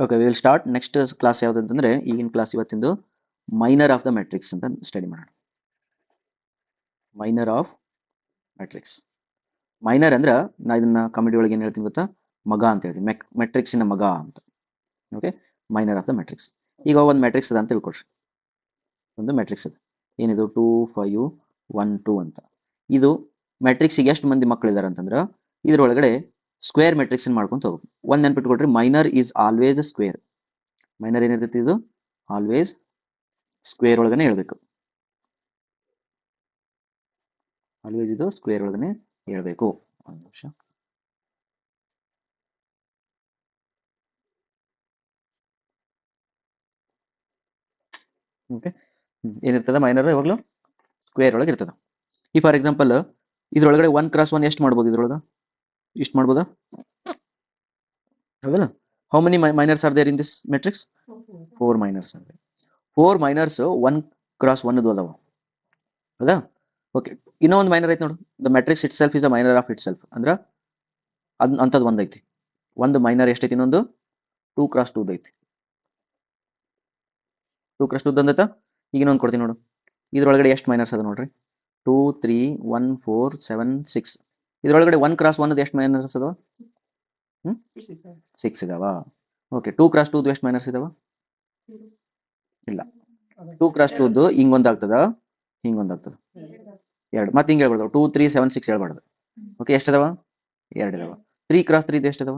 Okay, we will start. Next class ಯಾವುದಂತಂದ್ರೆ ಈಗಿನ class ಇವತ್ತಿಂದು ಮೈನರ್ ಆಫ್ ದ ಮ್ಯಾಟ್ರಿಕ್ಸ್ ಅಂತ ಸ್ಟಡಿ ಮಾಡೋಣ. Minor of matrix. ಮೈನರ್ ಅಂದ್ರೆ ನಾ ಇದನ್ನ ಕಾಮಿಡಿ ಒಳಗೆ ಏನು ಹೇಳ್ತೀನಿ ಗೊತ್ತಾ, ಮಗ ಅಂತ ಹೇಳ್ತೀನಿ. ಮೆಟ್ರಿಕ್ಸಿನ ಮಗ ಅಂತ. Okay, minor of the matrix. ಈಗ ಒಂದು ಮ್ಯಾಟ್ರಿಕ್ಸ್ ಅದ ಅಂತ ತಿಳ್ಕೊಳ್ರಿ. ಒಂದು ಮ್ಯಾಟ್ರಿಕ್ಸ್ ಅದ, ಏನಿದು 2 5 1 2 ಅಂತ. ಇದು ಮ್ಯಾಟ್ರಿಕ್ಸಿಗೆ ಎಷ್ಟು ಮಂದಿ ಮಕ್ಕಳಿದ್ದಾರೆ ಅಂತಂದ್ರೆ ಇದ್ರೊಳಗಡೆ ಸ್ಕ್ವೇರ್ ಮ್ಯಾಟ್ರಿಕ್ಸ್ ಮಾಡ್ಕೊಂತ ಹೋಗ್ಬೇಕು. ಒಂದು ನೆನ್ಪಿಟ್ಕೊಳ್ರಿ, minor is always square. Minor ಏನಿರ್ತೈತಿ, ಇದು ಆಲ್ವೇಸ್ ಸ್ಕ್ವೇರ್ ಒಳಗನೆ ಹೇಳ್ಬೇಕು. ಆಲ್ವೇಸ್ ಇದು ಸ್ಕ್ವೇರ್ ಒಳಗನೆ ಹೇಳ್ಬೇಕು. ಒಂದು ನಿಮಿಷ. ಓಕೆ, ಏನಿರ್ತದ ಮೈನರ್ ಯಾವಾಗಲೂ ಸ್ಕ್ವೇರ್ ಒಳಗೆ ಇರ್ತದ. ಈ ಫಾರ್ ಎಕ್ಸಾಂಪಲ್ ಇದ್ರೊಳಗಡೆ 1 × 1 ಎಷ್ಟು ಮಾಡ್ಬೋದು, ಇದ್ರೊಳಗೆ ಇಷ್ಟು ಮಾಡ್ಬೋದಾ, ಹೌದಲ್ಲ? How many minors are there in this matrix? 4 minors. 4 minors 1 × 1 ಅದಾವ, ಹೌದಾ? ಓಕೆ, ಇನ್ನೂ ಒಂದು ಮೈನರ್ ಐತಿ ನೋಡು. The matrix it self is a minor of it self. ಅಂದ್ರೆ ಅಂಥದ್ದು ಒಂದು ಐತಿ. ಒಂದು ಮೈನರ್ ಎಷ್ಟೈತಿ, ಇನ್ನೊಂದು 2 × 2 ಐತಿ. 2 × 2 ಅಂದೈತಾ? ಈಗ ಇನ್ನೊಂದು ಕೊಡ್ತೀನಿ ನೋಡು. ಇದ್ರೊಳಗಡೆ ಎಷ್ಟು ಮೈನರ್ಸ್ ಅದ ನೋಡ್ರಿ. 2 3 1 4 7 6. ಇದ್ರೊಳಗಡೆ 1 × 1 ಎಷ್ಟು ಮೈನರ್ಸ್ ಅದಾವ? 6 ಇದಾವ. ಓಕೆ, 2 × 2 ಎಷ್ಟು ಮೈನರ್ಸ್ ಇದಾವ? ಇಲ್ಲ. 2 × 2 ಹಿಂಗೊಂದು ಆಗ್ತದ, ಹಿಂಗೊಂದು ಆಗ್ತದ, ಎರಡು. ಮತ್ತೆ ಹಿಂಗೆ ಹೇಳ್ಬಾರ್ದು, 2 3 7 6 ಹೇಳ್ಬಾರ್ದು. ಓಕೆ, ಎಷ್ಟದಾವ? 2 ಇದಾವ. 3 × 3 ಎಷ್ಟದಾವ?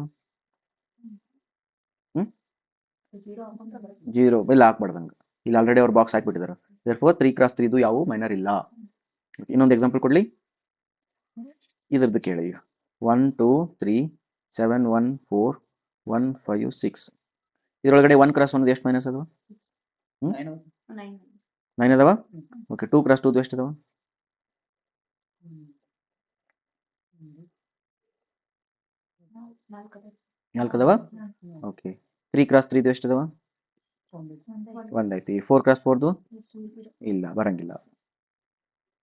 0. ಇಲ್ಲಿ ಹಾಕ್ಬಾರ್ದಂಗ, ಇಲ್ಲಿ ಆಲ್ರೆಡಿ ಅವ್ರು ಬಾಕ್ಸ್ ಹಾಕ್ಬಿಟ್ಟಿದ್ದಾರೆ. therefore 3 × 3 ಯಾವ ಮೈನರ್ ಇಲ್ಲ. ಇನ್ನೊಂದು ಎಕ್ಸಾಂಪಲ್ ಕೊಡ್ಲಿ, ಇದ್ರದ್ದು ಕೇಳಿ. ಈಗ 1 2 3 7 1 4 1 5 6. ಇದ್ರೊಳಗಡೆ 1 × 1 ಎಷ್ಟು ಮೈನಸ್ ಅದಾವ? 9 ಅದಾವ. ಓಕೆ, 2 × 2 ಎಷ್ಟು ಅದಾವ? 4 ಅದಾವ. ಓಕೆ, 3 × 3 ಎಷ್ಟು ಅದಾವ? 1 ಐತಿ. 4 × 4 ಇಲ್ಲ, ಬರಂಗಿಲ್ಲ.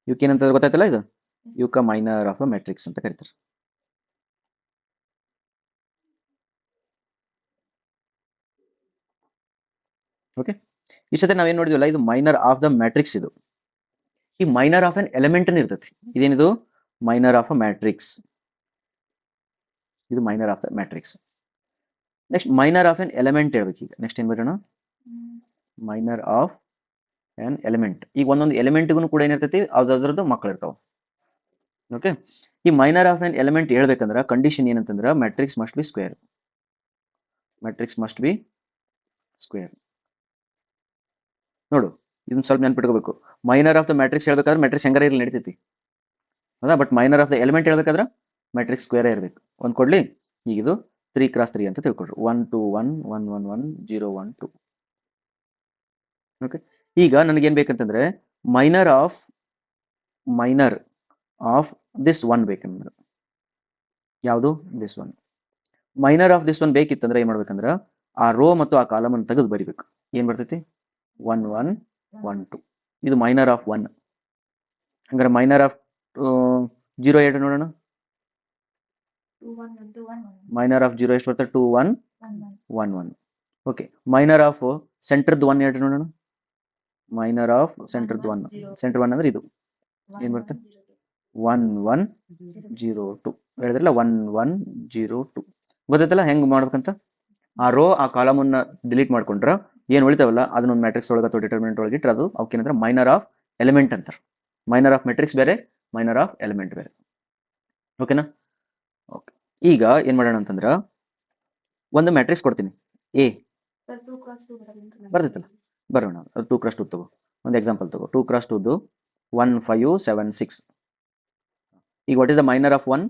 ಇವಕ್ಕೇನಂತ ಗೊತ್ತಾಯ್ತಲ್ಲ, ಇದು ಇವಕ್ಕ ಮೈನರ್ ಆಫ್ ಅ ಮ್ಯಾಟ್ರಿಕ್ಸ್ ಅಂತ ಕರೀತಾರೆ. ಓಕೆ, ಇಷ್ಟೊತ್ತೆ ನಾವೇನ್ ನೋಡಿದ್ವಲ್ಲ, ಇದು ಮೈನರ್ ಆಫ್ ದ ಮ್ಯಾಟ್ರಿಕ್ಸ್. ಇದು ಈ ಮೈನರ್ ಆಫ್ ಅನ್ ಎಲಿಮೆಂಟ್ ಇರ್ತೈತಿ. ಇದೇನಿದು? Minor of a matrix. ಇದು minor of the matrix. Next minor of an element ಹೇಳ್ಬೇಕು. ಈಗ ನೆಕ್ಸ್ಟ್ ಏನ್ ಬರೋಣ, ಮೈನರ್ ಆಫ್ ಎನ್ ಎಲಿಮೆಂಟ್. ಈಗ ಒಂದೊಂದು ಎಲಿಮೆಂಟ್ಗೂ ಕೂಡ ಏನಿರ್ತೈತಿ, ಅದ್ರದ್ದು ಮಕ್ಕಳು ಇರ್ತಾವ. ಓಕೆ, ಈ ಮೈನರ್ ಆಫ್ ಎನ್ ಎಲಿಮೆಂಟ್ ಹೇಳ್ಬೇಕಂದ್ರೆ ಕಂಡೀಷನ್ ಏನಂತಂದ್ರೆ matrix must B square. Matrix must B square. ನೋಡು, ಇದನ್ನ ಸ್ವಲ್ಪ ನೆನ್ಪಿಟ್ಕೋಬೇಕು. ಮೈನರ್ ಆಫ್ ದ ಮ್ಯಾಟ್ರಿಕ್ಸ್ ಹೇಳ್ಬೇಕಾದ್ರೆ ಮ್ಯಾಟ್ರಿಕ್ಸ್ ಹೆಂಗಾರ ಇರಲಿ ನಡೀತೈತಿ, ಹೌದಾ? But minor of the element ಹೇಳ್ಬೇಕಾದ್ರೆ ಮ್ಯಾಟ್ರಿಕ್ಸ್ ಸ್ಕ್ವೇರ್ ಇರಬೇಕು. ಒಂದು ಕೊಡ್ಲಿ, ಈಗ ಇದು 3 × 3 ಅಂತ ತಿಳ್ಕೊಳ್ರಿ. 1 2 1 1 1 1 0 1 2. ಓಕೆ, ಈಗ ನನಗೇನ್ ಬೇಕಂತಂದ್ರೆ ಮೈನರ್ ಆಫ್ ದಿಸ್ ಒನ್ ಬೇಕಂದ್ರೆ, ಯಾವುದು? This one. Minor of this one ಬೇಕಿತ್ತಂದ್ರೆ ಏನ್ ಮಾಡ್ಬೇಕಂದ್ರೆ ಆ ರೋ ಮತ್ತು ಆ ಕಾಲಮ್ ಅನ್ನು ತೆಗೆದು ಬರಿಬೇಕು. ಏನ್ ಬರ್ತೈತಿ? 1 1 1 2. ಇದು ಮೈನರ್ ಆಫ್ 1. ಹಂಗಾರೆ ಮೈನರ್ ಆಫ್ 0 ಹೇಳ್ರಿ ನೋಡೋಣ. ಮೈನರ್ ಆಫ್ 0 ಎಷ್ಟು ಬರ್ತದೆ? 2 1 1 1. ಓಕೆ, ಮೈನರ್ ಆಫ್ ಸೆಂಟರ್ದು 1 ಹೇಳ್ರಿ ನೋಡೋಣ. Minor of ಸೆಂಟರ್ದು 1. ಸೆಂಟರ್ 1 ಅಂದ್ರೆ ಇದು ಏನ್ ಬರ್ತದೆ? 1 1 0 2 ಹೇಳಿದ್ರಲ್ಲ, 1 1 0 2. ಗೊತ್ತೈತಲ್ಲ ಹೆಂಗ್ ಮಾಡ್ಬೇಕಂತ? ಆ ರೋ ಆ ಕಾಲಮ್ ಅನ್ನ ಡಿಲೀಟ್ ಮಾಡ್ಕೊಂಡ್ರ ಏನ್ ಉಳಿತಾವಲ್ಲ ಅದನ್ನೊಂದು ಮ್ಯಾಟ್ರಿಕ್ಸ್ ಒಳಗೆ ಅಥವಾ ಡಿಟರ್ಮಿನೆಂಟ್ ಒಳಗೆ ಇಟ್ಟರೆ ಅದು ಅವಕ್ಕೇನಂದ್ರೆ ಮೈನರ್ ಆಫ್ ಎಲಿಮೆಂಟ್ ಅಂತಾರೆ. ಮೈನರ್ ಆಫ್ ಮ್ಯಾಟ್ರಿಕ್ಸ್ ಬೇರೆ, ಮೈನರ್ ಆಫ್ ಎಲಿಮೆಂಟ್ ಬೇರೆ. ಓಕೆನಾ? ಓಕೆ, ಈಗ ಏನ್ ಮಾಡೋಣ ಅಂತಂದ್ರ ಒಂದು ಮ್ಯಾಟ್ರಿಕ್ಸ್ ಕೊಡ್ತೀನಿ, ಎ ಬರ್ತೈತಲ್ಲ, ಬರೋಣ. 2 × 2 ತಗೋ. ಒಂದು ಎಕ್ಸಾಂಪಲ್ ತಗೋ. 2 × 2 1 5 7 6. ಈಗ what is the minor of 1?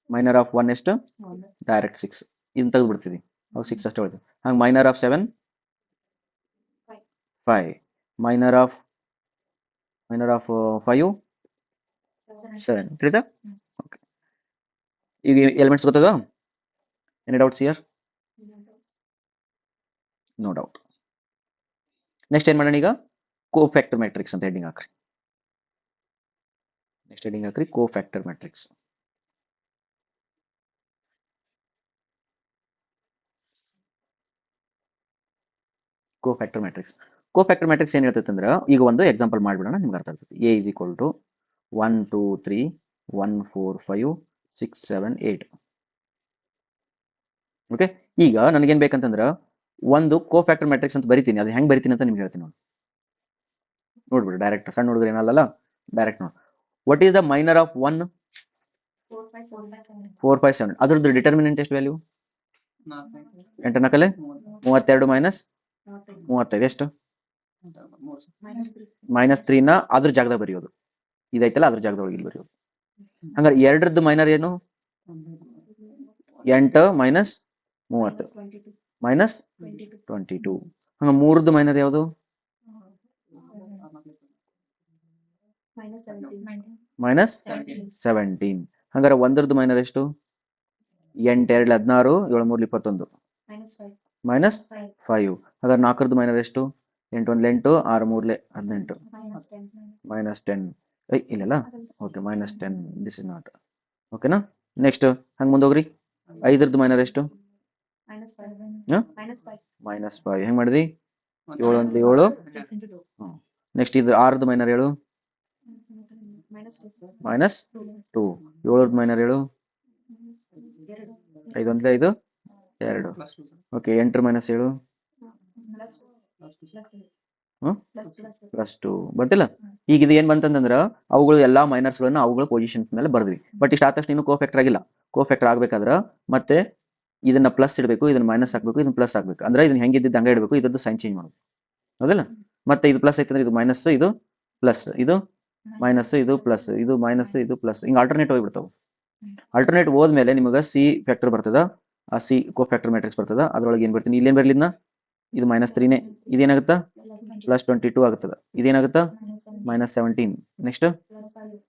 Minor of 1 ಎಷ್ಟು? ಡೈರೆಕ್ಟ್ 6. ಇದನ್ನ ತೆಗೆದು ಬಿಡ್ತೀವಿ, ಅವು 6 ಅಷ್ಟೇ ಉಳಿತು. ಹಂಗೆ ಮೈನರ್ ಆಫ್ 7 5. Minor of 5 7. ತಿಳಿತಾ? ಓಕೆ, ಈಗ ಎಲಿಮೆಂಟ್ಸ್ ಗೊತ್ತದ? Any doubts here? No doubt. Next ಏನ್ ಮಾಡೋಣ ಈಗ? ಕೋಫ್ಯಾಕ್ಟರ್ ಮ್ಯಾಟ್ರಿಕ್ಸ್ ಅಂತ ಹೆಡ್ಡಿಂಗ್ ಹಾಕ್ರಿ. ನೆಕ್ಸ್ಟ್ ಹೆಡ್ಡಿಂಗ್ ಹಾಕ್ರಿ, cofactor matrix. Cofactor matrix. Cofactor matrix ಏನು ಹೇಳ್ತೈತೆ ಅಂದ್ರೆ, ಈಗ ಒಂದು ಎಕ್ಸಾಂಪಲ್ ಮಾಡಿಬಿಡೋಣ, ನಿಮ್ಗೆ ಅರ್ಥ ಆಗ್ತದೆ. A is equal to 1 2 3 1 4 5 6 7 8. Okay, ಈಗ ನನಗೇನು ಬೇಕಂತಂದ್ರೆ ಒಂದು ಕೋಫ್ಯಾಕ್ಟರ್ ಮ್ಯಾಟ್ರಿಕ್ಸ್ ಅಂತ ಬರಿತೀನಿ. ಅದು ಹೆಂಗೆ ಬರಿತೀನಿ ಅಂತ ನಿಮ್ಗೆ ಹೇಳ್ತೀನಿ ನೋಡಿ. ನೋಡ್ಬಿಡಿ ಡೈರೆಕ್ಟ್, ಸಣ್ಣ ಹುಡುಗರು ಏನಲ್ಲ, ಡೈರೆಕ್ಟ್ ನೋಡಿ. What is the minor of 1? 4 5 7. ಅದ್ರದ್ದು ಡಿಟರ್ಮಿನೆಂಟ್ ಎಷ್ಟು ವ್ಯಾಲ್ಯೂ? 8 ನಾಲ್ಕಲೆ 32 ಮೈನಸ್ 35 ಎಷ್ಟು? -3ನ ಅದ್ರ ಜಾಗದಾಗ ಬರೆಯೋದು. ಇದೈತಲ್ಲ ಅದ್ರ ಜಾಗದೊಳಗೆ ಇಲ್ಲಿ ಬರೆಯೋದು. ಹಂಗಾರೆ ಎರಡರದ್ದು ಮೈನರ್ ಏನು? 8 ಮೈನಸ್ 30 ಮೈನಸ್ 22. ಹಂಗ ಮೂರದ್ದು ಮೈನರ್ ಯಾವುದು? ಮೈನಸ್ 17. ಹಂಗಾರೆ ಒಂದರದ್ದು ಮೈನರ್ ಎಷ್ಟು? 8 2 16 7 3 21 ಮೈನಸ್ 5. ಹಾಗಾದ್ರೆ ನಾಲ್ಕರದ್ದು ಮೈನರ್ ಎಷ್ಟು? 8 1 8 6 3 18 ಮೈನಸ್ 10. ಇಲ್ಲಲ್ಲ, okay, minus 10. This is not ಓಕೆನಾ. ನೆಕ್ಸ್ಟ್ ಹಂಗೆ ಮುಂದೋಗ್ರಿ. 5ರದ್ದು ಮೈನರ್ ಎಷ್ಟು? ಮೈನಸ್ 5. ಹೆಂಗೆ ಮಾಡಿದ್ರಿ? 7 1 7. ನೆಕ್ಸ್ಟ್ ಇದು 6ರದ್ದು ಮೈನರ್ ಹೇಳು? ಮೈನಸ್ 2. 7ರದ್ದು ಮೈನರ್ ಹೇಳು? 5 1 5 2. ಓಕೆ, 8 ಮೈನಸ್ 7 ಪ್ಲಸ್ 2 ಬರ್ತಿಲ್ಲ. ಈಗ ಇದು ಏನ್ ಬಂತಂದ್ರೆ ಅವುಗಳು ಎಲ್ಲಾ ಮೈನರ್ಸ್ ಗಳನ್ನ ಅವುಗಳ ಪೊಸಿಷನ್ ಮೇಲೆ ಬರ್ದ್ವಿ. ಬಟ್ ಇಷ್ಟ ಆದ ತಕ್ಷಣ ಇನ್ನು ಕೋಫ್ಯಾಕ್ಟರ್ ಆಗಿಲ್ಲ. ಕೋಫ್ಯಾಕ್ಟರ್ ಆಗ್ಬೇಕಾದ್ರೆ ಮತ್ತೆ ಇದನ್ನ ಪ್ಲಸ್ ಇಡಬೇಕು, ಇದನ್ನ ಮೈನಸ್ ಹಾಕ್ಬೇಕು, ಇದನ್ನ ಪ್ಲಸ್ ಹಾಕ್ಬೇಕು. ಅಂದ್ರೆ ಇದನ್ನ ಹೆಂಗಿದ್ದು ಹಂಗೆ ಇಡಬೇಕು, ಇದ್ರದ್ದು ಸೈನ್ ಚೇಂಜ್ ಮಾಡಬೇಕು, ಹೌದಲ್ಲ. ಮತ್ತೆ ಇದು ಪ್ಲಸ್ ಐತಂದ್ರೆ ಇದು ಮೈನಸ್, ಇದು ಪ್ಲಸ್, ಇದು ಮೈನಸ್, ಇದು ಪ್ಲಸ್, ಇದು ಮೈನಸ್, ಇದು ಪ್ಲಸ್, ಹಿಂಗೆ ಆಲ್ಟರ್ನೇಟ್ ಹೋಗ್ಬಿಡ್ತಾವೆ. ಆಲ್ಟರ್ನೇಟ್ ಹೋದ್ಮೇಲೆ ನಿಮಗೆ ಸಿ ಫ್ಯಾಕ್ಟರ್ ಬರ್ತದ, ಆ ಸಿ ಕೋಫ್ಯಾಕ್ಟರ್ ಮ್ಯಾಟ್ರಿಕ್ಸ್ ಬರ್ತದ. ಅದ್ರೊಳಗೆ ಏನ್ ಬರ್ತೀನಿ, ಇಲ್ಲೇನ್ ಬರ್ಲಿದ್ನ, ಇದು ಮೈನಸ್ 3ನೇ, ಇದೇನಾಗುತ್ತಾ ಪ್ಲಸ್ 22 ಆಗುತ್ತದ, ಇದೇನಾಗುತ್ತಾ ಮೈನಸ್ 17. ನೆಕ್ಸ್ಟ್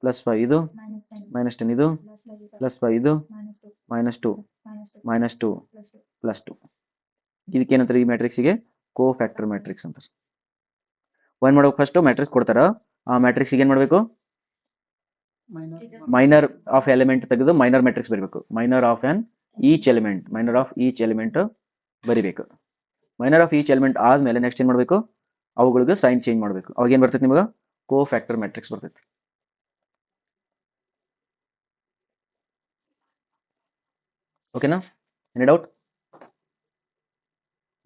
ಪ್ಲಸ್ 5, ಇದು ಮೈನಸ್ 10, ಇದು ಪ್ಲಸ್ 5, ಇದು ಮೈನಸ್ 2 ಮೈನಸ್ 2 ಪ್ಲಸ್ 2. ಇದಕ್ಕೇನಂತಾರೆ, ಈ ಮ್ಯಾಟ್ರಿಕ್ಸಿಗೆ ಕೋಫ್ಯಾಕ್ಟರ್ ಮ್ಯಾಟ್ರಿಕ್ಸ್ ಅಂತಾರೆ. ಏನ್ ಮಾಡ್ಬೇಕು, ಫಸ್ಟ್ ಮ್ಯಾಟ್ರಿಕ್ಸ್ ಕೊಡ್ತಾರ, ಆ ಮ್ಯಾಟ್ರಿಕ್ಸಿಗೆ ಏನ್ ಮಾಡ್ಬೇಕು, ಮೈನರ್ ಆಫ್ ಎಲಿಮೆಂಟ್ ತೆಗೆದು ಮೈನರ್ ಮ್ಯಾಟ್ರಿಕ್ಸ್ ಬರೀಬೇಕು. Minor of on each element, minor of each element ಬರಿಬೇಕು. ಮೈನರ್ ಆಫ್ ಈಚ್ ಎಲಿಮೆಂಟ್ ಆದ್ಮೇಲೆ ನೆಕ್ಸ್ಟ್ ಏನ್ ಮಾಡ್ಬೇಕು, ಅವುಗಳಿಗೆ ಸೈನ್ ಚೇಂಜ್ ಮಾಡ್ಬೇಕು. ಅವಾಗ ಏನ್ ಬರ್ತೈತಿ ನಿಮಗೆ, ಕೋಫ್ಯಾಕ್ಟರ್ ಮ್ಯಾಟ್ರಿಕ್ಸ್ ಬರ್ತೈತಿ. ಓಕೆನಾ, any doubt?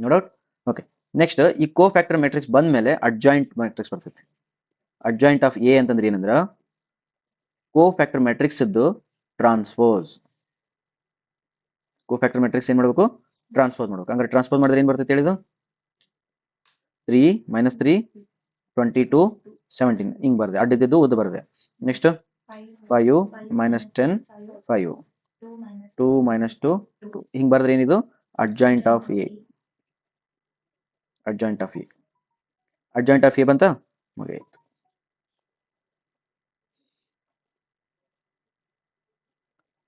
No doubt. Okay, next ಈ ಕೋಫ್ಯಾಕ್ಟರ್ ಮ್ಯಾಟ್ರಿಕ್ಸ್ ಬಂದ್ಮೇಲೆ ಅಡ್ಜಾಯಿಂಟ್ ಮ್ಯಾಟ್ರಿಕ್ಸ್ ಬರ್ತೈತಿ. ಅಡ್ಜಾಯಿಂಟ್ ಆಫ್ ಎ ಅಂತಂದ್ರೆ ಏನಂದ್ರ ಕೋಫ್ಯಾಕ್ಟರ್ ಮ್ಯಾಟ್ರಿಕ್ಸ್ ಇದ್ದು ಟ್ರಾನ್ಸ್ಪೋಸ್. ಕೋಫ್ಯಾಕ್ಟರ್ ಮ್ಯಾಟ್ರಿಕ್ಸ್ ಏನ್ ಮಾಡ್ಬೇಕು, ಟ್ರಾನ್ಸ್ಪೋಸ್ ಮಾಡ್ಬೇಕು. ಹಂಗಾರೆ ಟ್ರಾನ್ಸ್ಪೋಸ್ ಮಾಡಿದ್ರೆ ಏನ್ ಬರ್ತೈತಿ ಹೇಳಿದು, 3 ಮೈನಸ್ 3 22 17 ಹಿಂಗ್ ಬರ್ದೆ, ಅಡ್ಡಿದ್ದು ಉದ್ದ ಬರ್ದೆ. ನೆಕ್ಸ್ಟ್ 5 ಮೈನಸ್ 10 5 2 ಮೈನಸ್ 2 2 ಹಿಂಗ್ ಬರ್ದ್ರೆ ಏನಿದು adjoint of A. Adjoint of A, adjoint of A ಬಂತ, ಮುಗಿಯಿತು.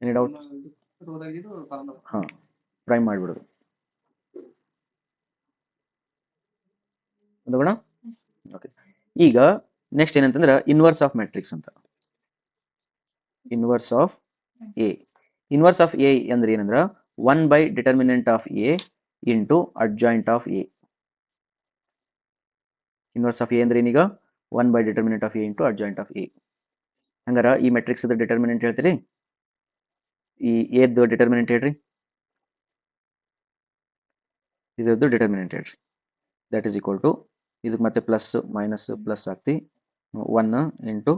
Any doubt? ಹಾ, ಪ್ರೈಮ್ ಮಾಡಿಬಿಡೋದು. ಓಕೆ, ಈಗ ನೆಕ್ಸ್ಟ್ ಏನಂತಂದ್ರೆ ಇನ್ವರ್ಸ್ ಆಫ್ ಮ್ಯಾಟ್ರಿಕ್ಸ್ ಅಂತ. Inverse of A. Inverse of A ಅಂದ್ರೆ ಏನಂದ್ರ 1 by determinant of A into adjoint of A. Inverse of A ಅಂದ್ರೆ ಏನೀಗ 1 by determinant of A into adjoint of A. ಹಂಗಾರ ಈ matrix determinant ಹೇಳ್ತೀರಿ, ಈ ಎದ್ದು ಡಿಟರ್ಮಿನೆಂಟ್ ಹೇಳ್ರಿ, ಇದ್ರದ್ದು ಡಿಟರ್ಮಿನೆಂಟ್ ಹೇಳ್ರಿ. ದಟ್ ಈಸ್ ಈಕ್ವಲ್ ಟು ಇದಕ್ಕೆ ಮತ್ತೆ ಪ್ಲಸ್ ಮೈನಸ್ ಪ್ಲಸ್ ಆಗ್ತಿ 1 into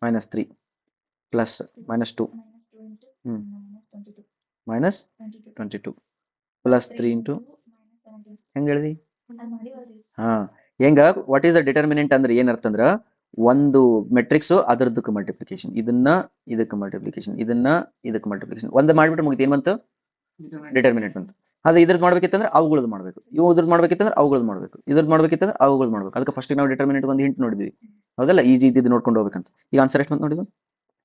minus 3 plus minus 2 minus 22 plus 3 into ಹೆಂಗೆ ಹೇಳಿದಿ, ಹಾ ಹೆಂಗ. ವಾಟ್ ಈಸ್ ದ ಡಿಟರ್ಮಿನೆಂಟ್ ಅಂದ್ರೆ ಏನರ್ಥ ಅಂದ್ರ ಒಂದು ಮೆಟ್ರಿಕ್ಸ್ ಅದರದಕ್ಕೆ ಮಲ್ಟಿಪ್ಲಿಕೇಶನ್, ಇದನ್ನ ಇದಕ್ಕೆ ಮಲ್ಟಿಪ್ಲಿಕೇಶನ್, ಇದನ್ನ ಇದಕ್ಕೆ ಮಲ್ಟಿಪ್ಲಿಕೇಶನ್, ಒಂದು ಮಾಡ್ಬಿಟ್ರೆ ಮುಗಿತು. ಏನ್ ಬಂತು, ಡಿಟರ್ಮಿನೆಂಟ್ ಅಂತ. ಅದೇ ಇದ್ರದ್ದು ಮಾಡ್ಬೇಕಿತ್ತಂದ್ರೆ ಅವುಗಳದ್ದು ಮಾಡ್ಬೇಕು, ಇವು ಇದ್ರದ್ದು ಮಾಡ್ಬೇಕಿತ್ತಂದ್ರೆ ಅವುಗಳದ್ದು ಮಾಡ್ಬೇಕು, ಇದ್ರದ್ದು ಮಾಡ್ಬೇಕಿತ್ತಂದ್ರೆ ಅವುಗಳದ್ದು ಮಾಡ್ಬೇಕು. ಅದಕ್ಕೆ ಫಸ್ಟ್ ನಾವು ಡಿಟರ್ಮಿನೆಂಟ್ ಒಂದು ಹಿಂಟ್ ನೋಡಿದ್ವಿ, ಹೌದಲ್ಲ, ಈಜಿ ಇದ್ದಿದ್ದು ನೋಡ್ಕೊಂಡು ಹೋಗ್ಬೇಕಂತ. ಈಗ ಆನ್ಸರ್ ಎಷ್ಟು ಬಂತು ನೋಡಿದ್ದು,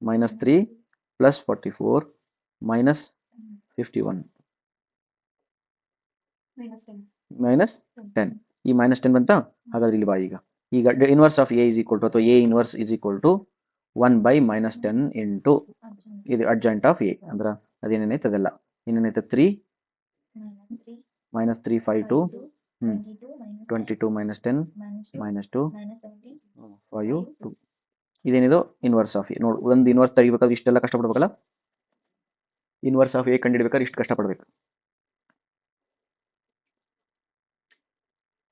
ಮೈನಸ್ 3 ಪ್ಲಸ್ 44 ಮೈನಸ್ 51 ಮೈನಸ್ 10. ಈ ಮೈನಸ್ 10 ಬಂತ. ಹಾಗಾದ್ರೆ ಇಲ್ಲಿ ಬಾ, ಈಗ inverse of A is equal to ಅಥವಾ A inverse is equal to 1 by minus 10 into ಇದು ಅಡ್ಜಾಯಿಂಟ್ ಆಫ್ ಎ. ಅಂದ್ರೆ ಅದೇನೇನೈತೆ ಅದೆಲ್ಲ ಏನೇನೈತೆ 3 ಮೈನಸ್ 3 5 2 22 minus 10 minus 2 5 2 ಇದೇನಿದು ಇನ್ವರ್ಸ್ ಆಫ್ ಎ. ನೋಡು, ಒಂದು ಇನ್ವರ್ಸ್ ತೆಗಿಬೇಕಾದ್ರೆ ಇಷ್ಟೆಲ್ಲ ಕಷ್ಟಪಡ್ಬೇಕಲ್ಲ. ಇನ್ವರ್ಸ್ ಆಫ್ ಎ ಕಂಡುಹಿಡಿಬೇಕಾದ್ರೆ ಇಷ್ಟು ಕಷ್ಟಪಡ್ಬೇಕು.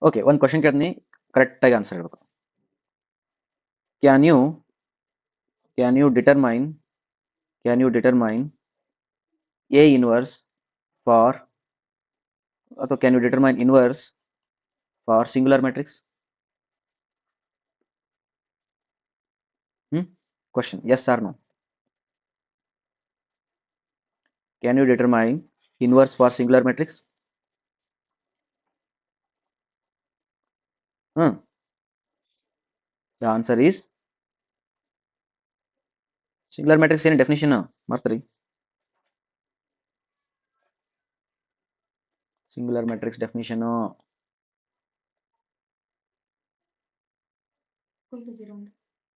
ಓಕೆ, ಒಂದು ಕ್ವಶನ್ ಕೇಳ್ತೀನಿ, ಕರೆಕ್ಟಾಗಿ ಆನ್ಸರ್ ಹೇಳ್ಬೇಕು. Can you determine A inverse for, ಅಥವಾ can you determine inverse for singular matrix? Question, yes or no? Can you determine inverse for singular matrix? The answer is singular matrix. Any definition martri? Singular matrix definition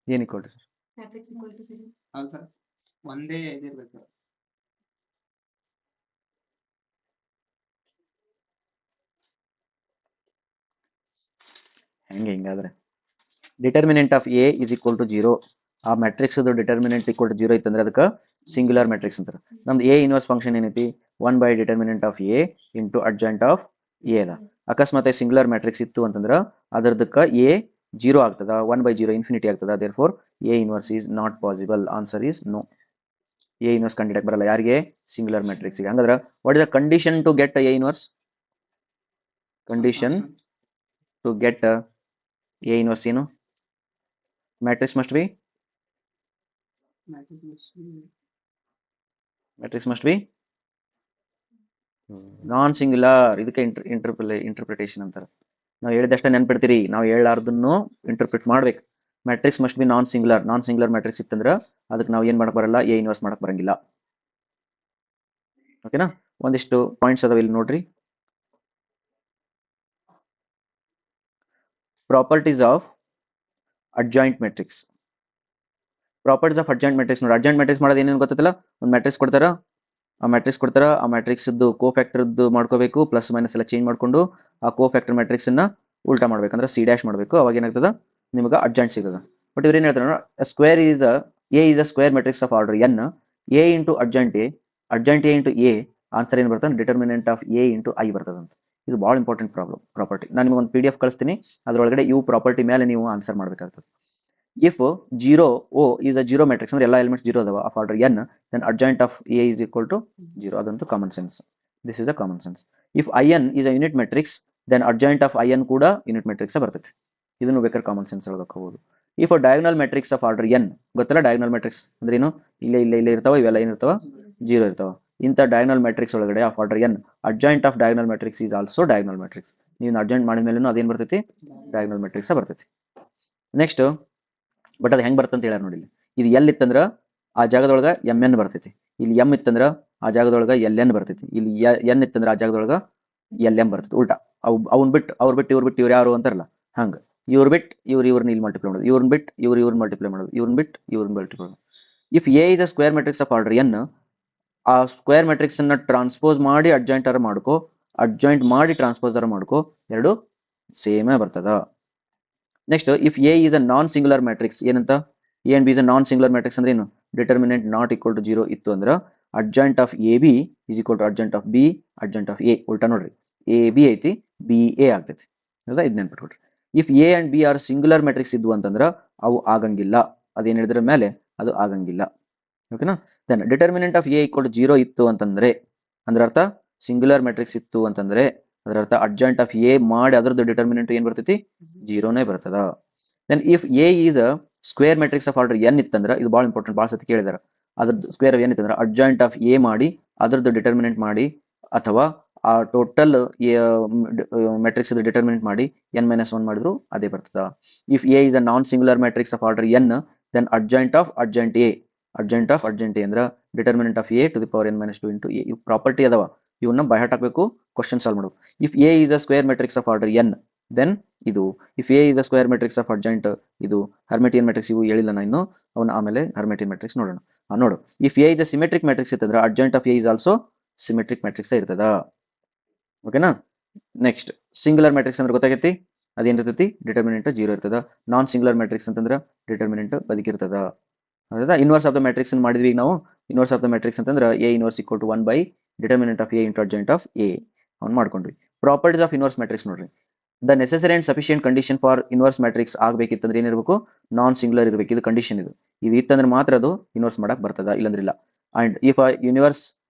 ಏನು equal to sir? Matrix equal to 0. ಹೌದು sir, ಒಂದೇ ಇದಿರ್ಬೇಕು sir. ಹಿಂಗಾದ್ರೆ determinant of A is equal to 0. ಆ matrix determinant equal to 0 ಇತ್ತಂದ್ರೆ ಅದಕ್ಕೆ singular matrix ಅಂತಾರೆ. ನಮ್ದು ಎ ಇನ್ವರ್ಸ್ ಫಂಕ್ಷನ್ ಏನೈತಿ, 1 by determinant of A into adjoint of A ಅದ. ಅಕಸ್ಮಾತ್ ಸಿಂಗುಲರ್ ಮ್ಯಾಟ್ರಿಕ್ಸ್ ಇತ್ತು ಅಂತಂದ್ರೆ ಅದರದಕ್ಕೆ ಎ 0 ಆಗ್ತದ, 1 ಬೈ 0 ಇನ್ಫಿನಿಟಿ ಆಗ್ತದ. Therefore A inverse is not possible. Answer is no. A inverse ಕಂಡಿಡಕ್ ಬರಲ್ಲ ಯಾರಿಗೆ? Singular matrix. ಹಂಗಂದ್ರೆ what is the condition to get a inverse? Condition to get a inverse ಏನು? Matrix must be non singular. ಇದಕ್ಕೆ interpretation ಅಂತಾರೆ. ನಾವು ಹೇಳಿದಷ್ಟೇ ನೆನ್ಪಿಡ್ತೀರಿ, ನಾವು ಹೇಳಾರ್ದನ್ನು ಇಂಟರ್ಪ್ರಿಟ್ ಮಾಡ್ಬೇಕು. Matrix must be non singular matrix ಇತ್ತಂದ್ರೆ ಅದಕ್ಕೆ ನಾವು ಏನ್ ಮಾಡಕ್ ಬರಲ್ಲ, ಎ ಇನ್ವರ್ಸ್ ಮಾಡಕ್ ಬರಂಗಿಲ್ಲ. ಓಕೆನಾ? ಒಂದಿಷ್ಟು ಪಾಯಿಂಟ್ಸ್ ಅದಾವ ಇಲ್ಲಿ ನೋಡ್ರಿ. Properties of adjoint matrix. Properties of adjoint matrix ನೋಡಿ. ಅಡ್ಜಾಯಿಂಟ್ ಮ್ಯಾಟ್ರಿಕ್ಸ್ ಮಾಡೋದು ಏನೇನು ಗೊತ್ತಿಲ್ಲ. ಒಂದು ಮ್ಯಾಟ್ರಿಕ್ಸ್ ಕೊಡ್ತಾರ, ಆ ಮ್ಯಾಟ್ರಿಕ್ಸ್ ಕೋ ಫ್ಯಾಕ್ಟರ್ ಮಾಡ್ಕೋಬೇಕು, ಪ್ಲಸ್ ಮೈನಸ್ ಎಲ್ಲ ಚೇಂಜ್ ಮಾಡ್ಕೊಂಡು ಆ ಕೋ ಫ್ಯಾಕ್ಟರ್ ಮ್ಯಾಟ್ರಿಕ್ಸ್ ಅನ್ನ ಉಲ್ಟಾ ಮಾಡ್ಬೇಕಂದ್ರೆ ಸಿ ಡ್ಯಾಶ್ ಮಾಡಬೇಕು. ಅವಾಗ ಏನಾಗ್ತದ, ನಿಮಗೆ ಅಡ್ಜಾಯಿಂಟ್ ಸಿಗ್ತದ. ಬಟ್ ಇವ್ರು ಏನ್ ಹೇಳ್ತಾರೆ, square is A is a square matrix of order N, A into adjoint A into A. Answer ಏನು ಬರ್ತದೆ, determinant of A into I ಬರ್ತದಂತ. ಇದು ಭಾಳ ಇಂಪಾರ್ಟೆಂಟ್ ಪ್ರಾಪರ್ಟಿ. ನಾನು ನಿಮಗೆ ಒಂದು PDF ಕಳಿಸ್ತೀನಿ, ಅದರೊಳಗಡೆ ಇವು ಪ್ರಾಪರ್ಟಿ ಮೇಲೆ ನೀವು ಆನ್ಸರ್ ಮಾಡಬೇಕಾಗ್ತದೆ. If 0 O is a zero matrix, ಅಂದ್ರೆ ಎಲ್ಲ ಎಲಿಮೆಂಟ್ಸ್ 0 ಅದಾವ of order n, then adjoint of A is equal to 0. ಅದಂತೂ common sense. This is a common sense. If in is a unit matrix, then adjoint of in ಕೂಡ unit matrix ಬರ್ತೈತಿ. ಇದನ್ನು ಬೇಕಾದ್ರೆ common sense ಹೇಳ್ಕೋಬಹುದು. If a diagonal matrix of order n, ಗೊತ್ತಲ್ಲ diagonal matrix ಅಂದ್ರೆ ಏನು? ಇಲ್ಲೇ ಇರ್ತಾವ, ಇವೆಲ್ಲ ಏನಿರ್ತಾವ 0 ಇರ್ತಾವ. ಇಂಥ ಡಯಾಗ್ನಲ್ ಮ್ಯಾಟ್ರಿಕ್ಸ್ ಒಳಗಡೆ of order n, adjoint of diagonal matrix is also diagonal matrix. ನೀವು ಅಡ್ಜಾಯಿಂಟ್ ಮಾಡಿದ ಮೇಲೂ ಅದೇನು ಬರ್ತೈತಿ, ಡಯಾಗ್ನಲ್ ಮ್ಯಾಟ್ರಿಕ್ಸ್ ಬರ್ತೈತಿ. ನೆಕ್ಸ್ಟ್, ಬಟ್ ಅದು ಹೆಂಗ್ ಬರ್ತಂತ ಹೇಳ್ಯಾರ ನೋಡಿ. ಇದು ಎಲ್ ಇತ್ತಂದ್ರ ಆ ಜಾಗದೊಳಗ mn ಬರ್ತೈತಿ, ಇಲ್ಲಿ m ಇತ್ತಂದ್ರ ಆ ಜಾಗದೊಳಗ ln ಬರ್ತೈತಿ, ಇಲ್ಲಿ n ಇತ್ತಂದ್ರ ಆ ಜಾಗದೊಳಗ lm ಬರ್ತೈತಿ. ಉಲ್ಟಾ ಅವ್ನ ಬಿಟ್ಟು ಅವ್ರ ಬಿಟ್ಟು ಇವ್ರು ಯಾರು ಅಂತಾರಲ್ಲ, ಹಂಗ ಇವ್ರ ಬಿಟ್ಟು ಇವ್ರನ್ನ ಇಲ್ಲಿ ಮಲ್ಟಿಪ್ಲೈ ಮಾಡೋದು, ಇವ್ರನ್ನ ಬಿಟ್ಟು ಇವ್ರನ್ನ ಮಲ್ಟಿಪ್ಲೈ ಮಾಡೋದು, ಇವ್ರನ್ನ ಬಿಟ್ಟು ಇವ್ರನ್ನ ಮಲ್ಟಿಪ್ಲೈ ಮಾಡೋದು. If A is a square matrix of order n, ಆ ಸ್ಕ್ವೇರ್ ಮ್ಯಾಟ್ರಿಕ್ಸ್ ಅನ್ನ ಟ್ರಾನ್ಸ್ಪೋಸ್ ಮಾಡಿ ಅಡ್ಜಾಯಿಂಟ್ ಆರ ಮಾಡ್ಕೋ, ಅಡ್ಜಾಯಿಂಟ್ ಮಾಡಿ ಟ್ರಾನ್ಸ್ಪೋಸ್ ಆರ ಮಾಡ್ಕೋ, ಎರಡು ಸೇಮೇ ಬರ್ತದ. Next, if A is a non singular matrix, ಏನಂತ? A and B is a non singular matrix ಅಂದ್ರೆ ಏನು? ಡಿಟರ್ಮಿನೆಂಟ್ ನಾಟ್ ಈಕ್ವಲ್ ಟು 0 ಇತ್ತು ಅಂದ್ರೆ adjoint of A B is equal to adjoint of B, adjoint of A. ಉಲ್ಟಾ ನೋಡ್ರಿ, A B ಐತಿ, B A ಆಗ್ತೈತಿ. ಹೌದಾ? ಇದು ನೆನ್ಪಿಟ್ಕೊಡ್ರಿ. If A and B are singular matrix ಇದ್ವು ಅಂತಂದ್ರೆ ಅವು ಆಗಂಗಿಲ್ಲ. ಅದೇನ್ ಹೇಳಿದ್ರ ಮೇಲೆ ಅದು ಆಗಂಗಿಲ್ಲ. ಓಕೆನಾ? Then determinant of A equal to 0 ಇತ್ತು ಅಂತಂದ್ರೆ ಅದರ ಅರ್ಥ ಸಿಂಗುಲರ್ ಮ್ಯಾಟ್ರಿಕ್ಸ್ ಇತ್ತು ಅಂತಂದ್ರೆ ಅದರ ಅರ್ಥ ಅಡ್ಜಾಯಿಂಟ್ ಆಫ್ ಎ ಮಾಡಿ ಅದರದ್ದು ಡಿಟರ್ಮಿನೆಂಟ್ ಏನ್ ಬರ್ತೈತಿ, 0ನೇ ಬರ್ತದ. Then if A is a square matrix of order n ಇತ್ತಂದ್ರೆ, ಇದು ಭಾಳ ಇಂಪಾರ್ಟೆಂಟ್, ಭಾಳ ಸತಿ ಕೇಳಿದಾರೆ. ಅದ್ರದ್ದು ಸ್ಕ್ವೇರ್ ಏನ್ ಇತ್ತಂದ್ರೆ ಅಡ್ಜಾಯಿಂಟ್ ಆಫ್ ಎ ಮಾಡಿ ಅದರದ್ದು ಡಿಟರ್ಮಿನೆಂಟ್ ಮಾಡಿ, ಅಥವಾ ಆ ಟೋಟಲ್ ಮ್ಯಾಟ್ರಿಕ್ಸ್ ಡಿಟರ್ಮಿನೆಂಟ್ ಮಾಡಿ n-1 ಮಾಡಿದ್ರು ಅದೇ ಬರ್ತದ. If A is a non singular matrix of order n, then adjoint of adjoint A ಅಂದ್ರೆ determinant of A to the power n-2 into A. ಇವು ಪ್ರಾಪರ್ಟಿ ಅದಾವ, ಇವನ್ನ ಬೈ ಹಾರ್ಟ್ ಹಾಕಬೇಕು, question solve ಮಾಡಬೇಕು. If A is a square matrix of order n, then ಇದು if A is a square matrix of adjoint, ಇದು Hermitian matrix, ಇವು ಹೇಳಿಲ್ಲ ನಾನು ಇನ್ನು, ಅವನ್ನ ಆಮೇಲೆ ಹರ್ಮಿಟಿಯನ್ ಮ್ಯಾಟ್ರಿಕ್ಸ್ ನೋಡೋಣ. ನೋಡು, if A is a symmetric matrix ಇತ್ತಂದ್ರೆ adjoint of A is also symmetric matrix ಇರ್ತದ. ಓಕೆನಾ? ನೆಕ್ಸ್ಟ್ ಸಿಂಗುಲರ್ ಮ್ಯಾಟ್ರಿಕ್ಸ್ ಅಂದ್ರೆ ಗೊತ್ತಾಗೈತಿ ಅದೇನಿರ್ತೈತಿ ಡಿಟರ್ಮಿನೆಂಟ್ 0 ಇರ್ತದ. ನಾನ್ ಸಿಂಗುಲರ್ ಮ್ಯಾಟ್ರಿಕ್ಸ್ ಅಂತಂದ್ರೆ ಡಿಟರ್ಮಿನೆಂಟ್ ಬದಕಿರ್ತದ. ಹೌದಾ? ಇನ್ವರ್ಸ್ ಆಫ್ ದ ಮ್ಯಾಟ್ರಿಕ್ಸ್ ಮಾಡಿದ್ವಿ ಈಗ ನಾವು. ಇನ್ವರ್ಸ್ ಆಫ್ ದ ಮ್ಯಾಟ್ರಿಕ್ಸ್ ಅಂತಂದ್ರೆ A inverse equal to 1 by determinant of A into adjoint of A ಅವ್ನು ಮಾಡ್ಕೊಂಡ್ವಿ. ಪ್ರಾಪರ್ಟೀಸ್ ಆಫ್ ಇನ್ವರ್ಸ್ ಮ್ಯಾಟ್ರಿಕ್ಸ್ ನೋಡ್ರಿ. The necessary and sufficient condition for inverse matrix ಆಗಬೇಕಿತ್ತಂದ್ರೆ ಏನಿರಬೇಕು, non singular ಇರಬೇಕು. ಇದು ಕಂಡೀಷನ್. ಇದು ಇತ್ತಂದ್ರೆ ಮಾತ್ರ ಅದು ಇನ್ವರ್ಸ್ ಮಾಡಕ್ ಬರ್ತದ, ಇಲ್ಲಂದ್ರೆ ಇಲ್ಲ. And if a inverse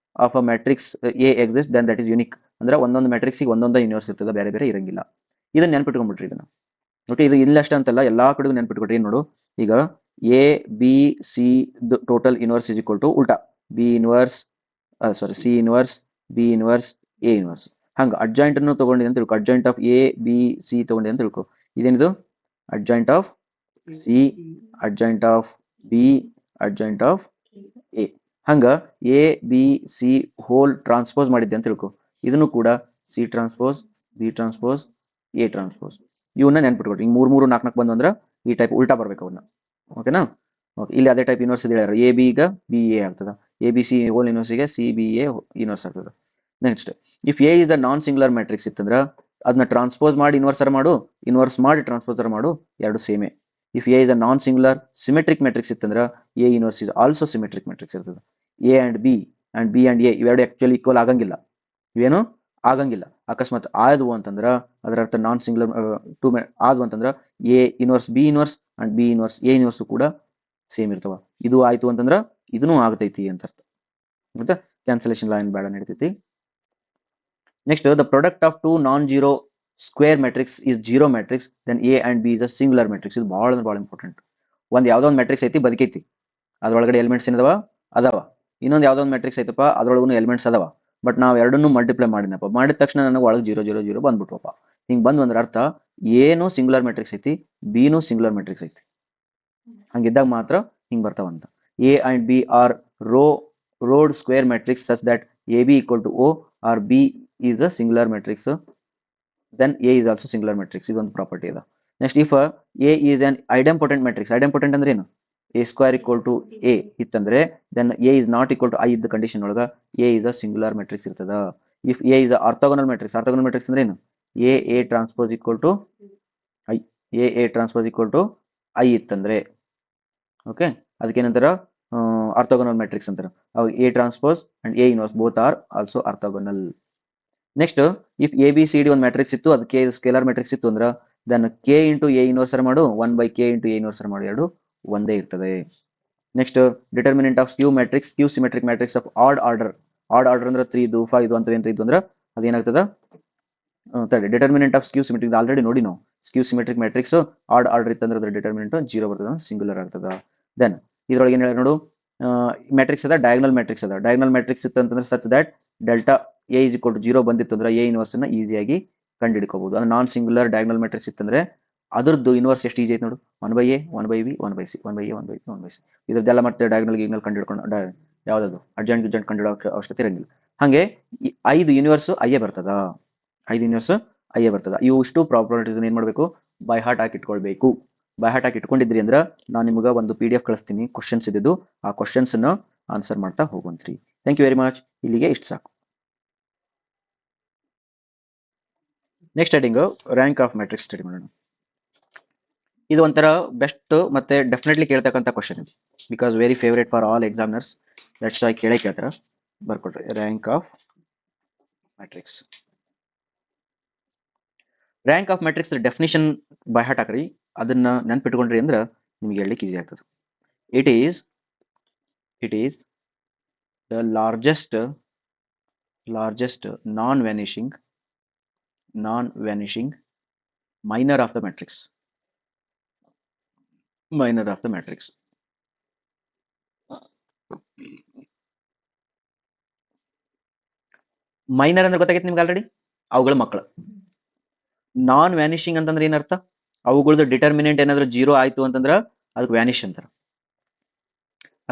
of a matrix A exist then that is unique. ಅಂದ್ರೆ ಒಂದೊಂದು ಮ್ಯಾಟ್ರಿಕ್ಸಿಗೆ ಒಂದೊಂದು ಯೂನಿವರ್ಸ್ ಇರ್ತದೆ, ಬೇರೆ ಬೇರೆ ಇರಂಗಿಲ್ಲ. ಇದನ್ನ ನೆನ್ಪಿಟ್ಕೊಂಡ್ಬಿಟ್ರಿ ಇದನ್ನ. ಓಕೆ, ಇದು ಇಲ್ಲಷ್ಟ ಅಂತಲ್ಲ, ಎಲ್ಲಾ ಕಡೆಗೂ ನೆನ್ಪಿಟ್ಕೊಟ್ರಿ. ಏನ್ ನೋಡು, ಈಗ A B C total inverse is equal to ಉಲ್ಟಾ B inverse C inverse B inverse A inverse. ಹಂಗ ಅಡ್ಜಾಯಿಂಟ್ ಅನ್ನು ತಗೊಂಡಿದೆ ಅಂತ ತಿಳ್ಕೊ. Adjoint of A B C ತಗೊಂಡಿದೆ ಅಂತ ತಿಳ್ಕೊ. ಇದೇನಿದು adjoint of C, adjoint of B, adjoint of A. ಹಂಗ A B C whole transpose ಮಾಡಿದ್ದೆ ಅಂತ ತಿಳ್ಕೊ. ಇದನ್ನು ಕೂಡ C transpose B transpose A transpose ಇವನ್ನ ನೆನ್ಪಿಟ್ಕೊಟ್ರಿ. ಹಿಂಗ್ 3 3 4 4 ಬಂದು ಅಂದ್ರೆ ಈ ಟೈಪ್ ಉಲ್ಟಾ ಬರ್ಬೇಕು ಅವನ್ನ. ಓಕೆನಾ? ಓಕೆ, ಇಲ್ಲಿ ಅದೇ ಟೈಪ್ ಇನ್ವರ್ಸ್ ಇದೆ ಹೇಳ್ಯಾರ. ಎ ಬಿ ಈಗ ಬಿ ಎ ಆಗ್ತದ, ಎ ಬಿ ಸಿ ಹೋಲ್ ಇನ್ವರ್ಸಿಗೆ ಸಿ ಬಿ ಎ ಇನ್ವರ್ಸ್ ಆಗ್ತದ. Next, if A is the non singular matrix ಇತ್ತಂದ್ರ ಅದನ್ನ ಟ್ರಾನ್ಸ್ಪೋಸ್ ಮಾಡಿ ಇನ್ವರ್ಸರ್ ಮಾಡು, ಇನ್ವರ್ಸ್ ಮಾಡಿ ಟ್ರಾನ್ಸ್ಪೋಸರ್ ಮಾಡು, ಎರಡು ಸೇಮೆ. If A is a non singular symmetric matrix ಇತ್ತಂದ್ರ A inverse is also symmetric matrix ಇರ್ತದೆ. A and B and A ಇವೆರಡು ಆಕ್ಚುಲಿ ಈಕ್ವಲ್ ಆಗಂಗಿಲ್ಲ. ಇವೇನು ಆಗಂಗಿಲ್ಲ. ಅಕಸ್ಮಾತ್ ಆದವು ಅಂತಂದ್ರ ಅದರ ಅರ್ಥ ನಾನ್ ಸಿಂಗುಲರ್ ಟು ಆದವು ಅಂತಂದ್ರ A inverse B inverse and B inverse A inverse ಕೂಡ ಸೇಮ್ ಇರ್ತವ. ಇದು ಆಯ್ತು ಅಂತಂದ್ರ ಇದನ್ನು ಆಗ್ತೈತಿ ಅಂತ ಅರ್ಥ. ಮತ್ತೆ ಕ್ಯಾನ್ಸಲೇಷನ್ ಲೈನ್ ಬೇಡ ನಡೀತೈತಿ. Next, the product of two non zero square matrix is zero matrix then A and B is a singular matrix. ಇದು ಭಾಳ ಅಂದ್ರೆ ಭಾಳ ಇಂಪಾರ್ಟೆಂಟ್. ಒಂದ್ ಯಾವ್ದೋ ಒಂದು ಮ್ಯಾಟ್ರಿಕ್ಸ್ ಐತಿ, ಬದುಕೈತಿ, ಅದ್ರೊಳಗಡೆ ಎಲಿಮೆಂಟ್ಸ್ ಏನದವ ಅದಾವ. ಇನ್ನೊಂದು ಯಾವ್ದೋ ಒಂದು ಮ್ಯಾಟ್ರಿಕ್ಸ್ ಐತಪ್ಪ, ಅದ್ರೊಳಗೂ ಎಲಿಮೆಂಟ್ಸ್ ಅದಾವ. ಬಟ್ ನಾವು ಎರಡನ್ನೂ ಮಲ್ಟಿಪ್ಲೈ ಮಾಡಿದಪ್ಪ, ಮಾಡಿದ ತಕ್ಷಣ ನನಗೆ ಒಳಗೆ 0 0 0 ಬಂದ್ಬಿಟ್ವಪ್ಪ. ಹಿಂಗೆ ಬಂದು ಅಂದ್ರೆ ಅರ್ಥ ಎನು ಸಿಂಗುಲರ್ ಮ್ಯಾಟ್ರಿಕ್ಸ್ ಐತಿ, ಬಿನೂ ಸಿಂಗುಲರ್ ಮ್ಯಾಟ್ರಿಕ್ಸ್ ಐತಿ. ಹಂಗಿದ್ದಾಗ ಮಾತ್ರ ಹಿಂಗೆ ಬರ್ತಾವಂತ. A and B are road square matrix such that A B equal to O or B is a singular matrix then A is also singular matrix. ಇದೊಂದು ಪ್ರಾಪರ್ಟಿ ಅದ. Next, if A is an idempotent matrix. Idempotent ಅಂದ್ರೆ ಏನು? A square equal to A ಇತ್ತಂದ್ರೆ then A is not equal to I ಇದ್ದ condition ಒಳಗ A is a singular matrix ಇರ್ತದ. If A is orthogonal matrix. Orthogonal matrix ಅಂದ್ರೆ ಏನು? A transpose equal to I, A transpose equal to I ಇತ್ತಂದ್ರೆ, okay, ಅದಕ್ಕೇನಂತಾರ orthogonal matrix ಅಂತಾರ. ಅವಾಗ A transpose and A inverse both are also orthogonal. Next, if A B C D ಒಂದು matrix ಇತ್ತು, ಅದಕ್ಕೆ scalar matrix ಇತ್ತು ಅಂದ್ರೆ then K into A inverse ಮಾಡು 1 by K into A inverse ಮಾಡು, ಎರಡು ಒಂದೇ ಇರ್ತದೆ. Next, determinant of skew matrix, skew symmetric matrix of add order. Odd order ಅಂದ್ರೆ 3 ಇದು 5 ಇದು ಅಂತ ಏನ್ರಿ ಇದು ಅಂದ್ರೆ ಅದೇನಾಗ್ತದ determinant of skew symmetric already ನೋಡಿ ನಾವು. Skew symmetric matrix odd order ಇತ್ತಂದ್ರೆ ಅದ್ರ ಡಿಟರ್ಮಿನೆಂಟ್ 0 ಬರ್ತದ, ಸಿಂಗುಲರ್ ಆಗ್ತದ. ದೆನ್ ಇದ್ರೊಳಗೆ ಏನ್ ಹೇಳಿ ನೋಡು, ಮ್ಯಾಟ್ರಿಕ್ಸ್ ಅದ, ಡಯಾಗ್ನಲ್ ಮ್ಯಾಟ್ರಿಕ್ಸ್ ಅದ. ಡಯಾಗ್ನಲ್ ಮ್ಯಾಟ್ರಿಕ್ಸ್ ಇತ್ತಂತಂದ್ರೆ such that delta A is equal to 0 ಬಂದಿತ್ತು ಅಂದ್ರೆ ಎ ಇನ್ವರ್ಸ್ ಅನ್ನ ಈಸಿಯಾಗಿ ಕಂಡುಹಿಡ್ಕೋಬಹುದು. ಅಂದ್ರೆ ನಾನ್ ಸಿಂಗುಲರ್ ಡಯಾಗ್ನಲ್ ಮ್ಯಾಟ್ರಿಕ್ಸ್ ಇತ್ತಂದ್ರೆ ಅದ್ರದ್ದು ಇನ್ವರ್ಸ್ ಎಷ್ಟು ಈಜಿ ಐತೆ ನೋಡು, 1 by A 1 by B 1 by C 1 by A 1 by B 1 by C. ಇದ್ರದ್ದೆಲ್ಲ ಮತ್ತೆ ಡಯಾಗ್ನಲ್ ಗಿಗ್ನಲ್ ಕಂಡುಹಿಡ್ಕೊಂಡು ಯಾವ್ದು ಅರ್ಜೆಂಟ್ ಗಿಜೆಂಟ್ ಕಂಡುಹಿಡೋ ಅವಶ್ಯಕತೆ ಇರಂಗಿಲ್ಲ. ಹಾಗೆ 5 ಯೂನಿವರ್ಸ್ ಅಯ್ಯೇ ಬರ್ತದ, 5 ಯೂನಿವರ್ಸ್ ಅಯ್ಯೇ ಬರ್ತದ. ಇವು ಇಷ್ಟು ಪ್ರಾಪರ್ಟೀಸ್ ಏನ್ ಮಾಡಬೇಕು, ಬೈ ಹಾರ್ಟ್ ಹಾಕಿ ಇಟ್ಕೊಳ್ಬೇಕು. ಬೈ ಹಾರ್ಟ್ ಹಾಕಿ ಇಟ್ಕೊಂಡಿದ್ರಿ ಅಂದ್ರೆ ನಾನು ನಿಮ್ಗೆ ಒಂದು PDF ಕಳಿಸ್ತೀನಿ, ಕ್ವಶನ್ಸ್ ಇದ್ದು ಆ ಕ್ವಶನ್ಸ್ ಅನ್ನ ಆನ್ಸರ್ ಮಾಡ್ತಾ ಹೋಗುವಂತ್ರಿ. Thank you very much. ಇಲ್ಲಿಗೆ ಇಷ್ಟು ಸಾಕು. Next heading rank of matrix study ಮಾಡೋಣ. ಇದು ಒಂಥರ ಬೆಸ್ಟ್ ಮತ್ತೆ ಡೆಫಿನೆಟ್ಲಿ ಕೇಳ್ತಕ್ಕಂಥ ಕ್ವಶನ್ ಇದು, because very favourite for all examiners. That's why ಕೇಳ್ತಾರ. ಬರ್ಕೊಡ್ರಿ rank of matrix. Rank of matrix definition by heart ಹಾಕ್ರಿ. ಅದನ್ನ ನೆನ್ಪಿಟ್ಕೊಂಡ್ರಿ ಅಂದ್ರೆ ನಿಮ್ಗೆ ಹೇಳಲಿಕ್ಕೆ ಈಸಿ ಆಗ್ತದೆ. It is the largest non-vanishing minor of the matrix. Minor ಅಂದ್ರೆ ಗೊತ್ತಾಗೈತೆ ನಿಮ್ಗೆ ಆಲ್ರೆಡಿ, ಅವುಗಳ ಮಕ್ಕಳು. ನಾನ್ ವ್ಯಾನಿಶಿಂಗ್ ಅಂತಂದ್ರೆ ಏನರ್ಥ, ಅವುಗಳದ್ದು ಡಿಟರ್ಮಿನೆಂಟ್ ಏನಾದ್ರು 0 ಆಯ್ತು ಅಂತಂದ್ರೆ ಅದಕ್ಕೆ ವ್ಯಾನಿಶ್ ಅಂತಾರೆ.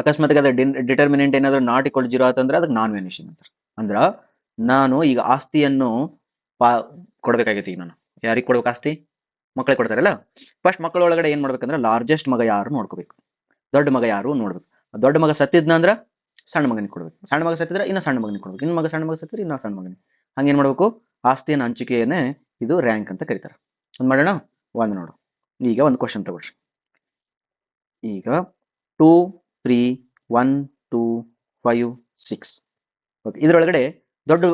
ಅಕಸ್ಮಾತ್ ಅದ ಡಿಟರ್ಮಿನೆಂಟ್ ಏನಾದ್ರು ನಾಟ್ ಈಕ್ವಲ್ 0 ಆಯ್ತಂದ್ರೆ ಅದಕ್ಕೆ ನಾನ್ ವ್ಯಾನಿಶಿಂಗ್ ಅಂತಾರೆ. ಅಂದ್ರ ನಾನು ಈಗ ಆಸ್ತಿಯನ್ನು ಕೊಡ್ಬೇಕಾಗೈತಿ. ಈಗ ನಾನು ಯಾರಿಗೆ ಕೊಡ್ಬೇಕು ಆಸ್ತಿ? ಮಕ್ಕಳಿಗೆ ಕೊಡ್ತಾರಲ್ಲ. ಫಸ್ಟ್ ಮಕ್ಕಳ ಒಳಗಡೆ ಏನ್ ಮಾಡ್ಬೇಕಂದ್ರೆ ಲಾರ್ಜೆಸ್ಟ್ ಮಗ ಯಾರು ನೋಡ್ಕೋಬೇಕು, ದೊಡ್ಡ ಮಗ ಯಾರು ನೋಡ್ಬೇಕು. ದೊಡ್ಡ ಮಗ ಸತ್ತಿದ್ನ ಅಂದ್ರ ಸಣ್ಣ ಮಗನಿಗೆ ಕೊಡ್ಬೇಕು, ಸಣ್ಣ ಮಗ ಸತ್ತಿದ್ರೆ ಇನ್ನ ಸಣ್ಣ ಮಗನಿಗೆ ಕೊಡ್ಬೇಕು, ಇನ್ನ ಸಣ್ಣ ಮಗ ಸತ್ತಿದ್ರೆ ಇನ್ನ ಸಣ್ಣ ಮಗನಿಗೆ. ಹಂಗೇನ್ ಮಾಡ್ಬೇಕು, ಆಸ್ತಿಯನ್ನು ಹಂಚಿಕೆಯನ್ನೇ ಇದು ರ್ಯಾಂಕ್ ಅಂತ ಕರೀತಾರೆ. ಒಂದು ಮಾಡೋಣ, ಒಂದು ನೋಡು. ಈಗ ಒಂದು ಕ್ವಶನ್ ತಗೊಳ್ರಿ. ಈಗ 2 3 1 2 5 6. ಓಕೆ, ಇದರೊಳಗಡೆ ದೊಡ್ಡ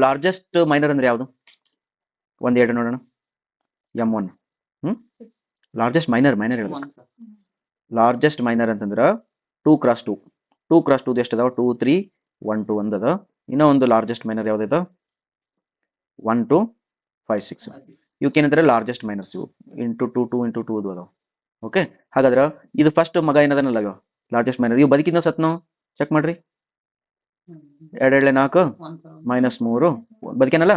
ಲಾರ್ಜೆಸ್ಟ್ ಮೈನರ್ ಅಂದ್ರೆ ಯಾವುದು? ಒಂದು ಎರಡು ನೋಡೋಣ. M1. ಲಾರ್ಜೆಸ್ಟ್ ಮೈನರ್ ಹೇಳ್ಬೇಕು. 1 sir. ಲಾರ್ಜೆಸ್ಟ್ ಮೈನರ್ ಅಂತಂದ್ರೆ 2 x 2. 2 x 2 ಎಷ್ಟು ಅದಾವ? 2 3 1 2 ಒಂದದ. ಇನ್ನೂ ಒಂದು ಲಾರ್ಜೆಸ್ಟ್ ಮೈನರ್ ಯಾವ್ದದ? 1 2 5 6. 5, 6. ಇವಕ್ಕೇನಂದ್ರೆ ಲಾರ್ಜೆಸ್ಟ್ ಮೈನರ್ಸ್ ಇವು ಇಂಟು 2 2 ಇಂಟು 2 ಅದಾವ. ಓಕೆ, ಹಾಗಾದ್ರೆ ಇದು ಫಸ್ಟ್ ಮಗ ಏನದನಲ್ಲ ಇವ ಲಾರ್ಜೆಸ್ಟ್ ಮೈನರ್. ಇವು ಬದುಕಿದ್ನೋ ಸತ್ನೋ ಚೆಕ್ ಮಾಡ್ರಿ. 2 2 4 1 sir. -3 ಬದುಕೇನಲ್ಲ.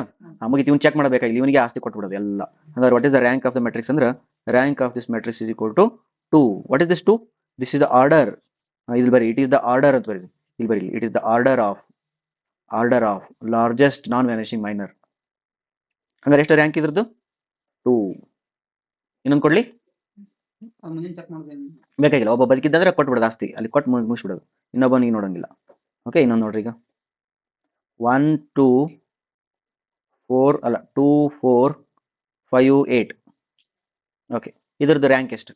ಮುಗಿತು, ಇವ್ನು ಚೆಕ್ ಮಾಡಬೇಕಾಗಿಲ್ಲ, ಇವನಿಗೆ ಆಸ್ತಿ ಕೊಟ್ಬಿಡೋದು ಎಲ್ಲ. ಹಾಗಾದ್ರೆ what is the rank of the matrix ಅಂದ್ರೆ rank of this matrix is equal to 2. What is this 2? This is the order. ಇಲ್ಲಿ ಬರೀ ಇಟ್ ಈಸ್ ದ ಆರ್ಡರ್ ಅಂತ ಬರೀ. ಇಲ್ಲಿ ಬರೀ it is the order of largest non vanishing minor. ಹಂಗಾರೆ ಎಷ್ಟು rank ಇದ್ರದ್ದು? 2. ಇನ್ನೊಂದು ಕೊಡ್ಲಿ? ಅದು ಮುಂದಿನ ಚೆಕ್ ಮಾಡ್ದೇನು? ಬೇಕಾಗಿಲ್ಲ, ಒಬ್ಬ ಬದುಕಿದ್ದಂದ್ರೆ ಕೊಟ್ಬಿಡೋದು ಆಸ್ತಿ, ಅಲ್ಲಿ ಕೊಟ್ಟು ಮುಗಿಸ್ಬಿಡೋದು, ಇನ್ನೊಬ್ಬನಿಗೆ ನೋಡಂಗಿಲ್ಲ. ಓಕೆ, ಇನ್ನೊಂದು ನೋಡ್ರಿ. ಈಗ 1 2 4 ಅಲ್ಲ 2 4 5 8. ಓಕೆ, ಇದ್ರದ್ದು ರ್ಯಾಂಕ್ ಎಷ್ಟು?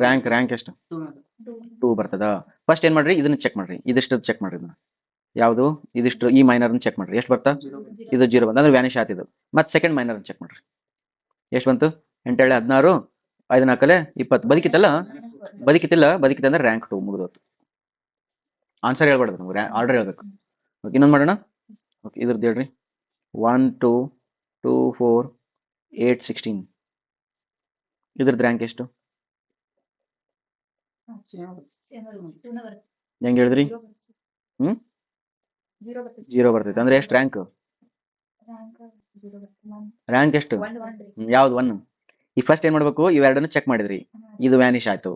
ರ್ಯಾಂಕ್ ಎಷ್ಟು? 2 sir. 2 ಬರ್ತದ. ಫಸ್ಟ್ ಏನ್ ಮಾಡ್ರಿ, ಇದನ್ನ ಚೆಕ್ ಮಾಡ್ರಿ, ಇದಿಷ್ಟು ಚೆಕ್ ಮಾಡ್ರಿ. ಇದನ್ನ ಯಾವುದು? ಇದಿಷ್ಟು ಈ ಮೈನರ್ ಚೆಕ್ ಮಾಡ್ರಿ, ಎಷ್ಟು ಬರ್ತಾ? 0. ಇದು 0 ಬಂತ ಅಂದ್ರೆ ವ್ಯಾನಿಷ್ ಆತಿದ್ದು. ಮತ್ತೆ ಸೆಕೆಂಡ್ ಮೈನರ್ ಚೆಕ್ ಮಾಡ್ರಿ, ಎಷ್ಟು ಬಂತು? 8 7 16 5 4 20. ಬದುಕಿತ್ತಲ್ಲ, ಬದುಕಿತ್ತೆ ಅಂದ್ರೆ ರ್ಯಾಂಕ್ 2 ಮುಗಿದೋತು. ಆನ್ಸರ್ ಹೇಳ್ಬಾರ್ದು ನಮ್ಗೆ, ಆರ್ಡರ್ ಹೇಳ್ಬೇಕು. ಓಕೆ, ಇನ್ನೊಂದು ಮಾಡೋಣ. ಓಕೆ, ಇದ್ರದ್ದು ಹೇಳ್ರಿ. 1 2 2 4 8 16. ಇದ್ರದ್ದು ರ್ಯಾಂಕ್ ಎಷ್ಟು? ಹೆಂಗೆ ಹೇಳಿದ್ರಿ? 0 ಬರ್ತೈತೆ ಅಂದ್ರೆ ಎಷ್ಟು ರ್ಯಾಂಕ್? ರ್ಯಾಂಕ್ ಎಷ್ಟು? ಯಾವ್ದು? 1. ಈ ಫಸ್ಟ್ ಏನ್ ಮಾಡ್ಬೇಕು, ಇವೆರಡನ್ನು ಚೆಕ್ ಮಾಡಿದ್ರಿ, ಇದು ವ್ಯಾನಿಷ್ ಆಯ್ತು.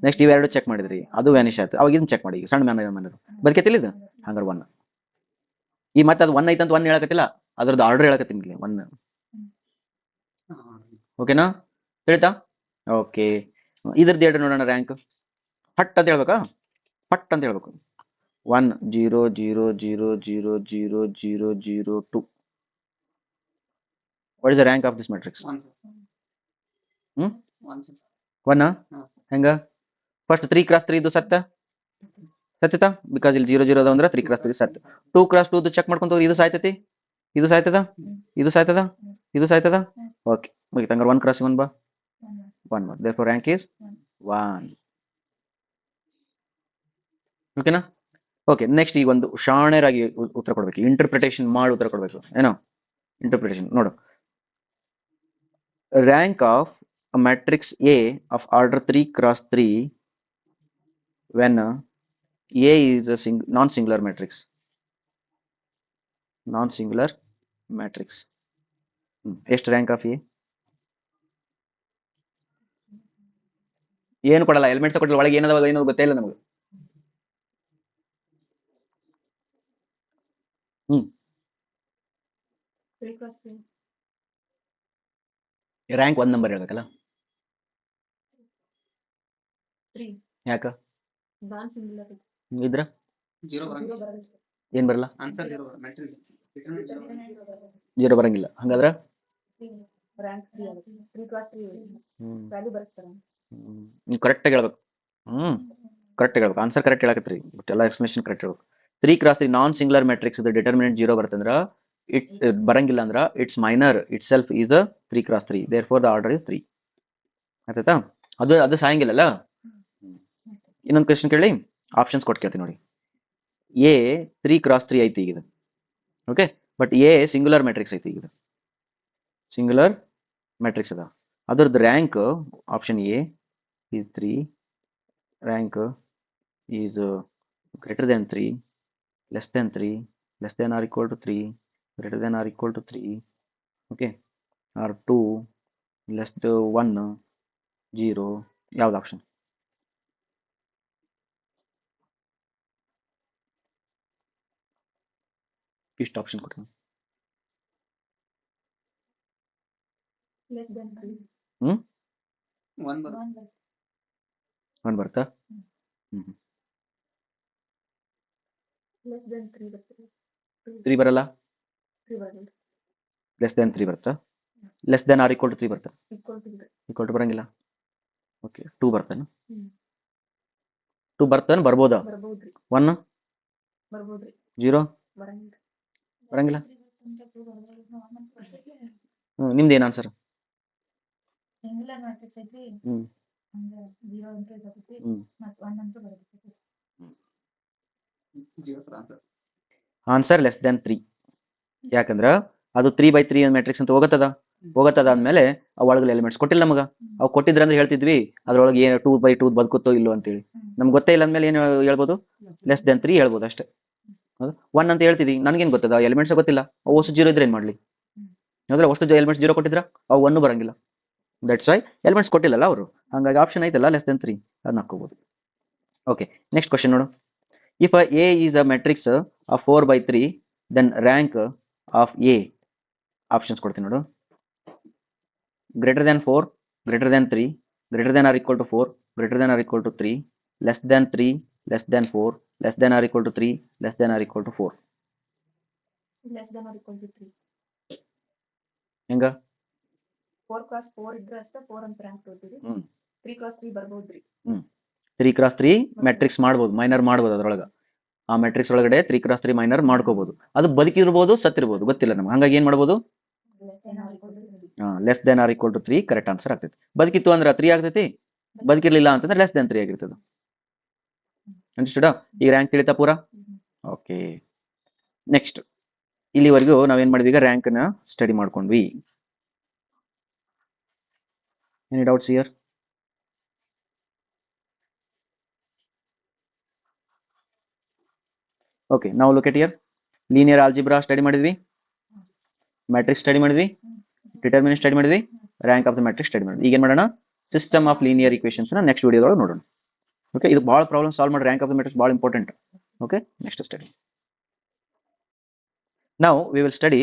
ನೆಕ್ಸ್ಟ್ ಇವೆರಡು ಚೆಕ್ ಮಾಡಿದ್ರಿ, ಅದು ವ್ಯಾನಿಷ್ ಆಯ್ತು. ಅವಾಗ ಇದನ್ನ ಚೆಕ್ ಮಾಡಿ, ಈಗ ಸಣ್ಣ ಮೈನರ್ ಬದುಕೈತಿಲ್ಲ ಇದು, ಹಂಗಾರೆ 1. ಈ ಮತ್ತೆ ಅದು 1 ಐತೆ ಅಂತ 1 ಹೇಳಕತ್ತಿಲ್ಲ, ಅದ್ರದ್ದು ಆರ್ಡರ್ ಹೇಳಕತ್ತೀನಿ ಇಲ್ಲಿ 1. ಓಕೆನಾ, ತಿಳಿತಾ? ಓಕೆ, ಇದ್ರದ್ದು ಎರಡು ನೋಡೋಣ ರ್ಯಾಂಕ್. ಪಟ್ ಅಂತ ಹೇಳ್ಬೇಕಾ? ಪಟ್ ಅಂತ ಹೇಳ್ಬೇಕು. 1 0 0 0 0 0 0 0 2. What is the rank of this matrix? 1 sir. 1 sir. 1. ಹಾ. ಹೆಂಗ? ಫಸ್ಟ್ 3 x 3 ಇದು ಸತ್ಯತಾ? ಬಿಕಾಸ್ ಇಲ್ಲಿ 0 0 ಅದ ಅಂದ್ರೆ 3 x 3 ಸತ್ಯ. 2 x 2 ಚೆಕ್ ಮಾಡ್ಕೊಂತ ಹೋಗಿ, ಇದು ಸಾಯ್ತೈತಿ, ಇದು ಸಾಯ್ತದ, ಇದು ಸಾಯ್ತದ, ಇದು ಸಾಯ್ತದ. ಓಕೆ, ಮುಗಿತು. ಹಂಗಾರೆ 1 x 1 ಬಾ 1 ಬಾ. therefore rank is 1. ಓಕೆನಾ? ಓಕೆ, ನೆಕ್ಸ್ಟ್ ಈಗ ಒಂದು ಶಾಣೆರಾಗಿ ಉತ್ತರ ಕೊಡ್ಬೇಕು, ಇಂಟರ್ಪ್ರಿಟೇಷನ್ ಮಾಡಿ ಉತ್ತರ ಕೊಡ್ಬೇಕು. ಏನೋ ಇಂಟರ್ಪ್ರಿಟೇಷನ್ ನೋಡು. Rank of a matrix A of order 3 x 3 when A is a non-singular matrix. Non-singular matrix. ಎಷ್ಟು ರ್ಯಾಂಕ್ ಆಫ್ ಎ? ಏನು ಕೊಡಲ್ಲ, ಎಲಿಮೆಂಟ್ಸ್ ಕೊಡಲ್ಲ, ಒಳಗೆ ಏನದ ಏನೋ ಗೊತ್ತೇ ಇಲ್ಲ ನಮಗೆ. ರ್ಯಾಂಕ್ 1 ನಂಬರ್ ಹೇಳ್ಬೇಕಲ್ಲ. ಯಾಕ? ಇದ್ರ 0 ಬರಂಗಿಲ್ಲ. ಏನ್ ಬರಲ್ಲ? Answer 0 matrix. 0 ಬರಂಗಿಲ್ಲ. ಹಂಗಾದ್ರ ನೀವು ಕರೆಕ್ಟಾಗಿ ಹೇಳ್ಬೇಕು. ಕರೆಕ್ಟಾಗಿ ಹೇಳ್ಬೇಕು, ಆನ್ಸರ್ ಕರೆಕ್ಟ್ ಹೇಳಕತ್ರಿ, ಬಟ್ ಎಲ್ಲ ಎಕ್ಸ್ಪ್ಲನೇಷನ್ ಕರೆಕ್ಟ್ ಹೇಳ್ಬೇಕು. 3 x 3 non singular matrix determinant 0 ಬರ್ತಂದ್ರ ಇಟ್ ಬರಂಗಿಲ್ಲ ಅಂದ್ರ it's minor itself is a 3 x 3. therefore the order is 3. ಆಯ್ತಾ? ಅದು ಸಾಯಂಗಿಲ್ಲಲ್ಲ. ಇನ್ನೊಂದು ಕ್ವೆಶ್ಚನ್ ಕೇಳಿ, ಆಪ್ಷನ್ಸ್ ಕೊಟ್ಟು ಕೇಳ್ತೀನಿ ನೋಡಿ. ಎ 3 x 3 ಐತಿ ಈಗ, okay, but A singular matrix ಐತಿ ಈಗ, ಸಿಂಗುಲರ್ ಮ್ಯಾಟ್ರಿಕ್ಸ್ ಅದ. ಅದ್ರದ್ದು rank option A is 3, rank is greater than 3, less than 3, less than or equal to 3, greater than or equal to 3, okay, or 2, less 1, 0. ಯಾವ್ದು option? ಇಷ್ಟು option ಕೊಡ್ತೀನಿ. 1 ಬರುತ್ತೆ. 1 ಬರ್ತಾ Less than 3 ಬರ್ತದೆ. 3 ಬರಲ್ಲ 3 ಬರಲ್ಲ. ಲೆಸ್ ದೆನ್ 3 ಬರುತ್ತಾ less than or equal to 3 ಬರ್ತಾ Equal to 3. ಈಕ್ವಲ್ ಟು ಬರಂಗಿಲ್ಲ ಓಕೆ 2 ಬರ್ತಾನೆ ಹ್ಮ್. 2 ಬರ್ತಾನೆ ಬರ್ಬೋದಾ ಬರ್ಬೋದ್ರಿ 1 ಬರ್ಬೋದ್ರಿ 0 ಬರಂಗಿಲ್ಲ. ಬರಂಗಿಲ್ಲ ನಿಮ್ದು ಏನು ಆನ್ಸರ್ ಸಿಂಗುಲರ್ ಮ್ಯಾಟ್ರಿಕ್ಸ್ ಐತಿ ಹ್ಮ್ ಅಂದ್ರೆ 0 ಅಂತ ಬರ್ತೈತಿ ಹ್ಮ್ ಮತ್ತು 1 ಅಂತ ಬರ್ತೈತಿ. 0 sir answer. Answer less than 3 ಯಾಕಂದ್ರ ಅದು 3/3 ಮ್ಯಾಟ್ರಿಕ್ಸ್ ಅಂತ ಹೋಗತ್ತದ ಅಂದ್ಮೇಲೆ ಒಳಗಡೆ ಎಲಿಮೆಂಟ್ಸ್ ಕೊಟ್ಟಿಲ್ಲ ನಮಗ ಅವು ಕೊಟ್ಟಿದ್ರೆ ಅಂದ್ರೆ ಹೇಳ್ತಿದ್ವಿ ಅದ್ರೊಳಗೆ ಏನು 2/2 ಬದುಕುತ್ತೋ ಇಲ್ಲೋ ಅಂತೇಳಿ ನಮ್ಗೆ ಗೊತ್ತೇ ಇಲ್ಲ ಅಂದ್ಮೇಲೆ ಏನು ಹೇಳ್ಬೋದು ಲೆಸ್ ದೆನ್ 3 ಹೇಳ್ಬೋದು ಅಷ್ಟೇ ಹೌದು 1 ಅಂತ ಹೇಳ್ತಿದ್ವಿ ನನಗೇನು ಗೊತ್ತದ ಎಲಿಮೆಂಟ್ಸ್ ಗೊತ್ತಿಲ್ಲ ಅವು ಅಷ್ಟು 0 ಇದ್ರೆ ಏನು ಮಾಡಲಿ ಅಂದ್ರೆ ಅಷ್ಟು ಎಲಿಮೆಂಟ್ಸ್ 0 ಕೊಟ್ಟಿದ್ರ ಅವು 1 ಬರಂಗಿಲ್ಲ ದಟ್ಸ್ ವೈ ಎಲಿಮೆಂಟ್ಸ್ ಕೊಟ್ಟಿಲ್ಲಲ್ಲ ಅವರು ಹಾಗಾಗಿ ಆಪ್ಷನ್ ಐತಲ್ಲ ಲೆಸ್ ದೆನ್ 3 ಅದನ್ನ ಹಾಕೋಬಹುದು ಓಕೆ ನೆಕ್ಸ್ಟ್ ಕ್ವಶನ್ ನೋಡು if A is a matrix of 4/3 then rank of A options ಕೊಡ್ತೀನಿ ನೋಡು greater than 4 greater than 3 greater than or equal to 4 greater than or equal to 3 less than 3 less than 4 less than or equal to 3 less than or equal to 4 Less than or equal to 3. ಹೆಂಗ 4 cross 4 ಇದ್ರೆ ಅಷ್ಟೇ 4 ಅಂತ rank ತಗೋತೀವಿ. 3 cross 3 ಬರ್ಬೋದ್ರಿ. 3x3 matrix ಮಾಡ್ಬೋದು minor ಮಾಡ್ಬೋದು ಅದ್ರೊಳಗೆ ಆ matrix ಒಳಗಡೆ 3x3 ಮೈನರ್ ಮಾಡ್ಕೋಬಹುದು ಅದು ಬದುಕಿರ್ಬೋದು ಸತ್ತಿರ್ಬೋದು ಗೊತ್ತಿಲ್ಲ ನಮ್ಗೆ ಹಂಗಾಗಿ ಏನ್ ಮಾಡ್ಬೋದು Less than or equal to 3. Less than or equal to 3 correct answer ಆಗ್ತೈತಿ ಬದುಕಿತ್ತು ಅಂದ್ರೆ 3 ಆಗ್ತೈತಿ ಬದುಕಿರ್ಲಿಲ್ಲ ಅಂತಂದ್ರೆ ಲೆಸ್ ದೆನ್ 3 ಆಗಿರ್ತದೆ ಅಂಡರ್ಸ್ಟುಡ್ ಈಗ ರ್ಯಾಂಕ್ ತಿಳಿತಾ ಪೂರಾ ಓಕೆ ನೆಕ್ಸ್ಟ್ ಇಲ್ಲಿವರೆಗೂ ನಾವೇನ್ ಮಾಡಿದ್ವಿ ಈಗ ರ್ಯಾಂಕ್ ನ ಸ್ಟಡಿ ಮಾಡ್ಕೊಂಡ್ವಿ ಎನಿ ಡೌಟ್ಸ್ ಹಿಯರ್ ಓಕೆ ನಾವು look at here linear algebra study ಮಾಡಿದ್ವಿ ಮ್ಯಾಟ್ರಿಕ್ಸ್ ಸ್ಟಡಿ ಮಾಡಿದ್ವಿ ಡಿಟರ್ಮಿನೆಂಟ್ ಸ್ಟಡಿ ಮಾಡಿದ್ವಿ rank of the matrix study ಮಾಡಿದ್ವಿ ಈಗ ಏನು ಮಾಡೋಣ system of linear equations next ವಿಡಿಯೋದೊಳಗೆ ನೋಡೋಣ ಓಕೆ ಇದು ಭಾಳ ಪ್ರಾಬ್ಲಮ್ ಸಾಲ್ವ್ ಮಾಡಿ ರ್ಯಾಂಕ್ ಆಫ್ ದ ಮ್ಯಾಟ್ರಿಕ್ಸ್ ಭಾಳ ಇಂಪಾರ್ಟೆಂಟ್ ಓಕೆ ನೆಕ್ಸ್ಟ್ ಸ್ಟಡಿ ನಾವು ವಿ ವಿಲ್ ಸ್ಟಡಿ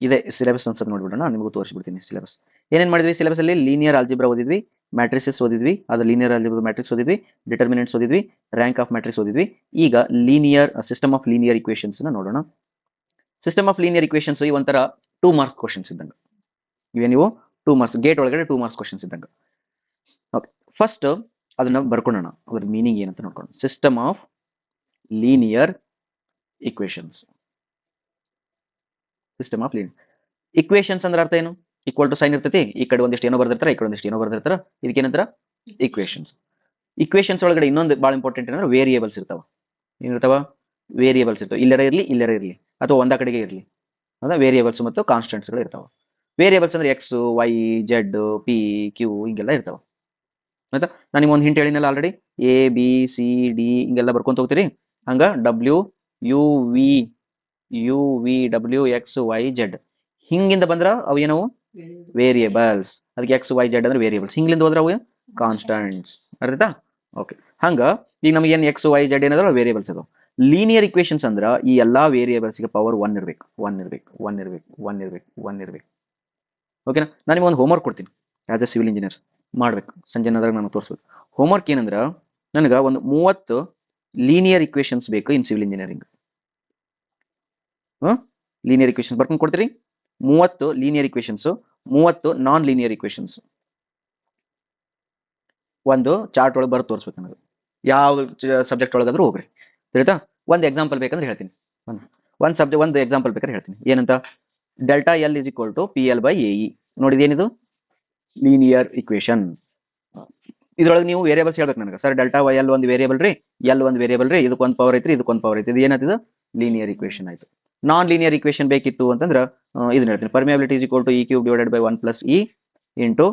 ಇದೆ ಸಿಲೆಬಸ್ ಒಂದ್ಸತಿ ನೋಡ್ಬಿಡೋಣ ನಿಮಗೂ ತೋರಿಸ್ಬಿಡ್ತೀನಿ ಸಿಲೆಬಸ್ ಏನೇನು ಮಾಡಿದ್ವಿ ಸಿಲೆಬಸ್ ಅಲ್ಲಿ ಲೀನಿಯರ್ ಆಲ್ಜಿಬ್ರಾ ಓದಿದ್ವಿ ಮ್ಯಾಟ್ರಿಸಸ್ ಓದಿದ್ವಿ ಅದು ಲೀನಿಯರ್ ಆಲ್ಜಿಬ್ರಾ ಮ್ಯಾಟ್ರಿಕ್ಸ್ ಓದಿದ್ವಿ ಡಿಟರ್ಮಿನೆಂಟ್ಸ್ ಓದಿದ್ವಿ ರ್ಯಾಂಕ್ ಆಫ್ ಮ್ಯಾಟ್ರಿಕ್ಸ್ ಓದಿದ್ವಿ ಈಗ linear system of linear equations ನೋಡೋಣ ಸಿಸ್ಟಮ್ ಆಫ್ ಲೀನಿಯರ್ ಇಕ್ವೇಷನ್ಸ್ ಈ ಒಂಥರ 2 ಮಾರ್ಕ್ಸ್ ಕ್ವಶನ್ಸ್ ಇದ್ದಂಗೆ ಇವೇ ನೀವು 2 ಮಾರ್ಕ್ಸ್ ಗೇಟ್ ಒಳಗಡೆ 2 ಮಾರ್ಕ್ಸ್ ಕ್ವಶನ್ಸ್ ಇದ್ದಂಗೆ ಓಕೆ ಫಸ್ಟ್ ಅದನ್ನ ಬರ್ಕೊಳ್ಳೋಣ ಅದ್ರ ಮೀನಿಂಗ್ ಏನಂತ ನೋಡ್ಕೊಂಡು system of linear equations system of linear equations ಅಂದ್ರೆ ಅರ್ಥ ಏನು ಈಕ್ವಲ್ ಟು ಸೈನ್ ಇರ್ತೈತಿ ಈ ಕಡೆ ಒಂದಿಷ್ಟು ಏನೋ ಬರ್ದಿರ್ತಾರೆ ಈ ಕಡೆ ಒಂದಿಷ್ಟು ಏನೋ ಬರ್ದಿರ್ತಾರೆ ಇದಕ್ಕೆ ಏನಂತಾರ ಇಕ್ವೇಷನ್ಸ್ ಒಳಗಡೆ ಇನ್ನೊಂದು ಭಾಳ ಇಂಪಾರ್ಟೆಂಟ್ ಏನಂದ್ರೆ ವೇರಿಯೇಬಲ್ಸ್ ಇರ್ತಾವ ಏನಿರ್ತಾವ ವೇರಿಯೇಬಲ್ಸ್ ಇರ್ತಾವ ಇಲ್ಲರ ಇರಲಿ ಅಥವಾ ಒಂದ ಕಡೆಗೆ ಇರಲಿ ಹೌದಾ ವೇರಿಯೇಬಲ್ಸ್ ಮತ್ತು ಕಾನ್ಸ್ಟೆಂಟ್ಸ್ಗಳು ಇರ್ತಾವ ವೇರಿಯೇಬಲ್ಸ್ ಅಂದ್ರೆ X Y Z P Q ಹಿಂಗೆಲ್ಲ ಇರ್ತಾವ ಆಯ್ತಾ ನಾನು ನಿಮ್ಗೆ ಒಂದು ಹಿಂಟ್ ಹೇಳಿನಲ್ಲ already A B C D ಹಿಂಗೆಲ್ಲ ಬರ್ಕೊಂತ ಹೋಗ್ತೀರಿ ಹಂಗ W U V W X Y Z ಹಿಂಗಿಂದ ಬಂದ್ರ ಅವು ಏನವು ವೇರಿಯೇಬಲ್ಸ್ ಅದಕ್ಕೆ ಎಕ್ಸ್ ವೈ ಜೆಡ್ ಅಂದ್ರೆ ವೇರಿಯೇಬಲ್ಸ್ ಹಿಂಗ್ಲಿಂದ ಹೋದ್ರೆ ಅವು ಕಾನ್ಸ್ಟೆಂಟ್ಸ್ ಅರ್ಥ ಓಕೆ ಹಂಗ ಈಗ ನಮ್ಗೆ ಏನು ಎಕ್ಸ್ ವೈ ಜೆಡ್ ಏನಾದ್ರು ವೇರಿಯೇಬಲ್ಸ್ ಅದು ಲೀನಿಯರ್ ಇಕ್ವೇಷನ್ಸ್ ಅಂದ್ರೆ ಈ ಎಲ್ಲಾ ವೇರಿಯೇಬಲ್ಸ್ಗೆ ಪವರ್ 1 ಇರ್ಬೇಕು ಓಕೆನಾ ನಾನು ನಿಮ್ಗೆ ಒಂದು ಹೋಮ್ವರ್ಕ್ ಕೊಡ್ತೀನಿ ಆಸ್ ಎ ಸಿವಿಲ್ ಇಂಜಿನಿಯರ್ಸ್ ಮಾಡ್ಬೇಕು ಸಂಜೆನಾದ್ರಾಗ ನಾನು ತೋರಿಸ್ಬೇಕು ಹೋಮ್ವರ್ಕ್ ಏನಂದ್ರೆ ನನಗೆ ಒಂದು 30 ಲೀನಿಯರ್ ಇಕ್ವೇಷನ್ಸ್ ಬೇಕು ಇನ್ ಸಿವಿಲ್ ಇಂಜಿನಿಯರಿಂಗ್ ಲೀನಿಯರ್ ಇಕ್ವೇಷನ್ಸ್ ಬರ್ಕೊಂಡು ಕೊಡ್ತೀರಿ 30 linear equations 30 non linear equations ಒಂದು ಚಾರ್ಟ್ ಒಳಗೆ ಬರೆದು ತೋರಿಸ್ಬೇಕು ನನಗೆ ಯಾವ ಸಬ್ಜೆಕ್ಟ್ ಒಳಗಾದ್ರೂ ಹೋಗ್ರಿ ತಿಳಿತಾ ಒಂದು ಎಕ್ಸಾಂಪಲ್ ಬೇಕಂದ್ರೆ ಹೇಳ್ತೀನಿ ಒಂದು ಎಕ್ಸಾಂಪಲ್ ಬೇಕಾದ್ರೆ ಹೇಳ್ತೀನಿ ಏನಂತ delta L is equal to P L by A E ನೋಡಿದೇನಿದು ಲೀನಿಯರ್ ಇಕ್ವೇಷನ್ ಇದ್ರೊಳಗೆ ನೀವು ವೇರಿಯೇಬಲ್ಸ್ ಹೇಳ್ಬೇಕು ನನಗೆ ಸರ್ ಡೆಲ್ಟಾ ವೈ ಎಲ್ ಒಂದು ವೇರಿಯೇಬಲ್ ರೀ ಎಲ್ ಒಂದು ವೇರಿಯೇಬಲ್ ರೀ ಇದಕ್ಕೊಂದು ಪವರ್ ಐತ್ರಿ ಇದಕ್ಕೊಂದು ಪವರ್ ಐತಿ ಇದು ಏನಾಯ್ತದ ಲೀನಿಯರ್ ಇಕ್ವೇಷನ್ ಆಯ್ತು ನಾನ್ ಲೀನಿಯರ್ ಇಕ್ವೇಷನ್ ಬೇಕಿತ್ತು ಅಂತಂದ್ರೆ ಇದನ್ನ ಹೇಳ್ತೀನಿ permeability is equal to E cube divided by 1 plus E into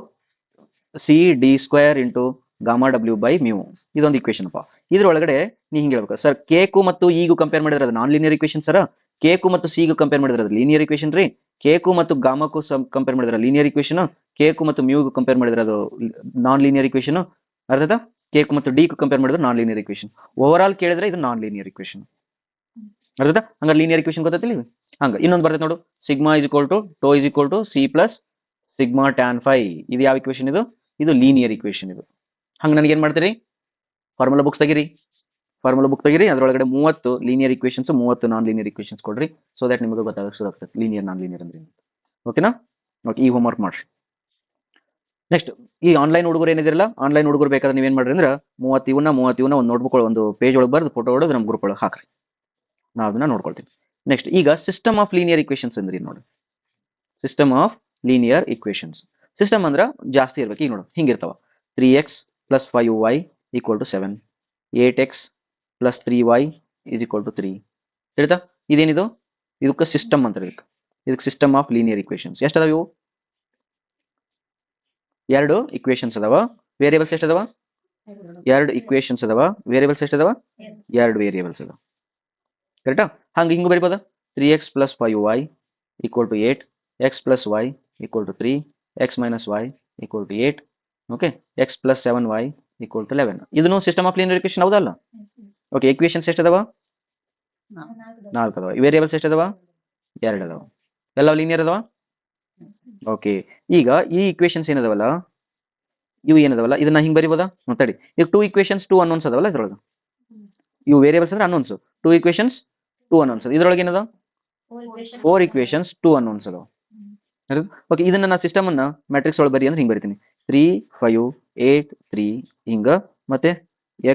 C D square into gamma W by mu ಇದೊಂದು ಇಕ್ವೇಷನ್ ಅಪ್ಪ ಇದ್ರೊಳಗಡೆ ನೀ ಹಿಂಗೆ ಹೇಳ್ಬೇಕು ಸರ್ ಕೇಕು ಮತ್ತು ಈಗೂ ಕಂಪೇರ್ ಮಾಡಿದ್ರೆ ಅದು non linear equation sir cake ಮತ್ತು ಸಿಗೂ ಕಂಪೇರ್ ಮಾಡಿದ್ರೆ ಅದು ಲೀನಿಯರ್ ಇಕ್ವೇಷನ್ ರೀ ಕೇಕು ಮತ್ತು ಗಾಮಕ್ಕೂ ಕಂಪೇರ್ ಮಾಡಿದ್ರೆ ಲೀನಿಯರ್ ಇಕ್ವೇಷನ್ ಕೇಕು ಮತ್ತು ಮ್ಯೂಗೂ ಕಂಪೇರ್ ಮಾಡಿದ್ರೆ ಅದು ನಾನ್ ಲೀನಿಯರ್ ಇಕ್ವೇಷನ್ ಅರ್ಥದ ಕೇಕು ಮತ್ತು ಡಿ ಕಂಪೇರ್ ಮಾಡಿದ್ರೆ non linear equation over all ಕೇಳಿದ್ರೆ ಇದು ನಾನ್ ಲೀನಿಯರ್ ಇಕ್ವೇಷನ್ ಅರ್ಥದ ಹಂಗ ಲೀನಿಯರ್ ಇಕ್ವೇಷನ್ ಗೊತ್ತಿಲ್ಲ ಹಂಗ ಇನ್ನೊಂದು ಬರ್ತೈತೆ ನೋಡು sigma is equal to tau is equal to C plus sigma tan phi ಇದು ಯಾವ ಇಕ್ವೇಷನ್ ಇದು ಇದು ಲೀನಿಯರ್ ಇಕ್ವೇಷನ್. ಇದು ಹಂಗೆ ನನಗೆ ಏನು ಮಾಡ್ತೀರಿ, ಫಾರ್ಮುಲಾ ಬುಕ್ಸ್ ತೆಗಿರಿ, ಅದರೊಳಗಡೆ 30 linear equations, 30 non linear equations ಕೊಡ್ರಿ. ಸೊ ದಟ್ ನಿಮಗೆ ಗೊತ್ತಾಗ ಶುರು ಆಗ್ತದೆ ಲೀನಿಯರ್ ನಾನ್ ಲೀನಿಯರ್ ಅಂದ್ರೆ. ಓಕೆನಾ? ಓಕೆ, ಈ ಹೋಮ್ವರ್ಕ್ ಮಾಡ್ರಿ. ನೆಕ್ಸ್ಟ್, ಈ ಆನ್ಲೈನ್ ಹುಡುಗರು ಏನಿದಿರಲ್ಲ, ಆನ್ಲೈನ್ ಹುಡುಗರು ಬೇಕಾದ್ರೆ ನೀವೇನು ಮಾಡ್ರಿ ಅಂದ್ರೆ 30 ಇವನ್ನ ಒಂದು ನೋಟ್ಬುಕ್ ಒಂದು ಪೇಜ್ ಒಳಗೆ ಬರೆದು ಫೋಟೋ ಹೊಡೆದು ನಮ್ಮ ಗ್ರೂಪ್ ಒಳಗೆ ಹಾಕ್ರಿ, ನಾವು ಅದನ್ನ ನೋಡ್ಕೊಳ್ತೀವಿ. ನೆಕ್ಸ್ಟ್, ಈಗ ಸಿಸ್ಟಮ್ ಆಫ್ ಲೀನಿಯರ್ ಇಕ್ವೇಷನ್ಸ್ ಅಂದ್ರೆ ನೋಡಿ, system of linear equations. System ಅಂದ್ರೆ ಜಾಸ್ತಿ ಇರ್ಬೇಕು. ಈಗ ನೋಡು ಹಿಂಗಿರ್ತಾವ, 3x + 5y = 7, 8x + 3y = 3. ಹೇಳ್ತಾ ಇದೇನಿದು, ಇದಕ್ಕೆ ಸಿಸ್ಟಮ್ ಅಂತ ಇದಕ್ಕೆ ಸಿಸ್ಟಮ್ ಆಫ್ ಲೀನಿಯರ್ ಇಕ್ವೇಷನ್ಸ್. ಎಷ್ಟು ಅದಾವ ಇವು? 2 ಇಕ್ವೇಷನ್ಸ್ ಅದಾವ. ವೇರಿಯೇಬಲ್ಸ್ ಎಷ್ಟು ಅದಾವ? 2 ಇಕ್ವೇಷನ್ಸ್ ಅದಾವ. ವೇರಿಯೇಬಲ್ಸ್ ಎಷ್ಟು ಅದಾವ? 2 ವೇರಿಯೇಬಲ್ಸ್ ಅದಾವ. ಕರೆಕ್ಟಾ? ಹಂಗೆ ಹಿಂಗೆ ಬರಿಬೋದ, 3x + 5y = 8, x + y = 3, x - y = 8, okay, x + 7y = 11. ಇದನ್ನು ಸಿಸ್ಟಮ್ ಆಫ್ ಲೀನಿಯರ್ ಇಕ್ವೇಷನ್ ಹೌದಲ್ಲ? ಓಕೆ, ಇಕ್ವೇಷನ್ಸ್ ಎಷ್ಟು ಅದಾವ? 4 ಅದಾವ. ವೇರಿಯೇಬಲ್ಸ್ ಎಷ್ಟು ಅದಾವ? 2 ಅದಾವ. ಎಲ್ಲ ಲೀನಿಯರ್ ಅದಾವ. ಓಕೆ, ಈಗ ಈ ಇಕ್ವೇಷನ್ಸ್ ಏನದಾವಲ್ಲ, ಇವು ಏನದಾವಲ್ಲ, ಇದನ್ನ ಹಿಂಗೆ ಬರಿಬೋದಾ? ತಡಿ, ಈಗ 2 ಇಕ್ವೇಷನ್ಸ್ 2 ಅನ್ನೋನ್ಸ್ ಅದಾವಲ್ಲ ಇದ್ರೊಳಗೆ. ಇವು ವೇರಿಯೇಬಲ್ಸ್ ಅಂದ್ರೆ ಅನ್ನೋನ್ಸ್. 2 equations 2 unknowns. ಇದ್ರೊಳಗೆ ಏನದ? 4 ಇಕ್ವೇಷನ್ಸ್ 2 ಅನ್ನೋನ್ಸ್ ಅದಾವ. ಓಕೆ, ಇದನ್ನ ನಾ ಸಿಸ್ಟಮ್ ಅನ್ನ ಮ್ಯಾಟ್ರಿಕ್ಸ್ ಒಳಗೆ ಬರಿ ಅಂದ್ರೆ ಹಿಂಗೆ ಬರಿತೀನಿ, 3 5 8 3 ಹಿಂಗ, ಮತ್ತೆ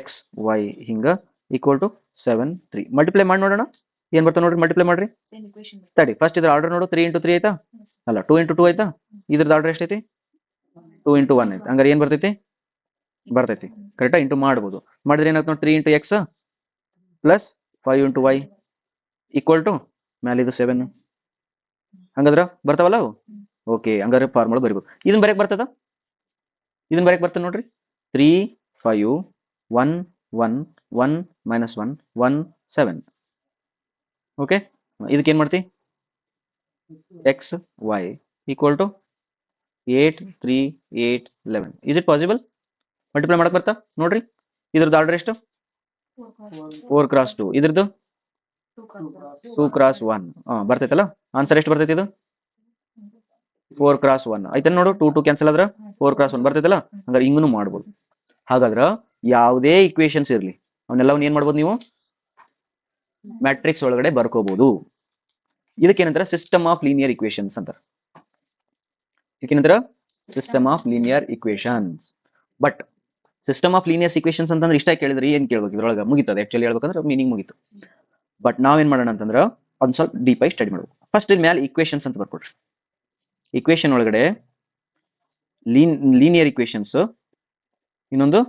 x y ಹಿಂಗ = 7 3. ಮಲ್ಟಿಪ್ಲೈ ಮಾಡಿ ನೋಡೋಣ ಏನ್ ಬರ್ತಾವ ನೋಡ್ರಿ. ಮಲ್ಟಿಪ್ಲೈ ಮಾಡ್ರಿ. ತಡಿ, ಫಸ್ಟ್ ಇದ್ರ ಆರ್ಡರ್ ನೋಡು. 3 × 3 ಆಯ್ತಾ? ಅಲ್ಲ, 2 × 2 ಆಯ್ತಾ? ಇದ್ರದ್ದು ಆರ್ಡರ್ ಎಷ್ಟೈತಿ? 2 × 1 ಐತಿ. ಹಂಗಾರೆ ಏನ್ ಬರ್ತೈತಿ? ಬರ್ತೈತಿ. ಕರೆಕ್ಟಾ? ಇಂಟು ಮಾಡ್ಬೋದು. ಮಾಡಿದ್ರೆ ಏನಾಯ್ತು ನೋಡಿ, 3 × x + 5 × y = ಮ್ಯಾಲೆ ಇದು 7. ಹಂಗಂದ್ರ ಬರ್ತಾವಲ್ಲ ಅವು. ಓಕೆ, ಹಂಗಾರೆ ಫಾರ್ಮುಲಾ ಬರಿಬೋದು. ಇದನ್ನ ಬರೆಯಕ್ ಬರ್ತದ? ಇದನ್ನ ಬರೆಯಕ್ ಬರ್ತದೆ ನೋಡ್ರಿ. 3 5 1 1 1 - 1 1 7. ಓಕೆ, ಇದಕ್ಕೆ ಏನ್ ಮಾಡ್ತಿ? x y = 8 3 8 11. Is it possible? Multiply ಮಾಡಕ್ ಬರ್ತಾ ನೋಡ್ರಿ. ಇದ್ರದ್ದು ಆರ್ಡರ್ ಎಷ್ಟು? 4 × 2. ಇದ್ರದ್ದು 2 × 1. ಬರ್ತೈತಲ್ಲ. ಆನ್ಸರ್ ಎಷ್ಟು ಬರ್ತೈತಿ? ಇದು 4 × 1 ಆಯ್ತಾ ನೋಡು. 2 2 ಕ್ಯಾನ್ಸಲ್ ಆದ್ರೆ 4 × 1 ಬರ್ತೈತಲ್ಲ. ಹಂಗಾರೆ ಹಿಂಗೂ ಮಾಡ್ಬೋದು. ಹಾಗಾದ್ರೆ ಯಾವುದೇ ಇಕ್ವೇಷನ್ಸ್ ಇರಲಿ ಅವನ್ನೆಲ್ಲವನ್ನ ಏನ್ ಮಾಡ್ಬೋದು ನೀವು? ಮ್ಯಾಟ್ರಿಕ್ಸ್ ಒಳಗಡೆ ಬರ್ಕೋಬಹುದು. ಇದಕ್ಕೇನಂತಾರೆ? ಸಿಸ್ಟಮ್ ಆಫ್ ಲೀನಿಯರ್ ಇಕ್ವೇಷನ್ಸ್ ಅಂತಾರೆ. ಇದಕ್ಕೇನಂತಾರೆ? System of linear equations. But system of linear equations ಅಂತಂದ್ರೆ ಇಷ್ಟ ಕೇಳಿದ್ರೆ ಏನ್ ಕೇಳ್ಬೇಕು? ಇದ್ರೊಳಗೆ ಮುಗಿತದೆ ಆಕ್ಚುಲಿ ಹೇಳ್ಬೇಕಂದ್ರೆ ಮೀನಿಂಗ್ ಮುಗಿತು. ಬಟ್ ನಾವೇನ್ ಮಾಡೋಣ ಅಂತಂದ್ರೆ ಒಂದು ಸ್ವಲ್ಪ ಡೀಪ್ ಆಗಿ ಸ್ಟಡಿ ಮಾಡ್ಬೇಕು. ಫಸ್ಟ್ ಇದ್ರ ಮೇಲೆ ಇಕ್ವೇಷನ್ಸ್ ಅಂತ ಬರ್ಕೊಡ್ರಿ. ಇಕ್ವೇಷನ್ ಒಳಗಡೆ ಲೀನಿಯರ್ ಇಕ್ವೇಷನ್ಸ್, ಇನ್ನೊಂದು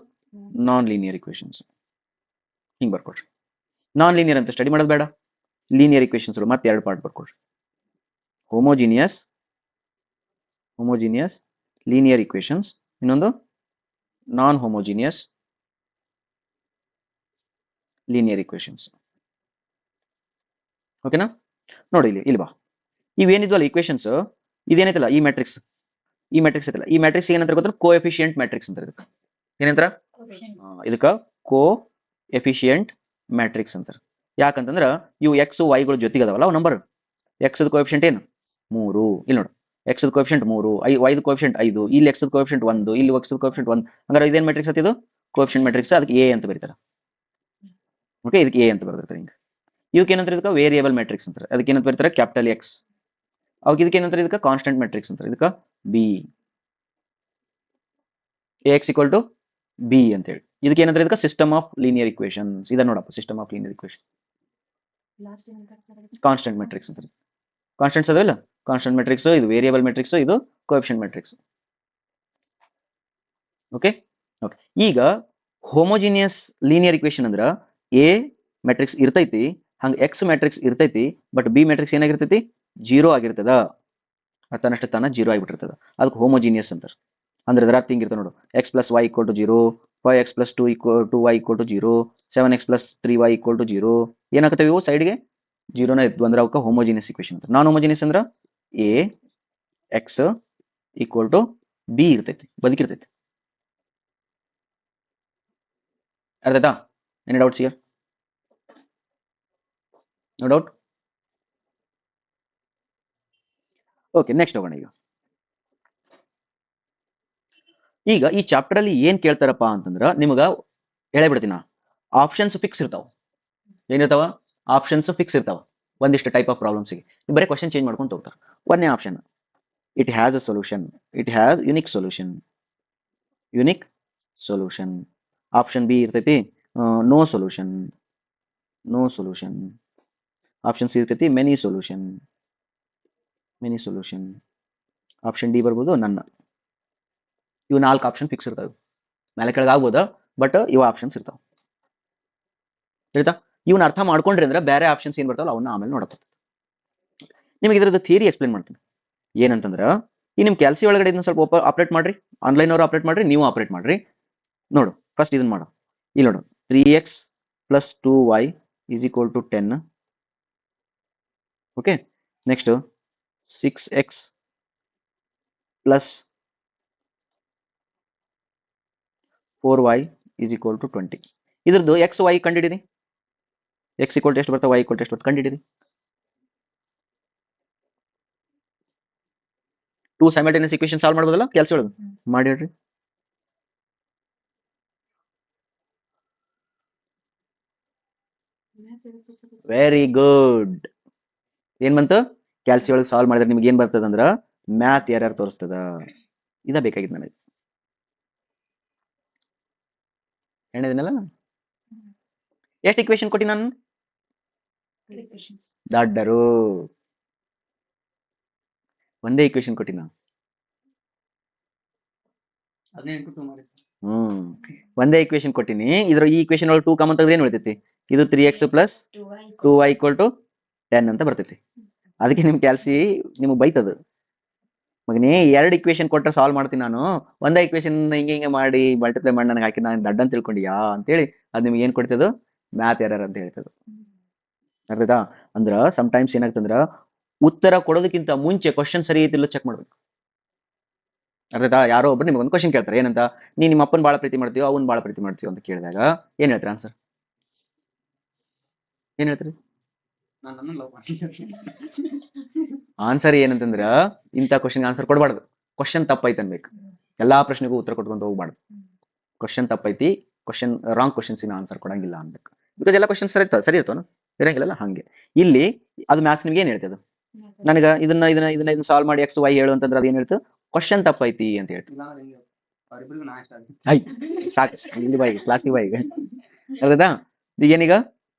ನಾನ್ ಲೀನಿಯರ್ ಇಕ್ವೇಷನ್ಸ್. ಹಿಂಗೆ ಬರ್ಕೊಡ್ರಿ. ನಾನ್ ಲೀನಿಯರ್ ಅಂತ ಸ್ಟಡಿ ಮಾಡೋದು ಬೇಡ. ಲೀನಿಯರ್ ಇಕ್ವೇಷನ್ಸ್ ಮತ್ತೆ 2 ಪಾರ್ಟ್ ಬರ್ಕೊಡ್ರಿ. ಹೋಮೋಜಿನಿಯಸ್ ಲೀನಿಯರ್ ಇಕ್ವೇಷನ್ಸ್, ಇನ್ನೊಂದು ನಾನ್ ಹೋಮೋಜಿನಿಯಸ್ ಲೀನಿಯರ್ ಇಕ್ವೇಷನ್ಸ್. ಓಕೆನಾ? ನೋಡಿ ಇಲ್ಲಿ ಬಾ. ಇವೇನಿದ್ವಲ್ಲ ಇಕ್ವೇಷನ್ಸ್, ಇದೇನೈತಲ್ಲ ಈ ಮ್ಯಾಟ್ರಿಕ್ಸ್ ಐತಲ್ಲ, ಈ ಮ್ಯಾಟ್ರಿಕ್ಸ್ ಏನಂತ ಗೊತ್ತಾ? ಕೋಎಫಿಷಿಯಂಟ್ ಮ್ಯಾಟ್ರಿಕ್ಸ್ ಅಂತ. ಇದಕ್ಕೆ ಏನಂತಾರ? ಇದಕ್ಕೆ ಕೋಎಫಿಷಿಯಂಟ್ ಮ್ಯಾಟ್ರಿಕ್ಸ್ ಅಂತಾರೆ. ಯಾಕಂತಂದ್ರೆ ಇವು ಎಕ್ಸ್ ವೈಗಳು ಜೊತೆಗೆ ಅದಾವಲ್ಲ, ಅವು ನಂಬರ್. ಎಕ್ಸ್ ಕೋಎಫಿಷಿಯಂಟ್ ಏನು? 3. ಇಲ್ಲಿ ನೋಡು, ಎಕ್ಸ್ ಕೋಎಫಿಷಿಯಂಟ್ 3, ವೈದು ಕೋಎಫಿಷಿಯಂಟ್ 5, ಇಲ್ಲಿ ಎಕ್ಸ್ ಕೋಎಫಿಷಿಯಂಟ್ 1, ಇಲ್ಲಿ ಎಕ್ಸ್ ಕೋಎಫಿಷಿಯಂಟ್ 1. ಹಂಗಾರೆ ಇದೇನು ಮ್ಯಾಟ್ರಿಕ್ಸ್ ಆಯ್ತು? ಇದು ಕೋಎಫಿಷಿಯಂಟ್ ಮ್ಯಾಟ್ರಿಕ್ಸ್. ಅದಕ್ಕೆ ಎ ಅಂತ ಬರೀತಾರೆ. ಓಕೆ, ಇದಕ್ಕೆ ಎ ಅಂತ ಬರ್ತಾರೆ. ಹಿಂಗೆ ಇವಕ್ಕೆ ಏನಂತಾರೆ? ಇದಕ್ಕೆ ವೇರಿಯೇಬಲ್ ಮ್ಯಾಟ್ರಿಕ್ಸ್ ಅಂತಾರೆ. ಅದಕ್ಕೆ ಏನಂತ ಬರೀತಾರೆ? Capital X. ಅವಾಗ ಇದಕ್ಕೆ ಏನಂತಾರೆ? ಇದಕ್ಕೆ ಕಾನ್ಸ್ಟೆಂಟ್ ಮ್ಯಾಟ್ರಿಕ್ಸ್ ಅಂತಾರೆ. ಇದಕ್ಕೆ ಬಿ, ಎಕ್ಸ್ = ಬಿ ಅಂತ ಹೇಳಿ. ಇದಕ್ಕೆ ಏನಂತಾರೆ? ಇದಕ್ಕೆ ಸಿಸ್ಟಮ್ ಆಫ್ ಲೀನಿಯರ್ ಇಕ್ವೇಷನ್ಸ್. ಇದನ್ನ ನೋಡಪ್ಪ, system of linear equation. Constant matrix ಅಂತಾರೆ. ಕಾನ್ಸ್ಟೆಂಟ್ಸ್ ಅದಾವಿಲ್ಲ, ಕಾನ್ಸ್ಟೆಂಟ್ ಮ್ಯಾಟ್ರಿಕ್ಸ್, ಇದು ವೇರಿಯೇಬಲ್ ಮ್ಯಾಟ್ರಿಕ್ಸ್, ಇದು ಕೋಎಫಿಷಿಯಂಟ್ ಮ್ಯಾಟ್ರಿಕ್ಸ್. Okay okay. ಈಗ ಹೋಮೋಜಿನಿಯಸ್ ಲೀನಿಯರ್ ಇಕ್ವೇಷನ್ ಅಂದ್ರೆ ಎ ಮ್ಯಾಟ್ರಿಕ್ಸ್ ಇರ್ತೈತಿ, ಹಂಗೆ ಎಕ್ಸ್ ಮ್ಯಾಟ್ರಿಕ್ಸ್ ಇರ್ತೈತಿ, ಬಟ್ ಬಿ ಮ್ಯಾಟ್ರಿಕ್ಸ್ ಏನಾಗಿರ್ತೈತಿ? 0 ಆಗಿರ್ತದ. ತನ್ನಷ್ಟು ತಾನ 0 ಆಗಿಬಿಟ್ಟಿರ್ತದ. ಅದಕ್ಕೆ ಹೋಮೋಜಿನಿಯಸ್ ಅಂತಾರೆ. ಅಂದ್ರೆ ಅದರ ಅರ್ಥ ಹಿಂಗಿರ್ತದೆ ನೋಡು, x + y = 0, 5x + 2y = 0, 7x + 3y = 0. ಏನಾಗ್ತವೆ ಇವು ಸೈಡ್ಗೆ? 0ನ ಇದ್ವು ಅಂದ್ರೆ ಅವಕ್ಕೆ ಹೋಮೋಜಿನಿಯಸ್ ಇಕ್ವೇಷನ್ ಅಂತ. ನಾನ್ ಹೋಮೋಜಿನಿಯಸ್ ಅಂದ್ರೆ ಎ ಎಕ್ಸ್ = ಬಿ ಇರ್ತೈತಿ, ಬದುಕಿರ್ತೈತಿ. ಅರ್ಥ ಆಯ್ತಾ? Any doubts here? No doubt? Okay, next ಹೋಗೋಣ. ಈಗ ಈಗ ಈ ಚಾಪ್ಟರ್ ಅಲ್ಲಿ ಏನ್ ಕೇಳ್ತಾರಪ್ಪ ಅಂತಂದ್ರ ನಿಮಗ ಹೇಳೇ ಬಿಡ್ತೀನ ಆಪ್ಷನ್ಸ್ ಫಿಕ್ಸ್ ಇರ್ತಾವ. ಏನಿರ್ತಾವ? ಆಪ್ಷನ್ಸ್ ಫಿಕ್ಸ್ ಇರ್ತಾವ ಒಂದಿಷ್ಟು ಟೈಪ್ ಆಫ್ ಪ್ರಾಬ್ಲಮ್ಸ್ಗೆ. ಬರೀ ಕ್ವಶನ್ ಚೇಂಜ್ ಮಾಡ್ಕೊಂತ ಹೋಗ್ತಾರೆ. ಒಂದನೇ option it has a solution, it has unique solution, unique solution. Option B ಇರ್ತೈತಿ no solution, no solution. Option C ಇರ್ತೈತಿ many solution, many solution. Option D ಬರ್ಬೋದು ನನ್ನ. ಇವು 4 ಆಪ್ಷನ್ ಫಿಕ್ಸ್ ಇರ್ತಾವೆ. ಮೇಲೆ ಕೆಳಗೆ ಆಗ್ಬೋದ, ಬಟ್ ಇವು ಆಪ್ಷನ್ಸ್ ಇರ್ತಾವ. ಆಯ್ತಾ? ಇವನ್ನ ಅರ್ಥ ಮಾಡ್ಕೊಂಡ್ರಿ ಅಂದ್ರೆ ಬೇರೆ ಆಪ್ಷನ್ಸ್ ಏನ್ ಬರ್ತಾವಲ್ಲ ಅವನ್ನ ಆಮೇಲೆ ನೋಡಕ್ಕೆ. ನಿಮಗೆ ಇದ್ರದ್ದು ಥಿಯರಿ ಎಕ್ಸ್ಪ್ಲೇನ್ ಮಾಡ್ತೀನಿ. ಏನಂತಂದ್ರ ಈ ನಿಮ್ ಕ್ಯಾಲ್ಸಿ ಒಳಗಡೆ ಇದನ್ನ ಸ್ವಲ್ಪ ಆಪರೇಟ್ ಮಾಡ್ರಿ, ಆನ್ಲೈನ್ ಅವರು ಆಪರೇಟ್ ಮಾಡ್ರಿ, ನೀವು ಆಪರೇಟ್ ಮಾಡ್ರಿ. ನೋಡು ಫಸ್ಟ್ ಇದನ್ನ ಮಾಡು. ಇಲ್ಲಿ ನೋಡು 3x + 2y = 10. Okay, next 6x + 4y = 20. ಇದ್ರದ್ದು ಎಕ್ಸ್ ವೈ ಕಂಡಿಡಿರಿ. ಎಕ್ಸ್ = ಎಷ್ಟು ಬರ್ತದೆ, ವೈ = ಎಷ್ಟು ಬರ್ತದೆ ಕಂಡಿಡಿರಿ. 2 ಸೈಮಲ್ಟೇನಿಯಸ್ ಈಕ್ವೇಷನ್ ಸಾಲ್ವ್ ಮಾಡ್ಬೋದಲ್ಲ ಕ್ಯಾಲ್ಸಿ ಒಳಗೆ, ಮಾಡಿ ಹೇಳ್ರಿ. Very good. ಏನ್ ಬಂತು? ಕ್ಯಾಲ್ಸಿ ಒಳಗೆ ಸಾಲ್ವ್ ಮಾಡಿದ್ರೆ ನಿಮ್ಗೆ ಏನ್ ಬರ್ತದ ಅಂದ್ರ ಮ್ಯಾಥ್ ಎರರ್ ತೋರಿಸ್ತದ. ಇದ ಬೇಕಾಗಿತ್ತು ನನಗೆ. ಹೇಳಿದ್ನಲ್ಲ ಎಷ್ಟು ಇಕ್ವೇಶನ್ ಕೊಟ್ಟಿ ನಾನು? ದಡ್ಡರು ಒಂದೇ ಇಕ್ವೇಶನ್ ಕೊಟ್ಟಿ ನಾನು. 18 2 ಮಾಡಿ. ಒಂದೇ ಇಕ್ವೇಶನ್ ಕೊಟ್ಟಿನಿ. ಇದ್ರ ಈ ಇಕ್ವೇಶನ್ ಒಳಗೆ 2 ಕಾಮನ್ ತೆಗೆದ್ರೆ ಏನ್ ಉಳಿತೈತಿ? ಇದು 3x + 2y = 10 ಅಂತ ಬರ್ತೈತಿ. ಅದಕ್ಕೆ ನಿಮ್ ಕ್ಯಾಲ್ಸಿ ನಿಮ್ಗೆ ಬೈತದ, ಮಗನೇ 2 ಇಕ್ವೇಶನ್ ಕೊಟ್ಟರೆ ಸಾಲ್ವ್ ಮಾಡ್ತೀನಿ ನಾನು, ಒಂದೇ ಇಕ್ವೇಶನ್ ಹಿಂಗೆ ಮಾಡಿ ಮಲ್ಟಿಪ್ಲೈ ಮಾಡಿ ನನಗೆ ಹಾಕಿ ನಾನು ದಡ್ಡ ಅಂತ ತಿಳ್ಕೊಂಡಿಯಾ ಅಂತೇಳಿ ಅದು ನಿಮ್ಗೆ ಏನ್ ಕೊಡ್ತದ? ಮ್ಯಾಥ್ ಎರರ್ ಅಂತ ಹೇಳ್ತದ. ಅರ್ಥಾಯ್ತಾ? ಅಂದ್ರ ಸಮ್ಟೈಮ್ಸ್ ಏನಾಗ್ತಂದ್ರ ಉತ್ತರ ಕೊಡೋದಕ್ಕಿಂತ ಮುಂಚೆ ಕ್ವಶನ್ ಸರಿ ಐತಿಲ್ಲ ಚೆಕ್ ಮಾಡ್ಬೇಕು. ಅರ್ಥಾಯ್ತಾ? ಯಾರೋ ಒಬ್ರು ನಿಮ್ಗೆ ಒಂದು ಕ್ವಶನ್ ಕೇಳ್ತಾರೆ, ಏನಂತ? ನೀ ನಿಮ್ಮ ಅಪ್ಪನ ಭಾಳ ಪ್ರೀತಿ ಮಾಡ್ತೀಯೋ ಅವ್ನ ಭಾಳ ಪ್ರೀತಿ ಮಾಡ್ತೀಯೋ ಅಂತ ಕೇಳಿದಾಗ ಏನ್ ಹೇಳ್ತೀರ ಆನ್ಸರ್? ಏನ್ ಹೇಳ್ತೀರಿ? ನಾನು ಲವ್ ಮಾಡ್ತೀನಿ. ಆನ್ಸರ್ ಏನಂತಂದ್ರ ಇಂಥ ಕ್ವಶನ್ಗೆ ಆನ್ಸರ್ ಕೊಡಬಾರ್ದು. ಕ್ವಶನ್ ತಪ್ಪೈತೆ ಅನ್ಬೇಕು. ಎಲ್ಲಾ ಪ್ರಶ್ನೆಗೂ ಉತ್ತರ ಕೊಟ್ಕೊಂತ ಹೋಗ್ಬಾರ್ದು. ಕ್ವಶನ್ ತಪ್ಪೈತಿ, ಕ್ವಶನ್ ರಾಂಗ್ ಕ್ವಶನ್ಸಿನ ಆನ್ಸರ್ ಕೊಡಂಗಿಲ್ಲ ಅನ್ಬೇಕು. ಬಿಕಾಸ್ ಎಲ್ಲ ಕ್ವಶನ್ ಸರಿ ಇರ್ತಾವ ಇರಂಗಿಲ್ಲಲ್ಲ. ಹಂಗೆ ಇಲ್ಲಿ ಅದು ಮ್ಯಾಥ್ಸ್ ನಿಮ್ಗೆ ಏನ್ ಹೇಳ್ತದೆ? ನನಗ ಇದನ್ನ ಸಾಲ್ವ್ ಮಾಡಿ x y ಹೇಳು ಅಂತಂದ್ರೆ ಅದೇನ್ ಹೇಳ್ತು? ಕ್ವಶನ್ ತಪ್ಪೈತಿ ಅಂತ ಹೇಳ್ತು. ಸಾಕು ಇಲ್ಲಿ ಬಾಯಿಗೆ ಕ್ಲಾಸಿಗೆ ಬಾಯಿಗೆ ಅಲ್ಲದ. ಈಗ ಏನೀಗ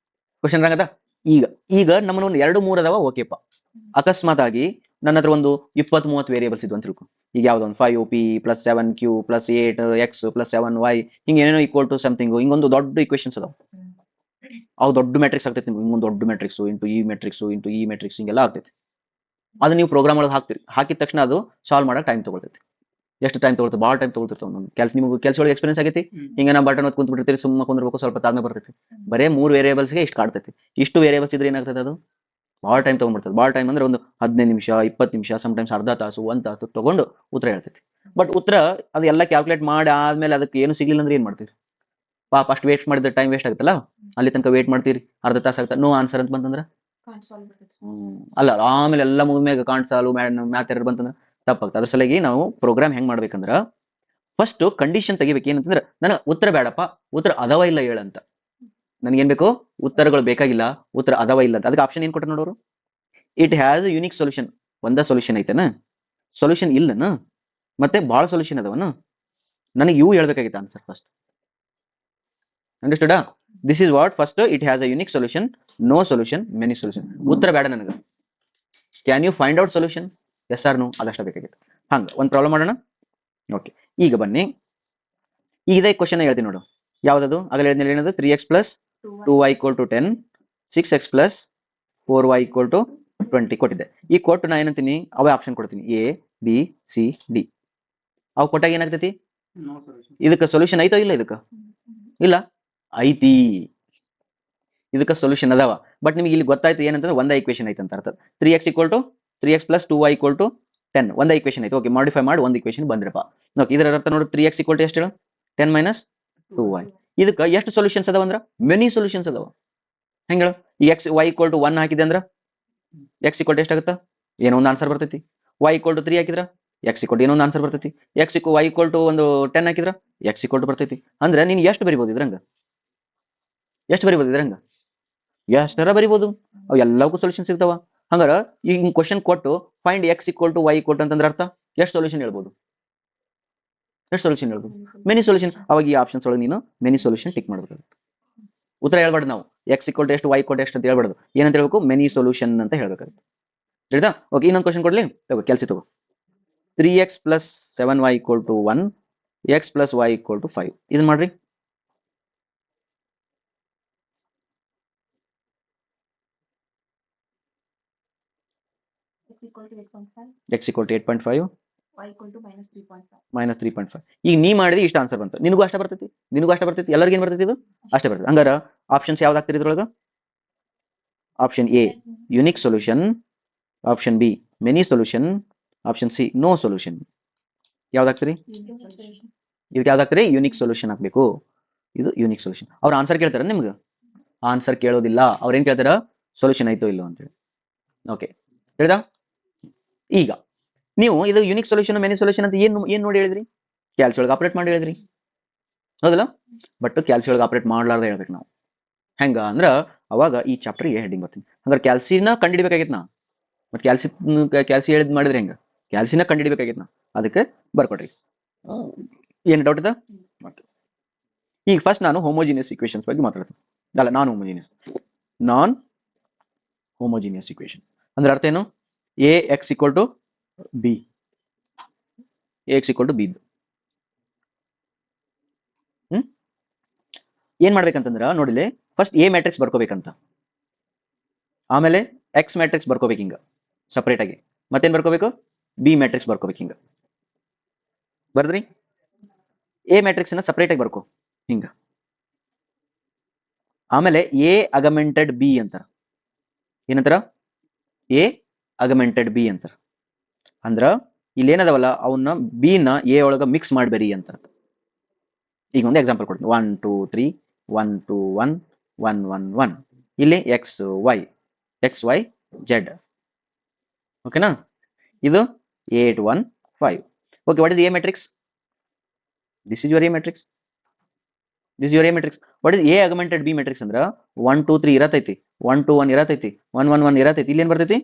ಕ್ವಶನ್ ರಾಂಗ್ ಅದ. ಈಗ ನಮ್ಮನ್ನ ಒಂದು 2-3 ಅದಾವ, ಓಕೆಪ್ಪ. ಅಕಸ್ಮಾತ್ ಆಗಿ ನನ್ನ ಹತ್ರ ಒಂದು 20-30 ವೇರಿಯೇಬಲ್ಸ್ ಇದ್ವು ಅಂತ ತಿಳ್ಕೊ. ಈಗ ಯಾವ್ದೊಂದು 5p + 7q + 8x + 7y ಹಿಂಗೆ ಏನೇನೋ = ಸಮಥಿಂಗ್ ಹಿಂಗೊಂದು ದೊಡ್ಡ ಇಕ್ವೇಶನ್ಸ್ ಅದಾವ. ಅವು ದೊಡ್ಡ ಮ್ಯಾಟ್ರಿಕ್ಸ್ ಆಗ್ತೈತಿ ನಿಮ್ಗೆ. ಇನ್ನೊಂದು ದೊಡ್ಡ ಮ್ಯಾಟ್ರಿಕ್ಸ್ ಇಂಟು ಈ ಮ್ಯಾಟ್ರಿಕ್ಸ್ ಹಿಂಗೆಲ್ಲ ಆಗ್ತೈತಿ. ಅದು ನೀವು ಪ್ರೋಗ್ರಾಮ್ ಒಳಗೆ ಹಾಕ್ತೀರಿ. ಹಾಕಿದ ತಕ್ಷಣ ಅದು ಸಾಲ್ವ್ ಮಾಡಕ್ಕೆ ಟೈಮ್ ತಗೊಳ್ತೈತಿ. ಎಷ್ಟು ಟೈಮ್ ತಗೊಳ್ತದೆ? ಭಾಳ ಟೈಮ್ ತಗೊಳ್ತಿರ್ತಾವ. ನಿಮ್ಗೆ ಕೆಲಸ ಒಳಗೆ ಎಕ್ಸ್ಪೀರಿಯನ್ಸ್ ಆಗೈತಿ. ಹಿಂಗೆ ನಾ ಬಟನ್ ಹೊತ್ತು ಕುಂತ್ಬಿಟ್ಟಿರ್ತೀರಿ, ಸುಮ್ಮನೆ ಕುಂದ್ರಬೇಕು, ಸ್ವಲ್ಪ ತಾಳ್ಮೆ ಬರ್ತೈತಿ. ಬರೇ 3 ವೇರಿಯೇಬಲ್ಸ್ಗೆ ಇಷ್ಟು ಕಾಡ್ತೈತಿ. ಇಷ್ಟು ವೇರಿಯೇಬಲ್ಸ್ ಇದ್ರೆ ಏನಾಗ್ತದೆ? ಅದು ಭಾಳ ಟೈಮ್ ತೊಗೊಂಡ್ಬಿಡ್ತದೆ. ಭಾಳ ಟೈಮ್ ಅಂದ್ರೆ ಒಂದು 15 ನಿಮಿಷ 20 ನಿಮಿಷ, ಸಮ್ಟೈಮ್ಸ್ ಅರ್ಧ ತಾಸು 1 ತಾಸು ತಗೊಂಡು ಉತ್ತರ ಹೇಳ್ತೈತಿ. ಬಟ್ ಉತ್ತರ ಅದು ಎಲ್ಲ ಕ್ಯಾಲ್ಕುಲೇಟ್ ಮಾಡಿ ಆದ್ಮೇಲೆ ಅದಕ್ಕೆ ಏನು ಸಿಗ್ಲಿಲ್ಲ ಅಂದ್ರೆ ಏನ್ ಮಾಡ್ತೀರಿ? ಪಾಪ ಅಷ್ಟು ವೇಸ್ಟ್ ಮಾಡಿದ್ರೆ ಟೈಮ್ ವೇಸ್ಟ್ ಆಗುತ್ತಲ್ಲ. ಅಲ್ಲಿ ತನಕ ವೇಟ್ ಮಾಡ್ತೀರಿ, ಅರ್ಧ ತಾಸು ಆಗುತ್ತೆ, ನೋ ಆನ್ಸರ್ ಅಂತ ಬಂತಂದ್ರೆ ಅಲ್ಲ, ಆಮೇಲೆ ಎಲ್ಲ ಮುಗಿದ್ಮ್ಯಾಗ ಕಾಣ್ಸಾಲು ಮ್ಯಾಥ್ ಎರರ್ ಬಂತಂದ್ರೆ ತಪ್ಪಾಗ್ತದೆ. ಅದ್ರ ಸಲುವಾಗಿ ನಾವು ಪ್ರೋಗ್ರಾಮ್ ಹೆಂಗ್ ಮಾಡ್ಬೇಕಂದ್ರ ಫಸ್ಟ್ ಕಂಡೀಷನ್ ತೆಗಿಬೇಕು. ಏನಂತಂದ್ರೆ ನನಗೆ ಉತ್ತರ ಬೇಡಪ್ಪ, ಉತ್ತರ ಅದಾವ ಇಲ್ಲ ಹೇಳಂತ. ನನಗೇನ್ ಬೇಕು? ಉತ್ತರಗಳು ಬೇಕಾಗಿಲ್ಲ, ಉತ್ತರ ಅದಾವ ಇಲ್ಲ ಅಂತ. ಅದಕ್ಕೆ ಆಪ್ಷನ್ ಏನ್ ಕೊಟ್ಟ ನೋಡೋರು? It has a unique solution. ಒಂದ ಸೊಲ್ಯೂಷನ್ ಐತೆನ? ಸೊಲ್ಯೂಷನ್ ಇಲ್ಲನ? ಮತ್ತೆ ಭಾಳ ಸೊಲ್ಯೂಷನ್ ಅದಾವನ? ನನಗೆ ಇವು ಹೇಳ್ಬೇಕಾಗಿತ್ತು ಆನ್ಸರ್ ಫಸ್ಟ್. ಅಂಡರ್ಸ್ಟುಡಾ? This is what first. It has a unique solution, no solution, many solution. ಉತ್ತರ ಬೇಡ ನನಗೆ. Can you find out solution? Yes or no? ಅದಷ್ಟ ಬೇಕಾಗಿತ್ತು. ಹಂಗ ಒಂದು ಪ್ರಾಬ್ಲಮ್ ಮಾಡೋಣ. ಓಕೆ, ಈಗ ಬನ್ನಿ. ಈಗ ಇದೇ ಕ್ವಶನ್ ಹೇಳ್ತೀನಿ ನೋಡು. ಯಾವ್ದದು? ಆಗಲೇ ಹೇಳಿದ್ಮೇಲೆ ಏನದು? 3x + 2y = 10, 6x + 4y = 20 ಕೊಟ್ಟಿದ್ದೆ. ಈ ಕೊಟ್ಟು ನಾ ಏನಂತೀನಿ? ಅವೇ ಆಪ್ಷನ್ ಕೊಡ್ತೀನಿ, A B C D. ಅವು ಕೊಟ್ಟಾಗ ಏನಾಗ್ತೈತಿ? ಇದಕ್ಕೆ ಸೊಲ್ಯೂಷನ್ ಐತೋ ಇಲ್ಲ? ಇದಕ್ಕೆ ಇಲ್ಲ, ಐತಿ. ಇದಕ್ಕೆ ಸೊಲ್ಯೂಷನ್ ಅದಾವ. ಬಟ್ ನಿಮ್ಗೆ ಇಲ್ಲಿ ಗೊತ್ತಾಯ್ತು ಏನಂತಂದ್ರೆ ಒಂದೇ ಇಕ್ವೇಶನ್ ಐತೆ ಅಂತ ಅರ್ಥ. 3x + 2y = 10 ಒಂದೇ ಇಕ್ವೇಶನ್ ಐತೆ. ಓಕೆ, ಮಾಡಿಫೈ ಮಾಡಿ ಒಂದು ಇಕ್ವೇಶನ್ ಬಂದ್ರಪ್ಪ. ಓಕೆ, ಇದರ ಅರ್ಥ ನೋಡಿ 3x = ಎಷ್ಟು ಹೇಳು? 10 - 2y. ಇದಕ್ಕೆ ಎಷ್ಟು ಸೊಲ್ಯೂಷನ್ಸ್ ಅದಾವ ಅಂದ್ರೆ ಮೆನಿ ಸೊಲ್ಯೂಷನ್ಸ್ ಅದಾವ. ಹೆಂಗ ಹೇಳು? ಈ x y = 1 ಹಾಕಿದೆ ಅಂದ್ರೆ x = ಎಷ್ಟಾಗುತ್ತಾ? ಏನೋ ಒಂದು ಆನ್ಸರ್ ಬರ್ತೈತಿ. y = 3 ಹಾಕಿದ್ರ ಎಕ್ಸ್ ಇಕ್ವಲ್ ಏನೊಂದು ಆನ್ಸರ್ ಬರ್ತೈತಿ X equal Y equal to ಒಂದು 10 ಹಾಕಿದ್ರ ಎಕ್ಸ್ ಇಕ್ವಲ್ ಟು ಬರ್ತೈತಿ ಅಂದ್ರೆ ನೀನು ಎಷ್ಟು ಬರಿಬೋದು ಇದ್ರಂಗ ಎಷ್ಟರ ಬರಿಬೋದು ಅವು ಎಲ್ಲವಕ್ಕೂ ಸೊಲ್ಯೂಷನ್ ಸಿಗ್ತಾವ ಹಂಗಾರ ಈಗ ಕ್ವಶನ್ ಕೊಟ್ಟು find X equal to Y equal to ಅಂತಂದ್ರೆ ಅರ್ಥ ಎಷ್ಟು ಸೊಲ್ಯೂಷನ್ ಹೇಳ್ಬೋದು ಮೆನಿ ಸೊಲ್ಯೂಷನ್ ಅವಾಗ ಈ ಆಪ್ಷನ್ಸ್ ಒಳಗೆ ನೀನು ಮೆನಿ ಸೊಲ್ಯೂಷನ್ ಟಿಕ್ ಮಾಡಬೇಕಾಗುತ್ತೆ ಉತ್ತರ ಹೇಳ್ಬಾರ್ದು ನಾವು ಎಕ್ಸ್ ಇಕ್ವಲ್ ಟು ಎಷ್ಟು ವೈ ಇಕ್ವಲ್ ಟು ಎಷ್ಟು ಅಂತ ಹೇಳ್ಬಾರ್ದು ಏನಂತ ಹೇಳ್ಬೇಕು ಮೆನಿ ಸೊಲ್ಯೂಷನ್ ಅಂತ ಹೇಳ್ಬೇಕಾಗುತ್ತೆ ತಿಳಿದಾ ಓಕೆ ಇನ್ನೊಂದು ಕ್ವಶನ್ ಕೊಡ್ಲಿ ತಗೋ ಕೆಲಸ ತಗೋ 3x plus 7y equal to 1 x plus y equal to 5 ಇದನ್ನ ಮಾಡ್ರಿ x equal to 8.5, x equal to 8.5 y equal to -3.5. minus 3.5 ಈಗ ನೀ ಮಾಡಿದಿ ಇಷ್ಟ ಆನ್ಸರ್ ಬಂತು ನಿನಗೂ ಅಷ್ಟೇ ಬರ್ತೈತಿ ಎಲ್ಲರಿಗೂ ಏನು ಬರ್ತೈತಿ ಇದು ಅಷ್ಟೇ ಬರ್ತೈತಿ ಹಂಗಾರ ಆಪ್ಷನ್ಸ್ ಯಾವ್ದು ಆಗ್ತಿರಿ ಇದ್ರೊಳಗ option A unique solution option B many solution option C no solution ಯಾವ್ದಾಗ್ತೀರಿ ಇದಕ್ಕೆ ಯಾವ್ದಾಗ್ತೀರಿ ಯುನಿಕ್ ಸೊಲ್ಯೂಷನ್ ಹಾಕ್ಬೇಕು ಇದು ಯುನಿಕ್ ಸೊಲ್ಯೂಷನ್ ಅವ್ರ ಆನ್ಸರ್ ಕೇಳ್ತಾರ ನಿಮ್ಗೆ ಆನ್ಸರ್ ಕೇಳೋದಿಲ್ಲ ಅವ್ರೇನ್ ಕೇಳ್ತಾರ ಸೊಲ್ಯೂಷನ್ ಆಯ್ತೋ ಇಲ್ಲೋ ಅಂತೇಳಿ ಓಕೆ ಹೇಳಿದ ಈಗ ನೀವು ಇದು ಯುನಿಕ್ ಸೊಲ್ಯೂಷನ್ ಮೆನಿ ಸೊಲ್ಯೂಷನ್ ಅಂತ ಏನ್ ನೋಡಿ ಹೇಳಿದ್ರಿ ಕ್ಯಾಲ್ಸಿ ಒಳಗೆ ಆಪರೇಟ್ ಮಾಡಿ ಹೇಳಿದ್ರಿ ಹೌದಲ್ಲ ಬಟ್ ಕ್ಯಾಲ್ಸಿ ಒಳಗೆ ಆಪರೇಟ್ ಮಾಡ್ಲಾರ್ದ ಹೇಳ್ಬೇಕು ನಾವು ಹೆಂಗ ಅಂದ್ರ ಅವಾಗ ಈ ಚಾಪ್ಟರ್ಗೆ ಹೆಡ್ಡಿಂಗ್ ಬರ್ತೀನಿ ಹಂಗಾರೆ ಕ್ಯಾಲ್ಸಿನ ಕಂಡಿಡ್ಬೇಕಾಗಿತ್ತು ನಾ ಮತ್ತೆ ಕ್ಯಾಲ್ಸಿ ಹೇಳಿದ್ ಮಾಡಿದ್ರೆ ಹೆಂಗ ಕ್ಯಾಲ್ಸಿನ ಕಂಡಿಡ್ಬೇಕಾಗಿತ್ತು ನಾ ಅದಕ್ಕೆ ಬರ್ಕೊಡ್ರಿ ಏನು ಡೌಟ್ ಇದೆ ಈಗ ಫಸ್ಟ್ ನಾನು ಹೋಮೋಜಿನಿಯಸ್ ಇಕ್ವೇಷನ್ಸ್ ಬಗ್ಗೆ ಮಾತಾಡ್ತೀನಿ ಅಲ್ಲ ನಾನ್ ಹೋಮೋಜಿನಿಯಸ್ ಇಕ್ವೇಷನ್ ಅಂದ್ರೆ ಅರ್ಥ ಏನು A X equal to B X equal to B ಏನ್ ಮಾಡ್ಬೇಕಂತಂದ್ರ ನೋಡಿಲಿ ಫಸ್ಟ್ ಎ ಮ್ಯಾಟ್ರಿಕ್ಸ್ ಬರ್ಕೋಬೇಕಂತ ಆಮೇಲೆ ಎಕ್ಸ್ ಮ್ಯಾಟ್ರಿಕ್ಸ್ ಬರ್ಕೋಬೇಕು ಹಿಂಗ ಸಪ್ರೇಟ್ ಆಗಿ ಮತ್ತೇನ್ ಬರ್ಕೋಬೇಕು ಬಿ ಮ್ಯಾಟ್ರಿಕ್ಸ್ ಬರ್ಕೋಬೇಕು ಹಿಂಗ ಬರ್ದ್ರಿ ಎ ಮ್ಯಾಟ್ರಿಕ್ಸ್ ನ ಸಪ್ರೇಟ್ ಆಗಿ ಬರ್ಕೋ ಹಿಂಗ ಆಮೇಲೆ ಎ ಅಗಮೆಂಟೆಡ್ ಬಿ ಅಂತಾರ ಏನಂತಾರ ಎ ಅಗಮೆಂಟೆಡ್ ಬಿ ಅಂತಾರ ಅಂದ್ರ ಇಲ್ಲಿ ಏನದವಲ್ಲ ಅವನ್ನ ಬಿ ನ ಎ ಒಳಗ ಮಿಕ್ಸ್ ಮಾಡ್ಬೇರಿ ಅಂತ ಈಗ ಒಂದು ಎಕ್ಸಾಂಪಲ್ ಕೊಡ್ತೀನಿ 1 2 3 1 2 1 1 1 1 ಇಲ್ಲಿ ಎಕ್ಸ್ ವೈ ಜೆಡ್ ಓಕೆನಾ ಇದು 8 1 5 okay what is A matrix this is your A matrix what is A augmented B matrix ಅಂದ್ರ 1 2 3 ಇರತೈತಿ 1 2 1 ಇರತೈತಿ 1 1 1 ಇರತೈತಿ ಇಲ್ಲಿ ಏನ್ ಬರ್ತೈತಿ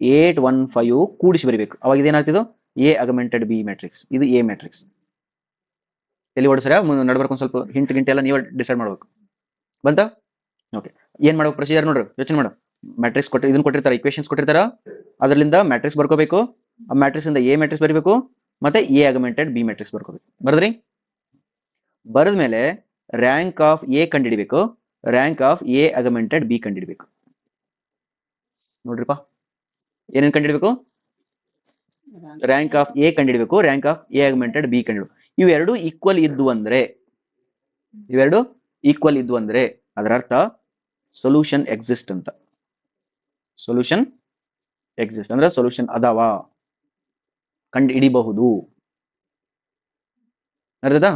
8 1 5 ಕೂಡಿಸಿ ಬರಿಬೇಕು ಅವಾಗ ಇದೇನಾಗ್ತಿದ್ದು ಎ ಅಗಮೆಂಟೆಡ್ ಬಿ ಮ್ಯಾಟ್ರಿಕ್ಸ್ ಇದು ಎ ಮ್ಯಾಟ್ರಿಕ್ಸ್ ಎಲ್ಲಿ ಓಡಿಸ್ರ ನಡ್ಬರ್ಕೊಂಡ್ ಸ್ವಲ್ಪ ಹಿಂಟ್ ಎಲ್ಲ ನೀವು ಡಿಸೈಡ್ ಮಾಡ್ಬೇಕು ಬಂತ ಓಕೆ ಏನ್ ಮಾಡ್ಬೇಕು ಪ್ರೊಸೀಜರ್ ನೋಡ್ರಿ ಯೋಚನೆ ಮಾಡು ಮ್ಯಾಟ್ರಿಕ್ಸ್ ಇದನ್ನ ಕೊಟ್ಟಿರ್ತಾರ ಇಕ್ವೇಶನ್ಸ್ ಕೊಟ್ಟಿರ್ತಾರ ಅದರಿಂದ ಮ್ಯಾಟ್ರಿಕ್ಸ್ ಬರ್ಕೋಬೇಕು ಆ ಮ್ಯಾಟ್ರಿಕ್ಸ್ ಇಂದ ಎ ಮ್ಯಾಟ್ರಿಕ್ಸ್ ಬರಿಬೇಕು ಮತ್ತೆ ಎ ಅಗಮೆಂಟೆಡ್ ಬಿ ಮ್ಯಾಟ್ರಿಕ್ಸ್ ಬರ್ಕೋಬೇಕು ಬರದ್ರಿ ಬರೆದ ಮೇಲೆ ರ್ಯಾಂಕ್ ಆಫ್ ಎ ಕಂಡಿಡಿಬೇಕು rank of A augmented B ಕಂಡಿಡಿಬೇಕು ನೋಡ್ರಿಪ್ಪ ಏನೇನ್ ಕಂಡಿಡ್ಬೇಕು ರ್ಯಾಂಕ್ ಆಫ್ ಎ ಕಂಡಿಡ್ಬೇಕು rank of A augmented B ಕಂಡಿಡ್ಬೇಕು ಇವೆರಡು ಈಕ್ವಲ್ ಇದ್ವು ಅಂದ್ರೆ ಅದರ ಅರ್ಥ ಸೊಲ್ಯೂಷನ್ ಎಕ್ಸಿಸ್ಟ್ ಅಂತ ಸೊಲ್ಯೂಷನ್ ಎಕ್ಸಿಸ್ಟ್ ಅಂದ್ರೆ ಸೊಲ್ಯೂಷನ್ ಅದಾವ ಕಂಡು ಹಿಡಿಬಹುದು ಅರ್ಥದ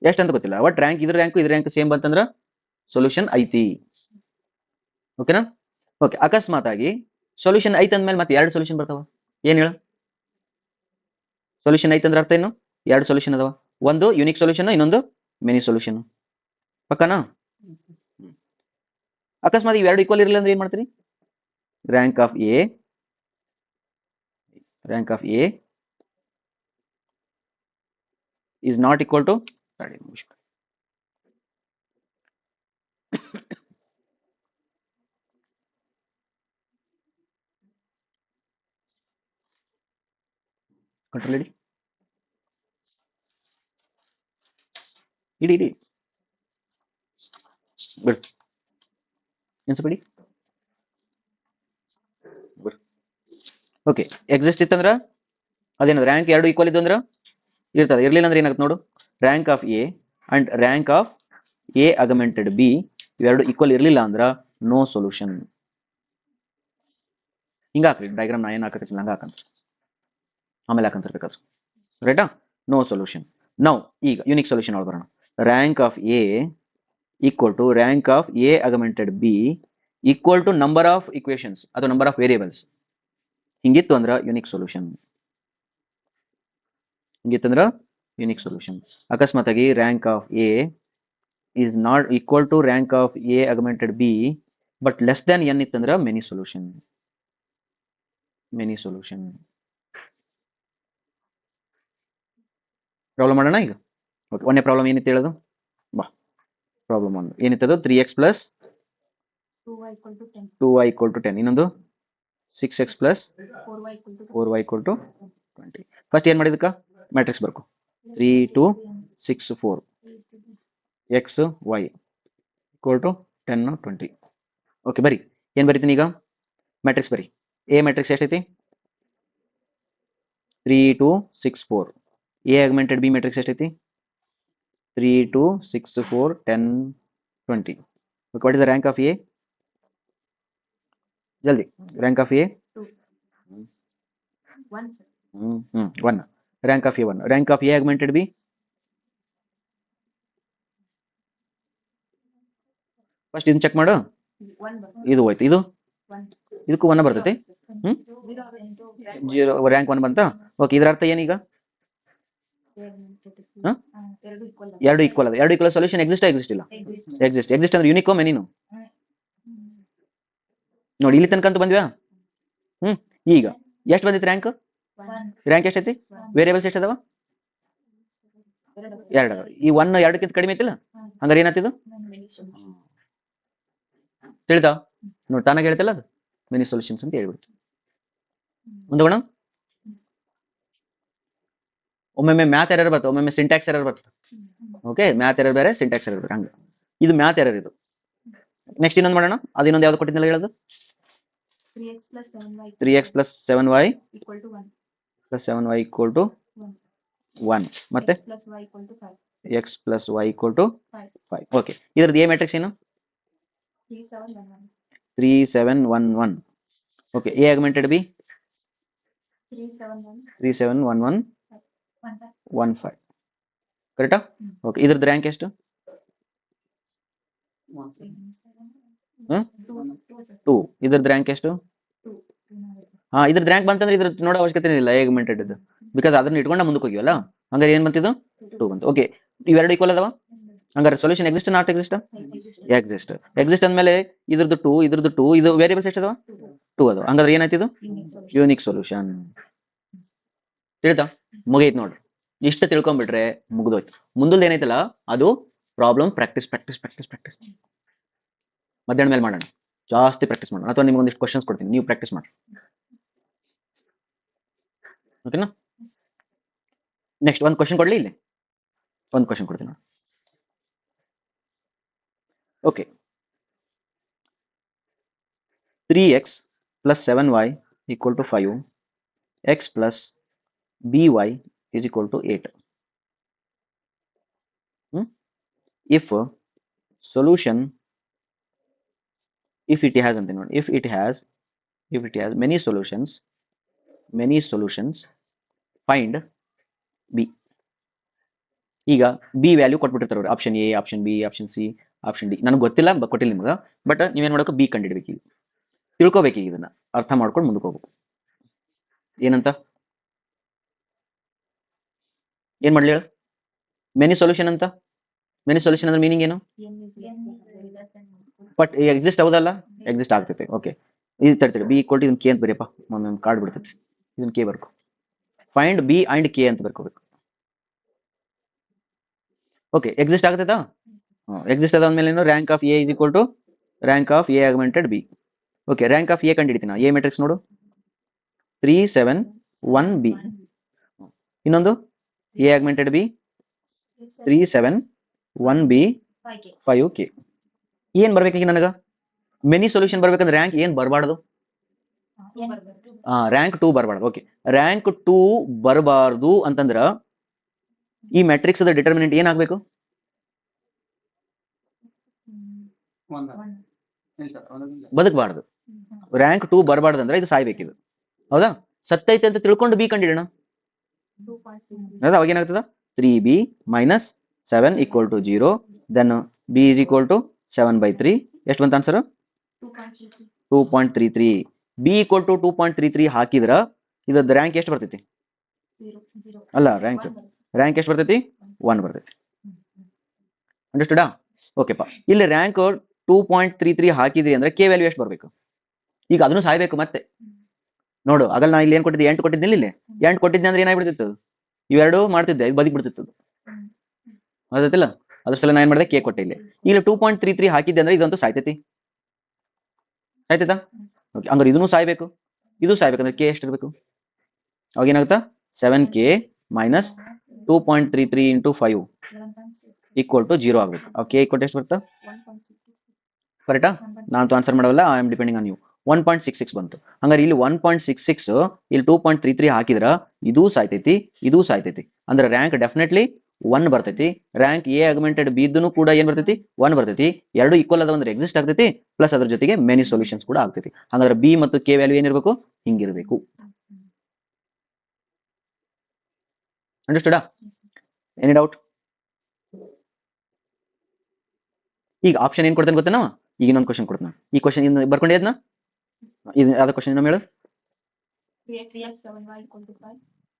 ಎಷ್ಟಂತ ಗೊತ್ತಿಲ್ಲ ಒಟ್ ರ್ಯಾಂಕ್ ಇದ್ರ ರ್ಯಾಂಕ್ ಸೇಮ್ ಬಂತಂದ್ರ ಸೊಲ್ಯೂಷನ್ ಐತಿ ಓಕೆನಾ ಓಕೆ ಅಕಸ್ಮಾತ್ ಆಗಿ ಸೊಲ್ಯೂಷನ್ ಐತೆ ಅಂದ್ಮೇಲೆ ಮತ್ತೆ ಎರಡು ಸೊಲ್ಯೂಷನ್ ಬರ್ತಾವ ಏನ್ ಹೇಳ ಸೊಲ್ಯೂಷನ್ ಐತೆ ಅಂದ್ರೆ ಅರ್ಥ ಏನು ಎರಡು ಸೊಲ್ಯೂಷನ್ ಅದಾವ ಒಂದು ಯುನಿಕ್ ಸೊಲ್ಯೂಷನ್ ಇನ್ನೊಂದು ಮೆನಿ ಸೊಲ್ಯೂಷನ್ ಪಕ್ಕನಾ ಅಕಸ್ಮಾತ್ ಇವೆರಡು ಈಕ್ವಲ್ ಇರಲಿಲ್ಲ ಅಂದ್ರೆ ಏನ್ ಮಾಡ್ತೀರಿ rank of A is not equal to control ಇಡಿ ಬಿಡು ಎನ್ಸಬಿಡಿ ಓಕೆ ಎಕ್ಸಿಸ್ಟ್ ಇತ್ತಂದ್ರ ಅದೇನದು ರ್ಯಾಂಕ್ ಎರಡು ಈಕ್ವಲ್ ಇದ್ದು ಅಂದ್ರ ಇರ್ತದೆ ಇರ್ಲಿಲ್ಲ ಅಂದ್ರೆ ಏನಾಗುತ್ತೆ ನೋಡು rank of A and rank of A augmented B ಇವೆರಡು ಈಕ್ವಲ್ ಇರ್ಲಿಲ್ಲ ಅಂದ್ರ ನೋ ಸೊಲ್ಯೂಷನ್ ಹಿಂಗ ಹಾಕ್ರಿ ಡಯಾಗ್ರಾಮ್ ನಾ ಏನ್ ಹಾಕತ್ತೀನಿ ಹಂಗ ಹಾಕಂತ ಆಮೇಲೆ ಹಾಕಂತಿರ್ಬೇಕಾದ್ರೆ ರೈಟಾ ನೋ ಸೊಲ್ಯೂಷನ್ ನಾವು ಈಗ ಯುನಿಕ್ ಸೊಲ್ಯೂಷನ್ ಒಳಗೆ ಬರೋಣ rank of A equal to rank of A augmented B equal to number of equations ಅಥವಾ ನಂಬರ್ ಆಫ್ ವೇರಿಯೇಬಲ್ಸ್ ಹಿಂಗಿತ್ತು ಅಂದ್ರ ಯುನಿಕ್ ಸೊಲ್ಯೂಷನ್ ಹಿಂಗಿತ್ತಂದ್ರೆ ಯುನಿಕ್ ಸೊಲ್ಯೂಷನ್. ಅಕಸ್ಮಾತಾಗಿ rank of A is not equal to rank of A augmented B but less than N ಇತ್ತಂದ್ರೆ many solution. Problem ಮಾಡೋಣ ಈಗ. Okay, ಒಂದೇ problem ಏನಿತ್ತು ಹೇಳೋದು? ಬಾ, ಪ್ರಾಬ್ಲಮ್ 1 ಏನಿತ್ತದು? 3x plus 2y equal to 10. 2y equal to 10. ಇನ್ನೊಂದು 6x plus 4y equal to 4y equal to 20. First ಏನು ಮಾಡಿದಕ್ಕ matrix ಬರ್ಕೊ. 3 2 6 4 x y equal to 10 20. Okay, ಬರಿ. ಏನು ಬರಿತೀನಿ ಈಗ? ಮ್ಯಾಟ್ರಿಕ್ಸ್ ಬರಿ. ಎ ಮ್ಯಾಟ್ರಿಕ್ಸ್ ಎಷ್ಟೈತಿ? 3 2 6 4. ಎ ಆಗ್ಮೆಂಟೆಡ್ ಬಿ ಮ್ಯಾಟ್ರಿಕ್ಸ್ ಎಷ್ಟೈತಿ? 3 2 6 4 10 20. Okay, what is the rank of A? ಜಲ್ದಿ, rank of A 1, sir. 1. Rank of A 1. Rank of A augmented B? First ಇದನ್ನ check ಮಾಡು. 1 ಬರ್ತದೆ. ಇದು ಹೋಯ್ತು, ಇದು 1. ಇದಕ್ಕೂ 1 ಬರ್ತೈತಿ. 0 into 0 ರ್ಯಾಂಕ್ 1 ಬಂತಾ? ಓಕೆ, ಇದರ ಅರ್ಥ ಏನೀಗ? Huh? ಎರಡು equal ಅದ. ಎರಡು ಈಕ್ವಲ್ ಅದ. ಎರಡು ಈಕ್ವಲ್ ಸೊಲ್ಯೂಷನ್ ಎಕ್ಸಿಸ್ಟ್ ಇಲ್ಲ? Exist. ಎಕ್ಸಿಸ್ಟ್ ಅಂದ್ರೆ ಯೂನಿಕೋ ಮೆನಿನೋ? ನೋಡಿ, ಇಲ್ಲಿ ತನಕ ಅಂತ ಬಂದ್ವ್ಯಾ? ಈಗ ಎಷ್ಟು ಬಂದಿತ್ತು ರ್ಯಾಂಕ್? 1. ರ್ಯಾಂಕ್ ಎಷ್ಟೈತಿ? ವೇರಿಯೇಬಲ್ಸ್ ಎಷ್ಟದಾವ? ಎರಡು. 2 ಅದಾವ. ಈ 1 2ಕ್ಕಿಂತ ಕಡಿಮೆ ಐತಿಲ್ಲ? ಹಂಗಾರೆ ಏನಾಗ್ತಿದ್ದು? Many solutions. ತಿಳಿತಾ? ನೋಡಿ, ತಾನಾಗ ಹೇಳ್ತಿಲ್ಲ ಅದು ಮೆನಿ ಸೊಲ್ಯೂಷನ್ಸ್ ಅಂತ ಹೇಳ್ಬಿಡ್ತು. ಮುಂದೋಗೋಣ. ಒಮ್ಮೊಮ್ಮೆ ಮ್ಯಾಥ್ ಎರರ್ ಬರ್ತದೆ, ಒಮ್ಮೊಮ್ಮೆ ಸಿಂಟ್ಯಾಕ್ಸ್ ಎರರ್ ಬರ್ತದೆ. ಓಕೆ, ಮ್ಯಾಥ್ ಎರರ್ ಬೇರೆ, ಸಿಂಟ್ಯಾಕ್ಸ್ ಎರರ್ ಬೇರೆ. ಹಂಗೆ ಇದು ಮ್ಯಾಥ್ ಎರರ್ ಇದು. ನೆಕ್ಸ್ಟ್ ಇನ್ನೊಂದು ಮಾಡೋಣ. ಅದು ಇನ್ನೊಂದು ಯಾವ್ದು ಕೊಟ್ಟಿದ್ನಲ್ಲ ಹೇಳೋದು? 3x plus 7y 3x plus 7y equal to 1. Plus 7y equal to 1. ಮತ್ತೆ X plus y equal to 5. x plus y equal to 5. 5. Okay, ಇದ್ರದ್ದು ಎ ಮ್ಯಾಟ್ರಿಕ್ಸ್ ಏನು? 3 7 1 1. 3 7 1 1. Okay, A augmented B? 3 7 1 3 7 1 1 1 5. 1 5. ಕರೆಕ್ಟಾ? ಓಕೆ, ಇದ್ರದ್ದು ರ್ಯಾಂಕ್ ಎಷ್ಟು? 2. ಇದ್ರದ್ದು rank ಎಷ್ಟು? ಇದ್ರದ್ದು rank ಬಂತಂದ್ರೆ ಇದ್ರ ನೋಡೋ ಅವಶ್ಯಕತೆ ಇಲ್ಲ ಆಗ್ಮೆಂಟೆಡ್ ಇದು, ಬಿಕಾಸ್ ಅದನ್ನ ಇಟ್ಕೊಂಡ ಮುಂದಕ್ಕೆ ಹೋಗಿವಲ್ಲ. ಹಂಗಾರೆ ಏನ್ ಬಂತಿದ್ದು? 2 ಬಂತು. ಓಕೆ, ಇವೆರಡು ಈಕ್ವಲ್ ಅದಾವ. ಹಂಗಾರೆ solution exist not exist? Exist ಅಂದ್ಮೇಲೆ ಇದ್ರದ್ದು 2 ಇದ್ರದ್ದು 2. ಇದು ವೇರಿಯೇಬಲ್ಸ್ ಎಷ್ಟು ಅದಾವ? 2 ಅದಾವ. ಹಂಗಾದ್ರೆ ಏನಾಯ್ತಿದು? Unique solution. ತಿಳಿತಾ? ಮುಗೈತ್ ನೋಡ್ರಿ. ಇಷ್ಟು ತಿಳ್ಕೊಂಡ್ಬಿಟ್ರೆ ಮುಗಿದೋಯ್ತು. ಮುಂದಲ್ದು ಏನೈತಲ್ಲ ಅದು ಪ್ರಾಬ್ಲಮ್ ಪ್ರಾಕ್ಟೀಸ್. ಮಧ್ಯಾಹ್ನ ಮೇಲೆ ಮಾಡೋಣ, ಜಾಸ್ತಿ ಪ್ರಾಕ್ಟೀಸ್ ಮಾಡೋಣ. ಅಥವಾ ನಿಮ್ಗೊಂದಿಷ್ಟು ಕ್ವಶನ್ಸ್ ಕೊಡ್ತೀನಿ, ನೀವು ಪ್ರಾಕ್ಟೀಸ್ ಮಾಡಿ. ಓಕೆನಾ? ನೆಕ್ಸ್ಟ್ ಒಂದು ಕ್ವಶನ್ ಕೊಡ್ಲಿ. ಇಲ್ಲಿ ಒಂದು ಕ್ವಶನ್ ಕೊಡ್ತೀನಿ. Okay, 3x plus 7y equal to 5. x plus by is equal to 8. If solution, if it has many solutions, find b. ಈಗ ಬಿ ವ್ಯಾಲ್ಯೂ ಕೊಟ್ಬಿಟ್ಟಿರ್ತಾರೆ ಅವರು. Option A, option B, option C, option D. ನನಗೆ ಗೊತ್ತಿಲ್ಲ, ಕೊಟ್ಟಿಲ್ಲ ನಿಮ್ಗೆ. But ನೀವೇನು ಮಾಡಬೇಕು? B ಕಂಡಿಡ್ಬೇಕು. ಈಗ ತಿಳ್ಕೊಬೇಕು. ಈಗ ಇದನ್ನ ಅರ್ಥ ಮಾಡ್ಕೊಂಡು ಮುಂದಕ್ಕೆ ಹೋಗ್ಬೇಕು. ಏನಂತ ಏನ್ ಮಾಡ್ಲಿ ಹೇಳು? ಮೆನಿ ಸೊಲ್ಯೂಷನ್ ಅಂತ. ಮೆನಿ ಸೊಲ್ಯೂಷನ್ ಅಂದ್ರೆ ಮೀನಿಂಗ್ ಏನು? ಬಟ್ ಎಕ್ಸಿಸ್ಟ್ ಹೌದಲ್ಲ? ಎಕ್ಸಿಸ್ಟ್ ಆಗ್ತೈತೆ. ಓಕೆ, ಇದು ತಡ್ತೀರಿ. ಬಿ ಈಕ್ವಲ್ ಟು ಇದನ್ನ ಕೆ ಅಂತ ಬರೀಪ್ಪ. ಒಂದೊಂದು ಕಾರ್ಡ್ ಬಿಡ್ತೈತಿ. ಇದನ್ನ ಕೆ ಬರ್ಕೊ. ಫೈಂಡ್ ಬಿ ಅಂಡ್ ಕೆ ಅಂತ ಬರ್ಕೋಬೇಕು. ಓಕೆ, ಎಕ್ಸಿಸ್ಟ್ ಆಗ್ತೈತಾ? ಎಕ್ಸಿಸ್ಟ್ ಅದ ಅಂದ್ಮೇಲೆ ಏನು? Rank of A is equal to rank of A augmented B. Okay, rank of A ಕಂಡಿಡ್ತೀನಿ. ಎ ಮ್ಯಾಟ್ರಿಕ್ಸ್ ನೋಡು. 3 7 1 ಬಿ. ಇನ್ನೊಂದು A augmented B 3 7 1 B 5 K. ಏನ್ ಬರ್ಬೇಕೀಗ ನನಗ? ಮೆನಿ ಸೊಲ್ಯೂಷನ್ ಬರ್ಬೇಕಂದ್ರೆ ರ್ಯಾಂಕ್ ಏನ್ ಬರಬಾರ್ದು? ರ್ಯಾಂಕ್ 2 ಬರಬಾರ್ದು. ಓಕೆ, ರ್ಯಾಂಕ್ 2 ಬರಬಾರ್ದು ಅಂತಂದ್ರ ಈ ಮ್ಯಾಟ್ರಿಕ್ಸ್ ಡಿಟರ್ಮಿನೆಂಟ್ ಏನಾಗಬೇಕು? ಬದುಕಬಾರ್ದು. ರ್ಯಾಂಕ್ 2 ಬರಬಾರ್ದು ಅಂದ್ರೆ ಇದು ಸಾಯ್ಬೇಕಿದು. ಹೌದಾ? ಸತ್ತೈತೆ ಅಂತ ತಿಳ್ಕೊಂಡು ಬಿ ಕಂಡಿಡೋಣ. ಅವಾಗ ಏನಾಗ್ತದ? 3b minus 7 equal to 0. Then b is equal to 7/3. ಎಷ್ಟು ಬಂತ ಆನ್ಸರ್? 2.33. b equal to 2.33 ಹಾಕಿದ್ರ ಇದ್ರದ್ದು ರ್ಯಾಂಕ್ ಎಷ್ಟು ಬರ್ತೈತಿ? ಅಲ್ಲ ರ್ಯಾಂಕ್ ರ್ಯಾಂಕ್ ಎಷ್ಟು ಬರ್ತೈತಿ 1 ಬರ್ತೈತಿ ಅಂಡರ್ಸ್ಟುಡಾ ಓಕೆಪ್ಪ ಇಲ್ಲಿ ರ್ಯಾಂಕ್ 2.33 ಹಾಕಿದ್ರಿ ಅಂದ್ರೆ ಕೆ ವ್ಯಾಲ್ಯೂ ಎಷ್ಟು ಬರಬೇಕು ಈಗ ಅದನ್ನು ಸಾಯ್ಬೇಕು ಮತ್ತೆ ನೋಡು ಆಗಲ್ಲ ನಾ ಇಲ್ಲಿ ಏನ್ ಕೊಟ್ಟಿದ್ದೆ 8 ಕೊಟ್ಟಿದ್ದಿಲ್ಲ ಇಲ್ಲಿ 8 ಕೊಟ್ಟಿದ್ದೆ ಅಂದ್ರೆ ಏನಾಗ್ಬಿಡ್ತಿತ್ತು ಇವೆರಡು ಮಾಡ್ತಿದ್ದೆ ಇದು ಬದಿಕ್ ಬಿಡ್ತಿತ್ತು ಹೌದತ್ತಿಲ್ಲ ಅದ್ರ ಸಲ ನಾ ಏನ್ ಮಾಡಿದೆ ಕೆ ಕೊಟ್ಟೆ ಇಲ್ಲಿ ಈಗ 2.33 ಹಾಕಿದ್ದೆ ಅಂದ್ರೆ ಇದಂತೂ ಸಾಯ್ತೈತಿ ಆಯ್ತಾ ಓಕೆ ಹಂಗಾರೆ ಇದನ್ನು ಸಾಯ್ಬೇಕು ಇದು ಸಾಯ್ಬೇಕಂದ್ರೆ ಕೆ ಎಷ್ಟು ಇರಬೇಕು ಅವಾಗ ಏನಾಗುತ್ತಾ 7k minus 2.33 into 5 equal to 0 ಆಗ್ಬೇಕು ಅವಾಗ ಕೆ ಈಕ್ವಲ್ ಎಷ್ಟು ಬರುತ್ತಾ ಕರೆಕ್ಟಾ ನಾನು ಆನ್ಸರ್ ಮಾಡವಲ್ಲ I am depending on you 1.66 ಬಂತು ಹಂಗಾರೆ ಇಲ್ಲಿ 1.66 ಇಲ್ಲಿ 2.33 ಹಾಕಿದ್ರ ಇದೂ ಸಾಯ್ತೈತಿ ಇದೂ ಸಾಯ್ತೈತಿ ಅಂದ್ರೆ ರ್ಯಾಂಕ್ ಡೆಫಿನೆಟ್ಲಿ 1 ಬರ್ತೈತಿ ರ್ಯಾಂಕ್ ಎ ಆಗ್ಮೆಂಟೆಡ್ ಬಿ ಇದ್ದೂ ಕೂಡ ಏನ್ ಬರ್ತೈತಿ 1 ಬರ್ತೈತಿ ಎರಡು ಈಕ್ವಲ್ ಅದ ಅಂದ್ರೆ ಎಕ್ಸಿಸ್ಟ್ ಆಗ್ತೈತಿ ಪ್ಲಸ್ ಅದ್ರ ಜೊತೆಗೆ ಮೆನಿ ಸೊಲ್ಯೂಷನ್ಸ್ ಕೂಡ ಆಗ್ತೈತಿ ಹಾಗಾದ್ರೆ ಬಿ ಮತ್ತು ಕೆ ವ್ಯಾಲ್ಯೂ ಏನಿರಬೇಕು ಹಿಂಗಿರಬೇಕು ಅಂಡರ್ಸ್ಟುಡಾ ಎನಿ ಡೌಟ್ ಈಗ ಆಪ್ಷನ್ ಏನ್ ಕೊಡ್ತೇನೆ ಗೊತ್ತೇನೋ ಈಗ ಇನ್ನೊಂದು ಕ್ವಶನ್ ಕೊಡ್ತಾನ ಈ ಕ್ವಶನ್ ಇನ್ನು ಬರ್ಕೊಂಡಿದ್ನ ಇದು ಯಾವ್ದು ಕ್ವಶನ್ ಇನ್ನೊಮ್ಮೆ ಹೇಳು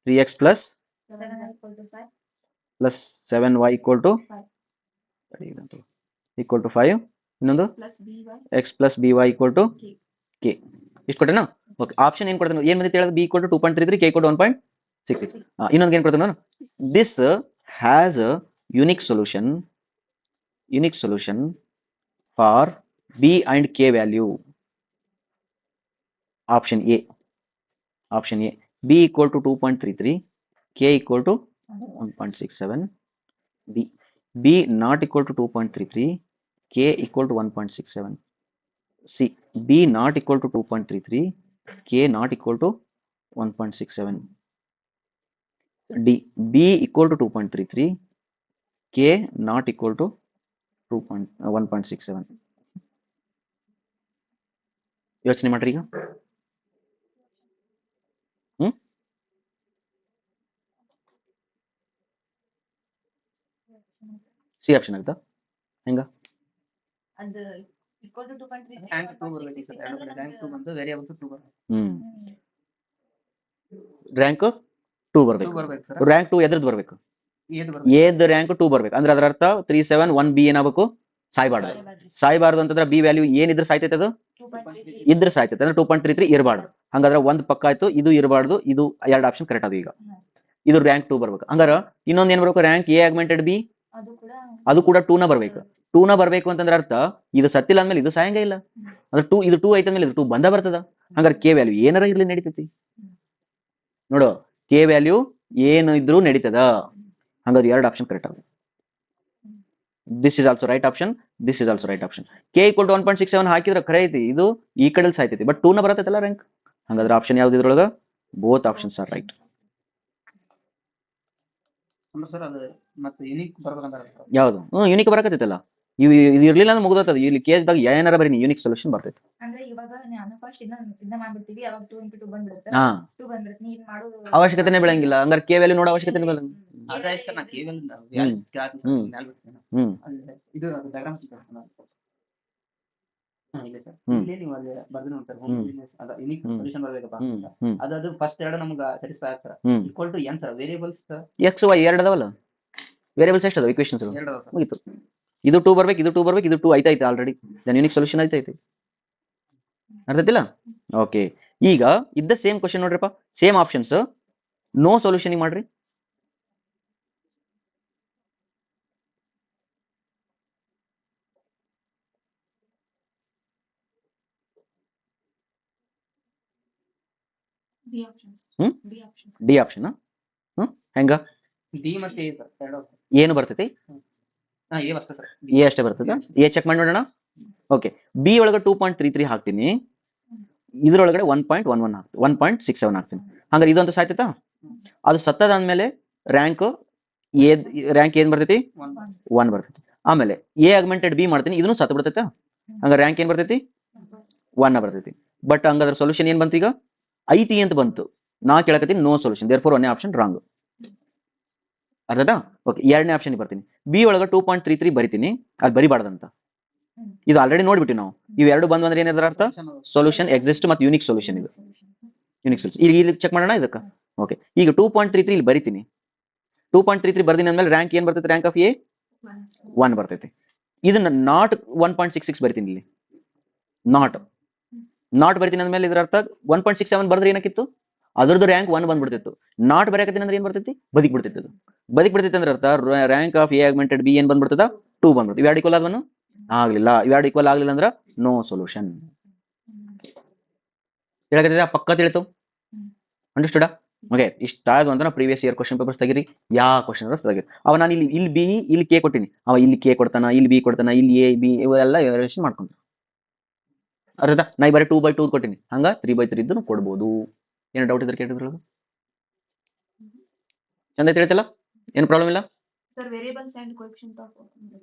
3x plus 7y equal to 5 ಇನ್ನೊಂದು x plus by equal to k ಇಷ್ಟು ಕೊಟ್ಟೆನಾ ಓಕೆ ಆಪ್ಷನ್ ಏನ್ ಕೊಡ್ತಾನೆ ಏನ್ ಬಂದಿತ್ತು ಹೇಳೋದು b equal to 2.33 k equal to 1.66 ಇನ್ನೊಂದು ಏನ್ ಕೊಡ್ತಾನೆ this has a unique solution for b and k value option a b equal to 2.33 k equal to 1.67 b not equal to 2.33 k equal to 1.67 c b not equal to 2.33 k not equal to 1.67 d b equal to 2.33 k not equal to 1.67 ಯೋಚನೆ ಮಾಡ್ರಿ ಈಗ C option ಆಗುತ್ತಾ ಹೆಂಗ rank 2 ಬರಬೇಕು sir ಎರಡು ಕಡೆ rank 2 ಬಂದು variable 2 ಬರಬೇಕು ರ್ಯಾಂಕ್ 2 ಬರಬೇಕು ಬರಬೇಕು ಸರ್ ರ್ಯಾಂಕ್ 2 ಎದ್ರದ್ದು ಬರಬೇಕು ಏದು ಬರಬೇಕು ಎದ್ ರ್ಯಾಂಕ್ 2 ಬರ್ಬೇಕು ಅಂದ್ರೆ ಅದರ ಅರ್ಥ 371 ಬಿ ಏನಾಗಬೇಕು ಸಾಯ್ಬಾರ್ದು ಅಂತಂದ್ರೆ ಬಿ ವ್ಯಾಲ್ಯೂ ಏನಿದ್ರೆ ಸಾಯ್ತೈತೆ ಅದು ಇದ್ರೆ ಸಾಯ್ತೈತೆ ಅಂದ್ರೆ 2.33 ಇರಬಾರ್ದು ಹಂಗಾದ್ರೆ ಒಂದ್ ಪಕ್ಕ ಆಯ್ತು ಇದು ಇರಬಾರ್ದು ಇದು ಎರಡು ಆಪ್ಷನ್ ಕರೆಕ್ಟ್ ಅದು ಈಗ ಇದು ರ್ಯಾಂಕ್ 2 ಬರ್ಬೇಕು ಹಂಗಾರ ಇನ್ನೊಂದ್ ಏನ್ ಬರ್ಬೇಕು ರ್ಯಾಂಕ್ ಎ ಆಗ್ಮೆಂಟೆಡ್ ಬಿ ಅದು ಕೂಡ 2 ನ ಬರ್ಬೇಕು 2 ನ ಬರ್ಬೇಕು ಅಂತಂದ್ರೆ ಅರ್ಥ ಇದು ಸತ್ತಿಲ್ಲ ಅಂದ್ಮೇಲೆ ಇದು ಸಾಯಂಗ ಇಲ್ಲ ಅಂದ್ರೆ 2 ಇದು 2 ಐತಂದ್ಮೇಲೆ ಇದು 2 ಬಂದ ಬರ್ತದ ಹಂಗಾರೆ ಕೆ ವ್ಯಾಲ್ಯೂ ಏನಾರ ಇರ್ಲಿ ನಡೀತೈತಿ ನೋಡು ಕೆ ವ್ಯಾಲ್ಯೂ ಏನು ಇದ್ರೂ ನಡೀತದ ಹಂಗಾದ್ರೆ ಎರಡು ಆಪ್ಷನ್ ಕರೆಕ್ಟ್ ಆಗ this is also right option this is also right option K equal to 1.67 ಹಾಕಿದ್ರೆ ಖರೆ ಐತಿ ಇದು ಈ ಕಡೆ ಸಾಯ್ತೈತಿ ಬಟ್ 2 ನ ಬರತ್ತೈತಲ್ಲ ರ್ಯಾಂಕ್ ಹಂಗಾದ್ರೆ ಆಪ್ಷನ್ ಯಾವ್ದು ಇದ್ರೊಳಗ both options are right sir ಅದು ಮತ್ತೆ ಯುನಿಕ್ ಬರ್ಬೇಕಂತ ಯಾವ್ದು ಯುನಿಕ್ ಬರಕತ್ತೈತಲ್ಲ ಇದು ಇರ್ಲಿಲ್ಲ ಅಂದ್ರೆ ಮುಗ್ದತ್ತದ ಇಲ್ಲಿ ಕೇಸ್ದಾಗ ಏನಾರ ಬರೀ ಯುನಿಕ್ ಸೊಲ್ಯೂಷನ್ ಬರ್ತೈತಿ ಅಂದ್ರೆ ಇವಾಗ ನಾನು ಫಸ್ಟ್ ಇದನ್ನ ಮಾಡ್ಬಿಡ್ತೀವಿ ಅವಾಗ 2 into 2 ಬಂದ್ಬಿಡುತ್ತೆ ಹಾ 2 ಬಂದ್ಬಿಡುತ್ತೆ ನೀನ್ ಮಾಡೋದು ಅವಶ್ಯಕತೆನೇ ಬೆಳಂಗಿಲ್ಲ ಹಂಗಾರೆ ಕೆ ವ್ಯಾಲ್ಯೂ ನೋಡೋ ಅವಶ್ಯಕತೆನೇ ಬೆಳಂಗಿಲ್ಲ ಅದೇ ಸರ್ ನಾ ಕೇವಲ ಇದು ಡಯಾಗ್ರಾಮ್ ಇಲ್ಲ ಸರ್ ಇಲ್ಲಿ ನೀವು ಅಲ್ಲಿ ಬರ್ದು ನೋಡಿ ಸರ್ ಅದ ಯುನಿಕ್ ಸೊಲ್ಯೂಷನ್ ಬರಬೇಕಪ್ಪ ಅದು ಫಸ್ಟ್ ಎರಡು ನಮಗೆ ಸ್ಯಾಟಿಸ್ಫೈ ಆಗ್ತಾರೆ equal to N sir variables X Y ಎರಡು ಅದಾವಲ್ಲ ವೇರಿಯಬಲ್ಸ್ ಎಷ್ಟು ಅದಾವ ಈಕ್ವೇಷನ್ಸ್ ಎರಡು ಅದಾವ ಸರ್ ಮುಗೀತು ಇದು 2 ಬರ್ಬೇಕು ಇದು 2 ಬರ್ಬೇಕು ಇದು 2 ಐತೈತೆ ಆಲ್ರೆಡಿ ದೆನ್ ಯುನಿಕ್ ಸೊಲ್ಯೂಷನ್ ಐತೈತಿ ಅರ್ಥೈತಿಲ್ಲ ಓಕೆ ಈಗ ಇದ್ದ ಸೇಮ್ ಕ್ವಶನ್ ನೋಡ್ರಿಪ್ಪ ಸೇಮ್ ಆಪ್ಷನ್ಸ್ ನೋ ಸೊಲ್ಯೂಷನ್ ಮಾಡ್ರಿ ಡಿ ಆಪ್ಷನ್ ಹೆಂಗ ಡಿ ಮತ್ತೆ ಎ ಸರ್ ಎರಡು ಏನು ಬರ್ತೈತಿ ಎ ಅಷ್ಟೇ ಸರ್ ಎ ಅಷ್ಟೇ ಬರ್ತದ ಎ ಚೆಕ್ ಮಾಡಿ ನೋಡೋಣ ಓಕೆ ಬಿ ಒಳಗೆ 2.33 ಹಾಕ್ತೀನಿ ಇದ್ರೊಳಗಡೆ 1.11 ಹಾಕ್ತೀನಿ 1.67 ಹಾಕ್ತೀನಿ ಹಂಗಾರೆ ಇದೊಂದು ಸಾಯ್ತೈತಾ ಅದು ಸತ್ತದಾದ್ಮೇಲೆ ರ್ಯಾಂಕ್ ಏನ್ ಬರ್ತೈತಿ 1 ಬರ್ತೈತಿ ಆಮೇಲೆ ಎ ಆಗ್ಮೆಂಟೆಡ್ ಬಿ ಮಾಡ್ತೀನಿ ಇದನ್ನು ಸತ್ತು ಬಿಡ್ತೈತಾ ಹಂಗಾರೆ ರ್ಯಾಂಕ್ ಏನ್ ಬರ್ತೈತಿ 1 ಬರ್ತೈತಿ ಬಟ್ ಹಂಗಾದ್ರೆ ಸೊಲ್ಯೂಷನ್ ಏನ್ ಬಂತು ಈಗ ಐತಿ ಅಂತ ಬಂತು ನಾ ಕೇಳಕತ್ತೀನಿ ನೋ ಸೊಲ್ಯೂಷನ್ ದೇರ್ ಫೋರ್ ಒಂದೇ ಆಪ್ಷನ್ ರಾಂಗ್ ಅರ್ಧಾ ಓಕೆ ಎರಡನೇ ಆಪ್ಷನ್ ಬರ್ತೀನಿ ಬಿ ಒಳಗೆ 2.33 ಬರಿತೀನಿ ಅದು ಬರಿಬಾರ್ದಂತ ಇದು ಆಲ್ರೆಡಿ ನೋಡ್ಬಿಟ್ಟು ನಾವು ಇವೆರಡು ಬಂದು ಅಂದ್ರೆ ಏನಿದ್ರ ಅರ್ಥ ಸೊಲ್ಯೂಷನ್ ಎಕ್ಸಿಸ್ಟ್ ಮತ್ತು ಯೂನಿಕ್ ಸೊಲ್ಯೂಷನ್ ಇದು ಯುನಿಕ್ ಸೊಲ್ಯೂಷನ್. ಈಗ ಇಲ್ಲಿ ಚೆಕ್ ಮಾಡೋಣ ಇದಕ್ಕೆ. ಓಕೆ, ಈಗ 2.33 ಇಲ್ಲಿ ಬರಿತೀನಿ. 2.33 ಬರ್ದಿನಿ ಅಂದ್ಮೇಲೆ ರ್ಯಾಂಕ್ ಏನ್ ಬರ್ತೈತಿ? ರ್ಯಾಂಕ್ ಆಫ್ ಎ 1 ಬರ್ತೈತಿ. ಇದನ್ನ ನಾಟ್ 1.66 ಬರಿತೀನಿ ಇಲ್ಲಿ. ನಾಟ್ ಬರ್ತೀನಿ ಅಂದ್ಮೇಲೆ ಇದರ ಅರ್ಥ 1.67 ಬರ್ದ್ರೆ ಏನಕ್ಕಿತ್ತು? ಅದ್ರದ್ದು ರ್ಯಾಂಕ್ 1 ಬಂದ್ಬಿಡ್ತಿತ್ತು. ನಾಟ್ ಬರೆಯಕತ್ತೀನಿ ಅಂದ್ರೆ ಏನ್ ಬರ್ತೈತಿ? ಬದಿಕ್ ಬಿಡ್ತೈತಿ. ಅದು ಬದಿಕ್ ಬಿಡ್ತೈತಿ ಅಂದ್ರೆ ಅರ್ಥ rank of A augmented B ಏನ್ ಬಂದ್ಬಿಡ್ತದ? 2 ಬಂದ್ಬಿಡ್ತು. ಇವೆರಡು ಈಕ್ವಲ್ ಆದ್ವನು? ಆಗ್ಲಿಲ್ಲ. ಇವೆರಡು ಈಕ್ವಲ್ ಆಗ್ಲಿಲ್ಲ ಅಂದ್ರೆ ನೋ ಸೊಲ್ಯೂಷನ್. ಹೇಳಕತ್ತಿದ ಪಕ್ಕ ತಿಳಿತು? ಅಂಡರ್ಸ್ಟುಡಾ? ಓಕೆ, ಇಷ್ಟ ಆಯ್ತು ಅಂತ ಪ್ರೀವಿಯಸ್ ಇಯರ್ ಕ್ವಶನ್ ಪೇಪರ್ಸ್ ತೆಗಿರಿ. ಯಾವ ಕ್ವಶನ್ ತೆಗಿರಿ. ಅವ ನಾನು ಇಲ್ಲಿ ಬಿ ಇಲ್ಲಿ ಕೆ ಕೊಟ್ಟಿನಿ, ಅವ ಇಲ್ಲಿ ಕೆ ಕೊಡ್ತಾನ, ಇಲ್ಲಿ ಬಿ ಕೊಡ್ತಾನ, ಇಲ್ಲಿ ಎ ಬಿ ಇವೆಲ್ಲ ಎವಾಲ್ಯೂಯೇಷನ್ ಮಾಡ್ಕೊಂತ. ಅರ್ಥ? ನಾ ಬರೀ 2/2 ಕೊಟ್ಟಿನಿ, ಹಂಗ 3/3 ಇದ್ದು ಕೊಡ್ಬೋದು. ಏನು ಡೌಟ್ ಇದ್ರೆ ಕೇಳಿದ್ರು ಚಂದ ತಿಳಿತಲ್ಲ? ಏನು ಪ್ರಾಬ್ಲಮ್ ಇಲ್ಲ? Sir variables and coefficient of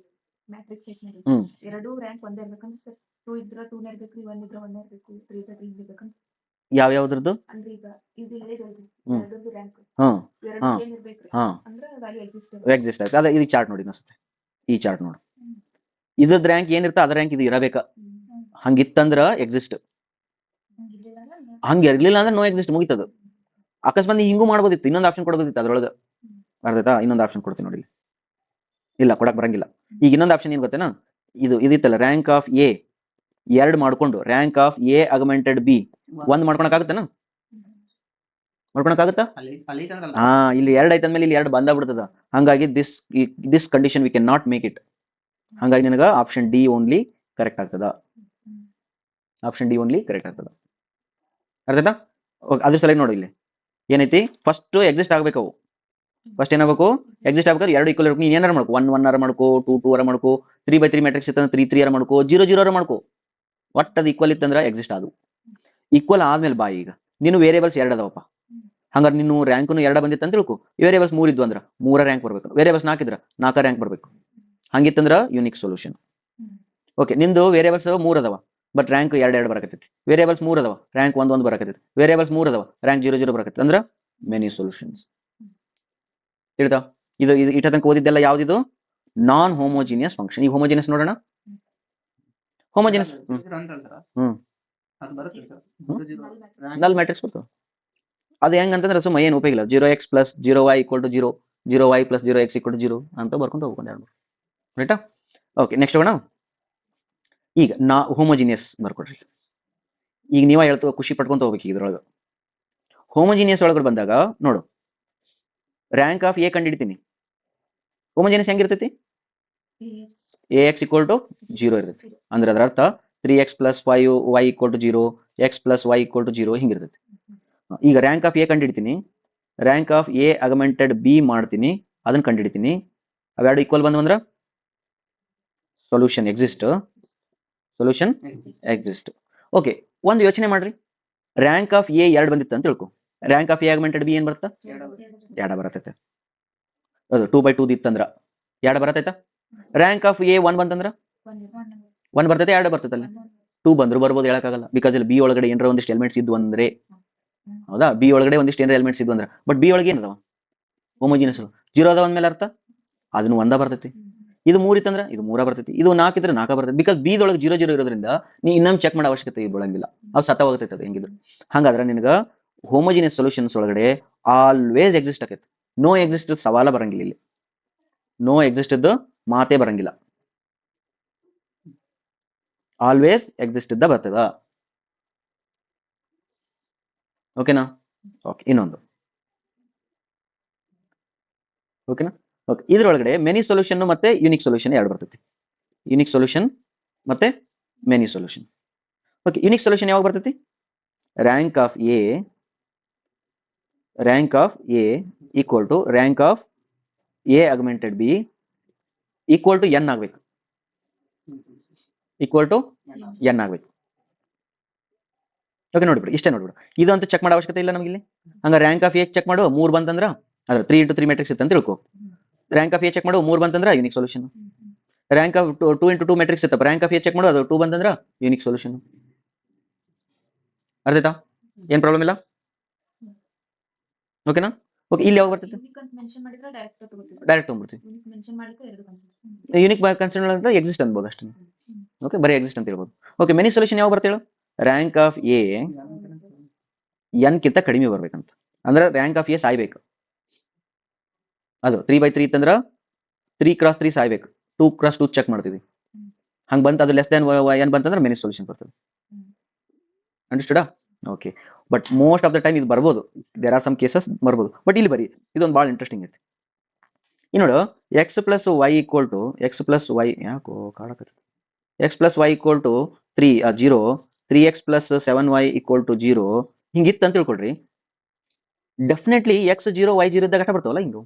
matrix statement ಎರಡು ರ್ಯಾಂಕ್ ಒಂದೇ ಇರ್ಬೇಕಂದ್ರೆ ಸರ್ 2 ಇದ್ರ 2 ನೇ ಇರ್ಬೇಕು, 1 ಇದ್ರ 1 ಇರ್ಬೇಕು, 3 ಇದ್ರ 3 ಇರ್ಬೇಕಂತ. ಯಾವ್ಯಾವ್ದ್ರದ್ದು? ಅಂದ್ರೆ ಈಗ ಇದು ಹೇಳಿದ್ರಲ್ರಿ ಎರಡರದ್ದು ರ್ಯಾಂಕ್ ಹ್ಮ್ ಎರಡು ಹಾ. ಸೇಮ್ ಇರ್ಬೇಕ್ರಿ ಹಾ ಅಂದ್ರೆ ವ್ಯಾಲ್ಯೂ ಎಕ್ಸಿಸ್ಟ್ ಎಕ್ಸಿಸ್ಟ್ ಆಯ್ತು. ಅದೇ ಇದು ಚಾರ್ಟ್ ನೋಡಿ ಅನ್ಸುತ್ತೆ. ಈ ಚಾರ್ಟ್ ನೋಡು, ಇದ್ರದ್ದು ರ್ಯಾಂಕ್ ಏನಿರ್ತ ಅದ್ರ ರ್ಯಾಂಕ್ ಇದು ಇರಬೇಕ. ಹಂಗಿತ್ತಂದ್ರ ಎಕ್ಸಿಸ್ಟ್, ಹಂಗ ಇರ್ಲಿಲ್ಲ ಅಂದ್ರೆ ನೋ ಎಕ್ಸಿಸ್ಟ್, ಮುಗಿತದ. ಅಕಸ್ಮಾತ್ ನೀ ಹಿಂಗೂ ಮಾಡ್ಬೋದಿತ್ತು, ಇನ್ನೊಂದು ಆಪ್ಷನ್ ಕೊಡ್ಬೋದಿತ್ತು ಅದ್ರೊಳಗ. ಅರ್ಧತಾ? ಇನ್ನೊಂದು ಆಪ್ಷನ್ ಕೊಡ್ತೀನಿ ನೋಡಿ. ಇಲ್ಲ, ಕೊಡಕ್ ಬರಂಗಿಲ್ಲ. ಈಗ ಇನ್ನೊಂದು ಆಪ್ಷನ್ ಏನ್ ಗೊತ್ತೇನಾ? ಇದಿತ್ತಲ್ಲ ರ್ಯಾಂಕ್ ಆಫ್ ಎ 2 ಮಾಡ್ಕೊಂಡು rank of A augmented B 1 ಮಾಡ್ಕೊಳಕಾಗತ್ತೇನ? ಮಾಡ್ಕೊಳಕಾಗತ್ತಾ? ಹಾ, ಇಲ್ಲಿ 2 ಐತೆ ಅಂದ್ಮೇಲೆ ಇಲ್ಲಿ 2 ಬಂದ ಬಿಡ್ತದ. ಹಂಗಾಗಿ this condition we can not make it. ಹಂಗಾಗಿ ನಿನಗ ಆಪ್ಷನ್ ಡಿ ಓನ್ಲಿ ಕರೆಕ್ಟ್ ಆಗ್ತದ. ಆಪ್ಷನ್ ಡಿ ಓನ್ಲಿ ಕರೆಕ್ಟ್ ಆಗ್ತದ. ಅರ್ಥಾಯ್ತಾ? ಅದ್ರ ಸಲ ನೋಡಿ ಇಲ್ಲಿ ಏನೈತಿ, ಫಸ್ಟ್ ಎಕ್ಸಿಸ್ಟ್ ಆಗ್ಬೇಕು. ಅವು ಫಸ್ಟ್ ಏನಾಗಬೇಕು? ಎಕ್ಸಿಸ್ಟ್ ಆಗ್ಬೇಕಾದ್ರೆ 2 ಈಕ್ವಲ್ ಇರ್ಬೇಕು. ನೀನ್ ಏನಾರ ಮಾಡ್ಕೋ, 1 1 ಮಾಡ್ಕೋ, 2 2 ಮಾಡ್ಕೋ, 3/3 ಮ್ಯಾಟ್ರಿಕ್ಸ್ ಇತ್ತಂದ್ರೆ 3 3 ಮಾಡ್ಕೋ, 0 0 ಮಾಡ್ಕೋ. ಒಟ್ಟು ಅದು ಈಕ್ವಲ್ ಇತ್ತಂದ್ರೆ ಎಕ್ಸಿಸ್ಟ್ ಆದವು. ಈಕ್ವಲ್ ಆದ್ಮೇಲೆ ಬಾ, ಈಗ ನೀನು ವೇರಿಯೇಬಲ್ಸ್ 2 ಅದಾವಪ್ಪ. ಹಂಗಾರೆ ನೀನು ರ್ಯಾಂಕ್ನು 2 ಬಂದಿತ್ತು ಅಂತ ತಿಳ್ಕೊ. ವೇರಿಯೇಬಲ್ಸ್ 3 ಇದ್ವು ಅಂದ್ರೆ 3 ರ್ಯಾಂಕ್ ಬರ್ಬೇಕು. ವೇರಿಯೇಬಲ್ಸ್ 4 ಇದ್ರ 4 ರ್ಯಾಂಕ್ ಬರ್ಬೇಕು. ಹಂಗಿತ್ತಂದ್ರ ಯುನಿಕ್ ಸೊಲ್ಯೂಷನ್. ಓಕೆ, ನಿಂದು ವೇರಿಯೇಬಲ್ಸ್ 3 ಅದಾವ ಬಟ್ ರ್ಯಾಂಕ್ 2 2 ಬರಕತ್ತೈತಿ. ವೇರಿಯೇಬಲ್ಸ್ 3 ಅದಾವ, ರ್ಯಾಂಕ್ 1 1 ಬರಕತ್ತೈತಿ. ವೇರಿಯೇಬಲ್ಸ್ 3 ಅದಾವ, ರ್ಯಾಂಕ್ 0 0 ಬರಕತ್ತೈತಿ. ಅಂದ್ರ ಮೆನಿ ಸೊಲ್ಯೂಷನ್ಸ್. ತಿಳಿತಾ? ಇದು ಇಟ ತನಕ ಓದಿದ್ದೆಲ್ಲ ಯಾವ್ದಿದು? Non homogeneous function. ಈ ಹೋಮೋಜಿನಿಯಸ್ ನೋಡೋಣ. ಹೋಮೋಜಿನಿಯಸ್ ನಲ್ ಮ್ಯಾಟ್ರಿಕ್ಸ್ ಬರ್ತದೆ. ಅದು ಹೆಂಗಂತಂದ್ರೆ ಸುಮ್ಮ ಏನು ಉಪಯೋಗ ಇಲ್ಲ. 0x + 0y = 0, 0y + 0x = 0 ಅಂತ ಬರ್ಕೊಂಡು ಹೋಗ್ಕೊಂಡು ರೈಟಾ? ಓಕೆ, ನೆಕ್ಸ್ಟ್ ಹೋಗೋಣ. ಈಗ ಹೋಮೋಜಿನಿಯಸ್ ಬರ್ಕೊಡ್ರಿ. ಈಗ ನೀವ ಹೇಳ್ತು ಖುಷಿ ಪಡ್ಕೊಂತ ಹೋಗ್ಬೇಕು. ಇದ್ರೊಳಗೆ ಹೋಮೋಜಿನಿಯಸ್ ಒಳಗಡೆ ಬಂದಾಗ ನೋಡು, ರ್ಯಾಂಕ್ ಆಫ್ ಎ ಕಂಡಿಡ್ತೀನಿ. ಹೋಮೋಜಿನಿಯಸ್ ಹೆಂಗಿರ್ತೈತಿ? ax = 0 ಇರ್ತೈತಿ. ಅಂದ್ರೆ ಅದರ ಅರ್ಥ 3x + 5y = 0, x + y = 0 ಹಿಂಗಿರ್ತೈತಿ. ಈಗ ರ್ಯಾಂಕ್ ಆಫ್ ಎ ಕಂಡಿಡ್ತೀನಿ, rank of A augmented B ಮಾಡ್ತೀನಿ, ಅದನ್ನ ಕಂಡಿಡ್ತೀನಿ. ಅವೆರಡು ಈಕ್ವಲ್ ಬಂದು ಅಂದ್ರೆ solution exist. Solution exist. Okay, ಒಂದು ಯೋಚನೆ ಮಾಡ್ರಿ. ರ್ಯಾಂಕ್ ಆಫ್ ಎ 2 ಬಂದಿತ್ತು ಅಂತ ತಿಳ್ಕೊ. Rank of A augmented B ಏನ್ ಬರುತ್ತಾ? 2 ಬರತೈತೆ. ಅದು 2/2 ಇತ್ತಂದ್ರ 2 ಬರತೈತಾ? ರ್ಯಾಂಕ್ ಆಫ್ ಎ 1 ಬಂತಂದ್ರ 1 ಬರ್ತೈತೆ, 2 ಬರ್ತೈತಲ್ಲ. 2 ಬಂದ್ರು ಬರ್ಬೋದು, ಹೇಳಕ್ಕಾಗಲ್ಲ. ಬಿಕಾಸ್ ಇಲ್ಲಿ ಬಿ ಒಳಗಡೆ ಏನಾರ ಒಂದಿಷ್ಟು ಎಲಿಮೆಂಟ್ಸ್ ಇದ್ವು ಅಂದ್ರೆ, ಹೌದಾ? ಬಿ ಒಳಗಡೆ ಒಂದಿಷ್ಟು ಏನಾರ ಎಲಿಮೆಂಟ್ಸ್ ಇದ್ವು ಅಂದ್ರೆ, ಬಟ್ ಬಿ ಒಳಗೆ ಏನದಾವ? ಹೋಮೋಜಿನಿಯಸ್ 0 ಅದಾವ ಅಂದ್ಮೇಲೆ ಅರ್ಥ ಅದನ್ನು 1 ಬರ್ತೈತಿ. ಇದು 3 ಇತ್ತಂದ್ರೆ ಇದು 3 ಬರ್ತೈತಿ. ಇದು 4 ಇದ್ರೆ 4 ಬರ್ತೈತಿ. ಬಿಕಾಸ್ ಬಿ ದೊಳಗೆ 0 0 ಇರೋದ್ರಿಂದ ನೀ ಇನ್ನೊಮ್ಮೆ ಚೆಕ್ ಮಾಡೋ ಅವಶ್ಯಕತೆ ಬೀಳಂಗಿಲ್ಲ. ಅದು ಸತ್ತ ಹೋಗ್ತೈತೆ ಅದು ಹೆಂಗಿದ್ರು. ಹಂಗಾದ್ರೆ ನಿನಗ ಹೋಮೋಜಿನಿಯಸ್ ಸೊಲ್ಯೂಷನ್ಸ್ ಒಳಗಡೆ ಆಲ್ವೇಸ್ ಎಕ್ಸಿಸ್ಟ್ ಆಕೈತಿ. ನೋ ಎಕ್ಸಿಸ್ಟ್ ಸವಾಲ ಬರಂಗಿಲ್ಲ. ಇಲ್ಲಿ ನೋ ಎಕ್ಸಿಸ್ಟ್ ಮಾತೇ ಬರಂಗಿಲ್ಲ. ಆಲ್ವೇಸ್ ಎಕ್ಸಿಸ್ಟ್ ಇದ್ದ ಬರ್ತದ. ಓಕೆನಾ? ಓಕೆ, ಇನ್ನೊಂದು ಓಕೆನಾ? ಓಕೆ, ಇದ್ರೊಳಗಡೆ ಮೆನಿ ಸೊಲ್ಯೂಷನ್ ಮತ್ತೆ ಯುನಿಕ್ ಸೊಲ್ಯೂಷನ್ 2 ಬರ್ತೈತಿ. ಯುನಿಕ್ ಸೊಲ್ಯೂಷನ್ ಮತ್ತೆ many solution. Okay, unique solution ಯಾವಾಗ ಬರ್ತೈತಿ? Rank of A equal to rank of A augmented B equal to N ಆಗ್ಬೇಕು. ಈಕ್ವಲ್ ಟು ಎನ್ ಆಗ್ಬೇಕು. ಓಕೆ, ನೋಡ್ಬಿಡು, ಇಷ್ಟೇ ನೋಡ್ಬಿಡು. ಇದಂತೂ ಚೆಕ್ ಮಾಡೋ ಅವಶ್ಯಕತೆ ಇಲ್ಲ ನಮಗಿಲ್ಲಿ. ಹಂಗ ರ್ಯಾಂಕ್ ಆಫ್ ಎ ಚೆಕ್ ಮಾಡು, 3 ಬಂತಂದ್ರ ಅದ್ರ 3 × 3 ಮ್ಯಾಟ್ರಿಕ್ಸ್ ಇತ್ತು ಅಂತ ತಿಳ್ಕೊ. ರ್ಯಾಂಕ್ ಆಫ್ ಎ ಚೆಕ್ ಮಾಡು, 3 ಬಂತಂದ್ರ unique solution. Rank of 2 × 2 matrix ಇತ್ತಪ್ಪ, ರ್ಯಾಂಕ್ ಆಫ್ ಎ ಚೆಕ್ ಮಾಡು, ಅದು 2 ಬಂತಂದ್ರ ಯುನಿಕ್ ಸೊಲ್ಯೂಷನ್. ಅರ್ಥಾಯ್ತಾ? ಏನ್ ಪ್ರಾಬ್ಲಮ್ ಇಲ್ಲ. ಓಕೆನಾ? ಓಕೆ, ಇಲ್ಲಿ ಯಾವಾಗ ಬರ್ತೈತೆ? ಡೈರೆಕ್ಟ್ ತೊಗೊಂಡ್ಬಿಡ್ತೀವಿ. ಯುನಿಕ್ ಕನ್ಸಿಡರ್ ಅಂತ ಎಕ್ಸಿಸ್ಟ್ ಅನ್ಬೋದು ಅಷ್ಟೇ. ಓಕೆ, ಬರೀ ಎಕ್ಸಿಸ್ಟ್ ಅಂತ ಹೇಳ್ಬೋದು. ಓಕೆ, ಮೆನಿ ಸೊಲ್ಯೂಷನ್ ಯಾವಾಗ ಬರ್ತೇಳು? ರ್ಯಾಂಕ್ ಆಫ್ ಎ ಎನ್ಗಿಂತ ಕಡಿಮೆ ಬರ್ಬೇಕಂತ, ಅಂದ್ರೆ ರ್ಯಾಂಕ್ ಆಫ್ ಎ ಸಾಯ್ಬೇಕು. ಅದು 3/3 ಇತ್ತಂದ್ರೆ 3 × 3 ಸಾಯ್ಬೇಕು, 2 × 2 ಚೆಕ್ ಮಾಡ್ತೀವಿ. ಹಂಗೆ ಬಂತು ಅದು ಲೆಸ್ ದ್ಯಾನ್ ಎನ್ ಬಂತಂದ್ರೆ ಮೆನಿ ಸೊಲ್ಯೂಷನ್ ಬರ್ತದೆ. ಅಂಡರ್ಸ್ಟುಡಾ? Okay. But most of the time ಇದು ಬರ್ಬೋದು, ದೇರ್ ಆರ್ ಸಮ್ ಕೇಸಸ್ ಬರ್ಬೋದು, ಬಟ್ ಇಲ್ಲಿ ಬರೀ ಇದೊಂದು ಭಾಳ ಇಂಟ್ರೆಸ್ಟಿಂಗ್ ಐತಿ. ನೋಡು, X plus Y equal to X plus Y, ಯಾಕೋ ಕಾಡಕತ್ತ, X plus Y equal to 0, 3x plus 7y equal to 0 ಹಿಂಗಿತ್ತು ಅಂತ ತಿಳ್ಕೊಳ್ರಿ. ಡೆಫಿನೆಟ್ಲಿ ಎಕ್ಸ್ 0 ವೈ 0 ಇದ್ದಾಗ ಅಷ್ಟ ಬರ್ತಾವಲ್ಲ ಹಿಂಗು.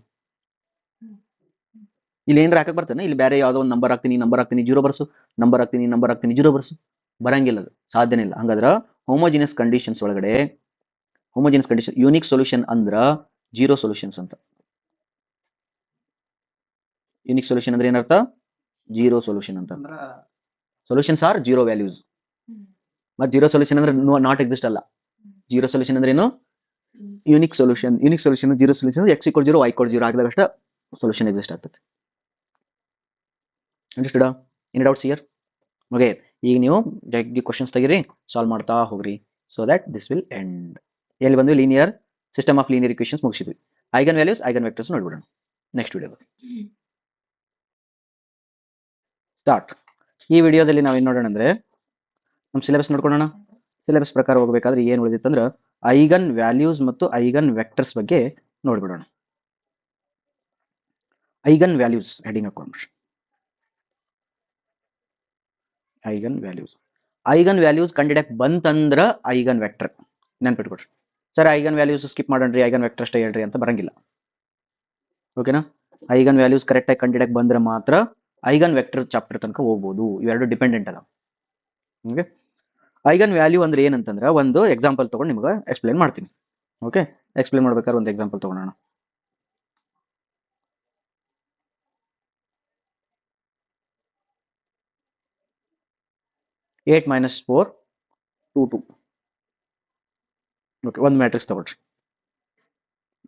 ಇಲ್ಲಿ ಏನಾರ ಹಾಕಕ್ ಬರ್ತಾನೆ, ಇಲ್ಲಿ ಬೇರೆ ಯಾವುದೋ ಒಂದು ನಂಬರ್ ಹಾಕ್ತೀನಿ 0 ಬರ್ಸು, ನಂಬರ್ ಹಾಕ್ತೀನಿ 0 ಬರ್ಸು, ಬರಂಗಿಲ್ಲ, ಅದು ಸಾಧ್ಯನೇ ಇಲ್ಲ. ಹಂಗಾದ್ರೆ ಹೋಮೋಜಿನಿಯಸ್ ಕಂಡೀಷನ್ಸ್ ಒಳಗಡೆ, ಹೋಮೋಜಿನಿಯಸ್ ಕಂಡೀಷನ್ ಯೂನಿಕ್ ಸೊಲ್ಯೂಷನ್ ಅಂದ್ರ 0 ಸೊಲ್ಯೂಷನ್ಸ್ ಅಂತ. ಯೂನಿಕ್ ಸೊಲ್ಯೂಷನ್ ಅಂದ್ರೆ ಏನರ್ಥ? 0 ಸೊಲ್ಯೂಷನ್ ಅಂತ. Solutions are 0 values. ಮತ್ತೆ 0 ಸೊಲ್ಯೂಷನ್ ಅಂದ್ರೆ ನಾಟ್ ಎಕ್ಸಿಸ್ಟ್ ಅಲ್ಲ. 0 ಸೊಲ್ಯೂಷನ್ ಅಂದ್ರೆ ಏನು? Unique solution. Unique solution 0 solution x = 0 y = 0 ಆಗಿದಾಗ ಅಷ್ಟೇ ಸೊಲ್ಯೂಷನ್ ಎಕ್ಸಿಸ್ಟ್ ಆಗ್ತದೆ. ಅಂಡರ್ಸ್ಟುಡಾ? Any doubts here? ಓಕೆ, ಈಗ ನೀವು ಜಗ್ಗಿ ಕ್ವಶನ್ಸ್ ತೆಗೀರಿ, ಸಾಲ್ವ್ ಮಾಡ್ತಾ ಹೋಗ್ರಿ, so that this will end. ಎಲ್ಲಿ ಬಂದು linear system of linear equations ಮುಗಿಸಿದ್ವಿ. ಐಗನ್ ವ್ಯಾಲ್ಯೂಸ್ ಐಗನ್ ವೆಕ್ಟರ್ಸ್ ನೋಡ್ಬಿಡೋಣ ನೆಕ್ಸ್ಟ್ ವಿಡಿಯೋದಲ್ಲಿ. ಸ್ಟಾರ್ಟ್. ಈ ವಿಡಿಯೋದಲ್ಲಿ ನಾವೇನು ನೋಡೋಣ ಅಂದರೆ, ನಮ್ಮ ಸಿಲೆಬಸ್ ನೋಡ್ಕೊಳ್ಳೋಣ. ಸಿಲೆಬಸ್ ಪ್ರಕಾರ ಹೋಗಬೇಕಾದ್ರೆ ಏನು ಉಳಿದಿತ್ತಂದ್ರೆ ಐಗನ್ ವ್ಯಾಲ್ಯೂಸ್ ಮತ್ತು ಐಗನ್ ವೆಕ್ಟರ್ಸ್ ಬಗ್ಗೆ ನೋಡ್ಬಿಡೋಣ. ಐಗನ್ ವ್ಯಾಲ್ಯೂಸ್ ಹೆಡಿಂಗ್ ಹಾಕೊಂಡ್ಬಿಡ್ರಿ. ಐಗನ್ ವ್ಯಾಲ್ಯೂಸ್, ಐಗನ್ ವ್ಯಾಲ್ಯೂಸ್ ಕಂಡಿಡಕ್ ಬಂತಂದ್ರ ಐಗನ್ ವೆಕ್ಟರ್ ನೆನ್ಪಿಟ್ಕೊಡ್ರಿ. ಸರ್ ಐಗನ್ ವ್ಯಾಲ್ಯೂಸ್ ಸ್ಕಿಪ್ ಮಾಡೋಣ್ರಿ, ಐಗನ್ ವೆಕ್ಟರ್ ಅಷ್ಟೇ ಹೇಳ್ರಿ ಅಂತ ಬರಂಗಿಲ್ಲ. ಓಕೆನಾ? ಐಗನ್ ವ್ಯಾಲ್ಯೂಸ್ ಕರೆಕ್ಟಾಗಿ ಕಂಡಿಡಕ್ ಬಂದ್ರೆ ಮಾತ್ರ ಐಗನ್ ವೆಕ್ಟರ್ ಚಾಪ್ಟರ್ ತನಕ ಹೋಗ್ಬೋದು. ಇವೆರಡು ಡಿಪೆಂಡೆಂಟ್ ಅಲ್ಲ. ಓಕೆ, ಐಗನ್ ವ್ಯಾಲ್ಯೂ ಅಂದ್ರೆ ಏನಂತಂದ್ರೆ ಒಂದು ಎಕ್ಸಾಂಪಲ್ ತಗೊಂಡು ನಿಮ್ಗೆ ಎಕ್ಸ್ಪ್ಲೇನ್ ಮಾಡ್ತೀನಿ. ಓಕೆ, ಎಕ್ಸ್ಪ್ಲೇನ್ ಮಾಡ್ಬೇಕಾದ್ರೆ ಒಂದು ಎಕ್ಸಾಂಪಲ್ ತಗೊಳ್ಳೋಣ. Eight minus 4 2 2. ಓಕೆ, ಒಂದು ಮ್ಯಾಟ್ರಿಕ್ಸ್ ತಗೊಳ್ರಿ.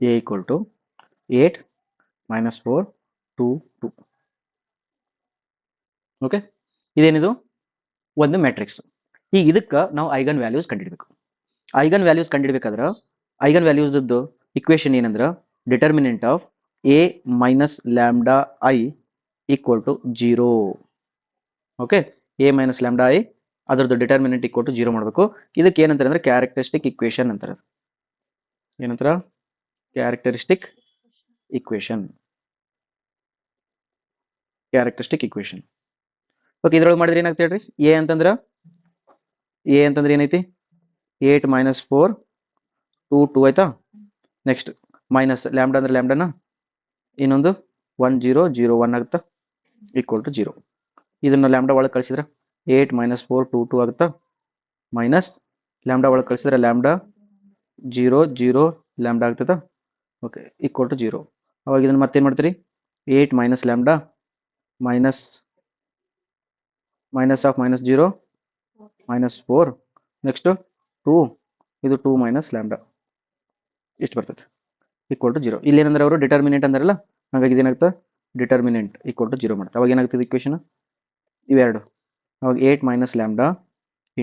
A equal to 8 minus 4 2 2. ಓಕೆ, ಇದೇನಿದು? ಒಂದು ಮ್ಯಾಟ್ರಿಕ್ಸ್. ಈಗ ಇದಕ್ಕೆ ನಾವು ಐಗನ್ ವ್ಯಾಲ್ಯೂಸ್ ಕಂಡಿಡ್ಬೇಕು. ಐಗನ್ ವ್ಯಾಲ್ಯೂಸ್ ಕಂಡಿಡ್ಬೇಕಾದ್ರೆ ಐಗನ್ ವ್ಯಾಲ್ಯೂಸ್ದು ಇಕ್ವೇಶನ್ ಏನಂದ್ರೆ determinant of A minus lambda I equal to 0. Okay, A minus lambda I ಅದರದ್ದು ಡಿಟರ್ಮಿನೆಂಟ್ ಈಕ್ವಲ್ ಟು 0 ಮಾಡಬೇಕು. ಇದಕ್ಕೆ ಏನಂತಾರೆ ಅಂದ್ರೆ ಕ್ಯಾರೆಕ್ಟರಿಸ್ಟಿಕ್ ಇಕ್ವೇಶನ್ ಅಂತಾರೆ. ಏನಂತಾರ? Characteristic equation. Characteristic equation. Okay, ಇದ್ರೊಳಗೆ ಮಾಡಿದ್ರೆ ಏನಾಗ್ತದೆ ಹೇಳ್ರಿ? ಎ ಅಂತಂದ್ರೆ ಏನೈತಿ? 8 ಮೈನಸ್ 4 2 2 ಆಯ್ತಾ? ನೆಕ್ಸ್ಟ್ ಮೈನಸ್ ಲ್ಯಾಂಬ್ಡಾ ಅಂದ್ರೆ ಲ್ಯಾಂಬ್ಡಾನ ಇನ್ನೊಂದು 1 0 0 1 ಆಗುತ್ತಾ ಈಕ್ವಲ್ ಟು 0. ಇದನ್ನು ಲ್ಯಾಂಬ್ಡಾ ಒಳಗೆ ಕಳಿಸಿದ್ರೆ 8 ಮೈನಸ್ 4 2 2 ಆಗುತ್ತಾ, ಮೈನಸ್ ಲ್ಯಾಂಬ್ಡಾ ಒಳಗೆ ಕಳಿಸಿದ್ರೆ ಲ್ಯಾಂಬ್ಡಾ 0 0 ಲ್ಯಾಂಬ್ಡಾ ಆಗ್ತದ. Okay, equal to 0. ಅವಾಗ ಇದನ್ನು ಮತ್ತೇನು ಮಾಡ್ತೀರಿ? 8 minus lambda minus of minus 0 minus 4 next 2, ಇದು 2 ಮೈನಸ್ ಲ್ಯಾಂಬ್ಡಾ ಇಷ್ಟು ಬರ್ತದೆ ಈಕ್ವಲ್ ಟು 0. ಇಲ್ಲಿ ಏನಂದ್ರೆ ಅವರು ಡಿಟರ್ಮಿನೆಂಟ್ ಅಂದಾರಲ್ಲ, ಹಾಗಾಗಿ ಇದೇನಾಗುತ್ತೆ? ಡಿಟರ್ಮಿನೆಂಟ್ ಈಕ್ವಲ್ ಟು 0 ಮಾಡುತ್ತೆ. ಅವಾಗ ಏನಾಗ್ತದೆ ಇಕ್ವೇಶನ್? ಇವೆರಡು. ಅವಾಗ 8 minus lambda